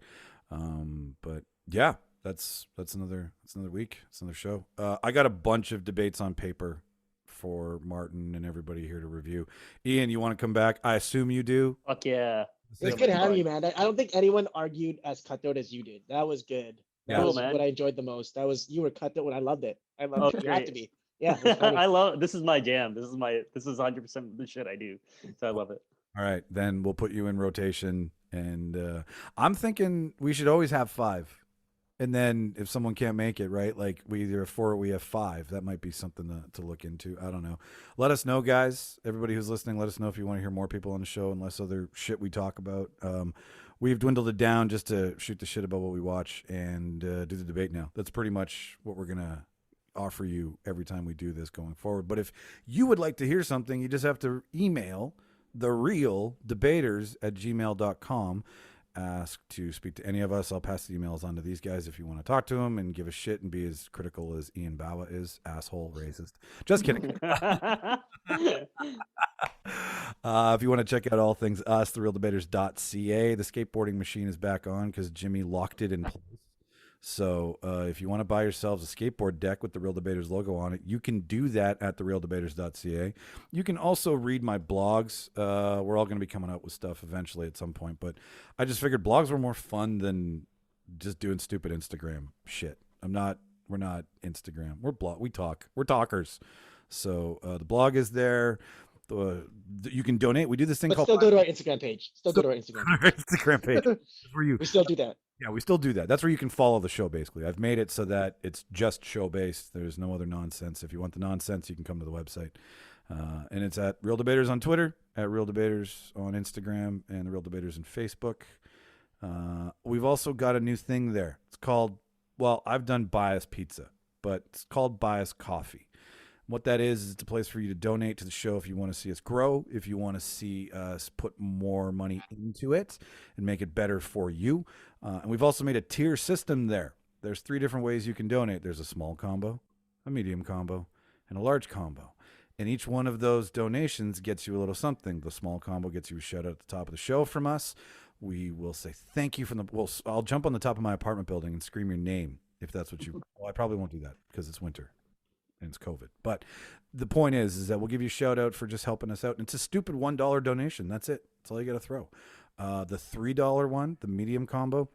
But yeah, that's another week. It's another show. I got a bunch of debates on paper for Martin and everybody here to review. Ian, you want to come back? I assume you do. Fuck yeah. It's good having you, man. I don't think anyone argued as cutthroat as you did. That was good. That Cool, was man. what I enjoyed the most. You were cutthroat when I loved it. I loved Oh, it. You had great. to be. Yeah. it was funny. I love this is my jam. This is 100% the shit I do. So I love it. All right, then we'll put you in rotation, and I'm thinking we should always have 5. And then if someone can't make it, right, like we either have 4 or we have 5. That might be something to look into. I don't know. Let us know, guys. Everybody who's listening, let us know if you want to hear more people on the show and less other shit we talk about. We've dwindled it down just to shoot the shit about what we watch and do the debate now. That's pretty much what we're going to offer you every time we do this going forward. But if you would like to hear something, you just have to email thereeldebaters@gmail.com. Ask to speak to any of us. I'll pass the emails on to these guys if you want to talk to them and give a shit and be as critical as Ian Bawa is. Asshole, racist. Just kidding. If you want to check out all things us, thereeldebaters.ca. The skateboarding machine is back on because Jimmy locked it in place. So if you want to buy yourselves a skateboard deck with the Reel Debaters logo on it, you can do that at thereeldebaters.ca. You can also read my blogs. We're all going to be coming out with stuff eventually at some point, but I just figured blogs were more fun than just doing stupid Instagram shit. We're not Instagram. We talk. We're talkers. So the blog is there. You can donate. We do this thing But called still go to our Instagram page. Still go to our Instagram page. Where you We still do that. Yeah, we still do that. That's where you can follow the show, basically. I've made it so that it's just show-based. There's no other nonsense. If you want the nonsense, you can come to the website. And it's at Reel Debaters on Twitter, at Reel Debaters on Instagram, and the Reel Debaters on Facebook. We've also got a new thing there. It's called, well, I've done Bias Pizza, but it's called Bias Coffee. What that is it's a place for you to donate to the show if you want to see us grow, if you want to see us put more money into it and make it better for you. And we've also made a tier system there. There's 3 different ways you can donate. There's a small combo, a medium combo, and a large combo. And each one of those donations gets you a little something. The small combo gets you a shout out at the top of the show from us. We will say thank you I'll jump on the top of my apartment building and scream your name if that's what you. Well, I probably won't do that because it's winter. And it's COVID. But the point is that we'll give you a shout out for just helping us out. And it's a stupid $1 donation. That's it. That's all you got to throw. The $3 one, the medium combo,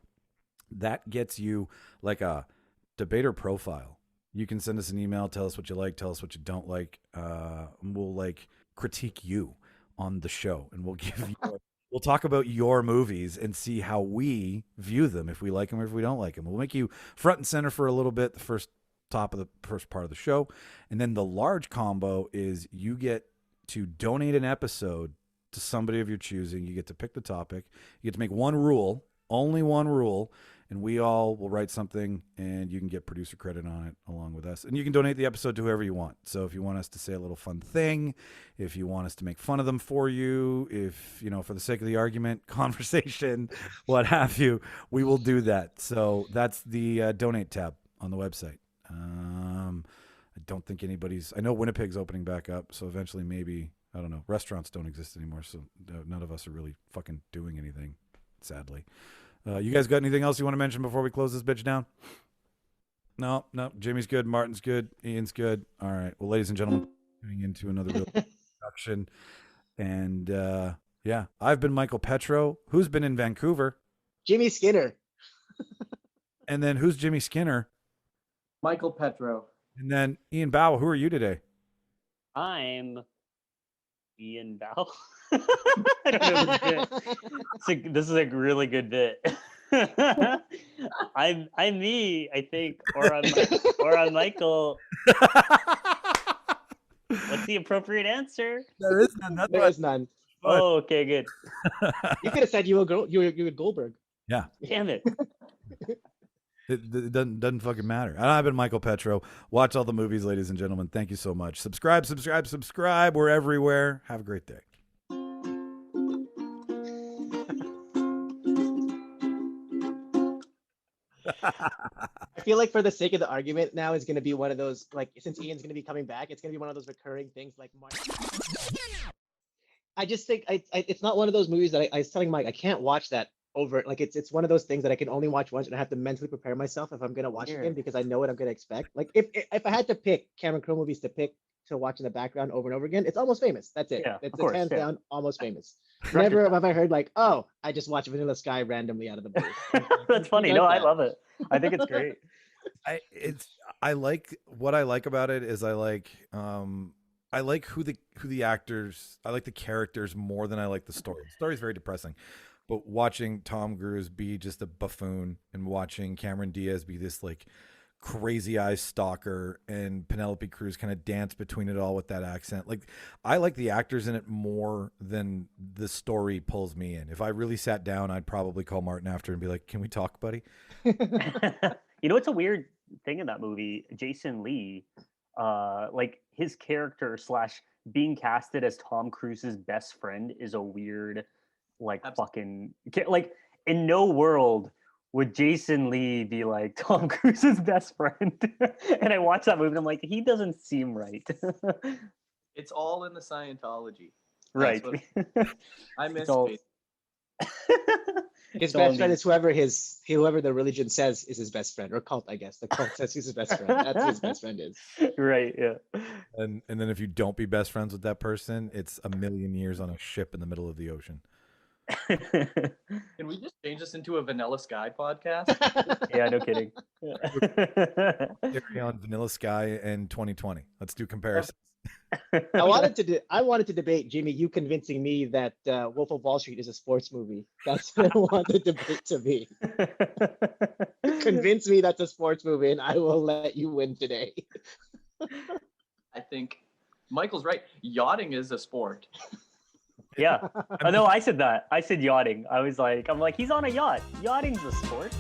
that gets you like a debater profile. You can send us an email, tell us what you like, tell us what you don't like. We'll like critique you on the show and we'll give you we'll talk about your movies and see how we view them, if we like them or if we don't like them. We'll make you front and center for a little bit, the first part of the show. And then the large combo is you get to donate an episode to somebody of your choosing. You get to pick the topic. You get to make one rule, only one rule, and we all will write something, and you can get producer credit on it along with us. And you can donate the episode to whoever you want. So if you want us to say a little fun thing, if you want us to make fun of them for you, if, for the sake of the argument, conversation, what have you, we will do that. So that's the donate tab on the website. I don't think I know Winnipeg's opening back up, so eventually maybe, I don't know, restaurants don't exist anymore, so none of us are really fucking doing anything, sadly. You guys got anything else you want to mention before we close this bitch down? No. Jimmy's good. Martin's good. Ian's good. All right. Well, ladies and gentlemen, going into another real production. And I've been Micheal Petrow. Who's been in Vancouver? Jimmy Skinner. And then who's Jimmy Skinner? Micheal Petrow. And then Ian Bawa. Who are you today? I'm Ian Bawa. I don't know. This is a really good bit. I'm me, I think, or I'm Michael. What's the appropriate answer? There is none. There is none. Oh, okay, good. You could have said you were Goldberg. Yeah. Damn it. It doesn't fucking matter. And I've been Micheal Petrow. Watch all the movies, ladies and gentlemen. Thank you so much. Subscribe. We're everywhere. Have a great day. I feel like for the sake of the argument now is going to be one of those, like, since Ian's going to be coming back, it's going to be one of those recurring things like I just think it's not one of those movies that I was telling Mike, I can't watch that over. Like, it's one of those things that I can only watch once, and I have to mentally prepare myself if I'm going to watch it again, because I know what I'm going to expect. Like, if I had to pick Cameron Crowe movies to watch in the background over and over again, it's Almost Famous. That's it. Yeah, it's course, hands down Almost Famous. Never have I heard like, oh, I just watched Vanilla Sky randomly out of the blue. That's funny. No, I love it. I think it's great. I like what I like about it is I like who the actors, I like the characters more than I like the story. The story is very depressing, but watching Tom Cruise be just a buffoon and watching Cameron Diaz be this like crazy eyes stalker and Penelope Cruz kind of dance between it all with that accent. Like, I like the actors in it more than the story pulls me in. If I really sat down, I'd probably call Martin after and be like, "Can we talk, buddy?" It's a weird thing in that movie. Jason Lee, like his character / being casted as Tom Cruise's best friend is a weird, like, fucking, like, in no world would Jason Lee be like Tom Cruise's best friend? And I watched that movie and I'm like, he doesn't seem right. It's all in the Scientology. Right. I miss it. His best friend is whoever the religion says is his best friend, or cult, I guess. The cult says he's his best friend. That's who his best friend is. Right, yeah. And then if you don't be best friends with that person, it's a million years on a ship in the middle of the ocean. Can we just change this into a Vanilla Sky podcast? Yeah, no kidding. Carry on Vanilla Sky and 2020. Let's do comparisons. I wanted to debate, Jimmy, you convincing me that Wolf of Wall Street is a sports movie. That's what I want the debate to be. Convince me that's a sports movie, and I will let you win today. I think Michael's right. Yachting is a sport. Yeah. Oh, no, I said that. I said yachting. I'm like, he's on a yacht. Yachting's a sport.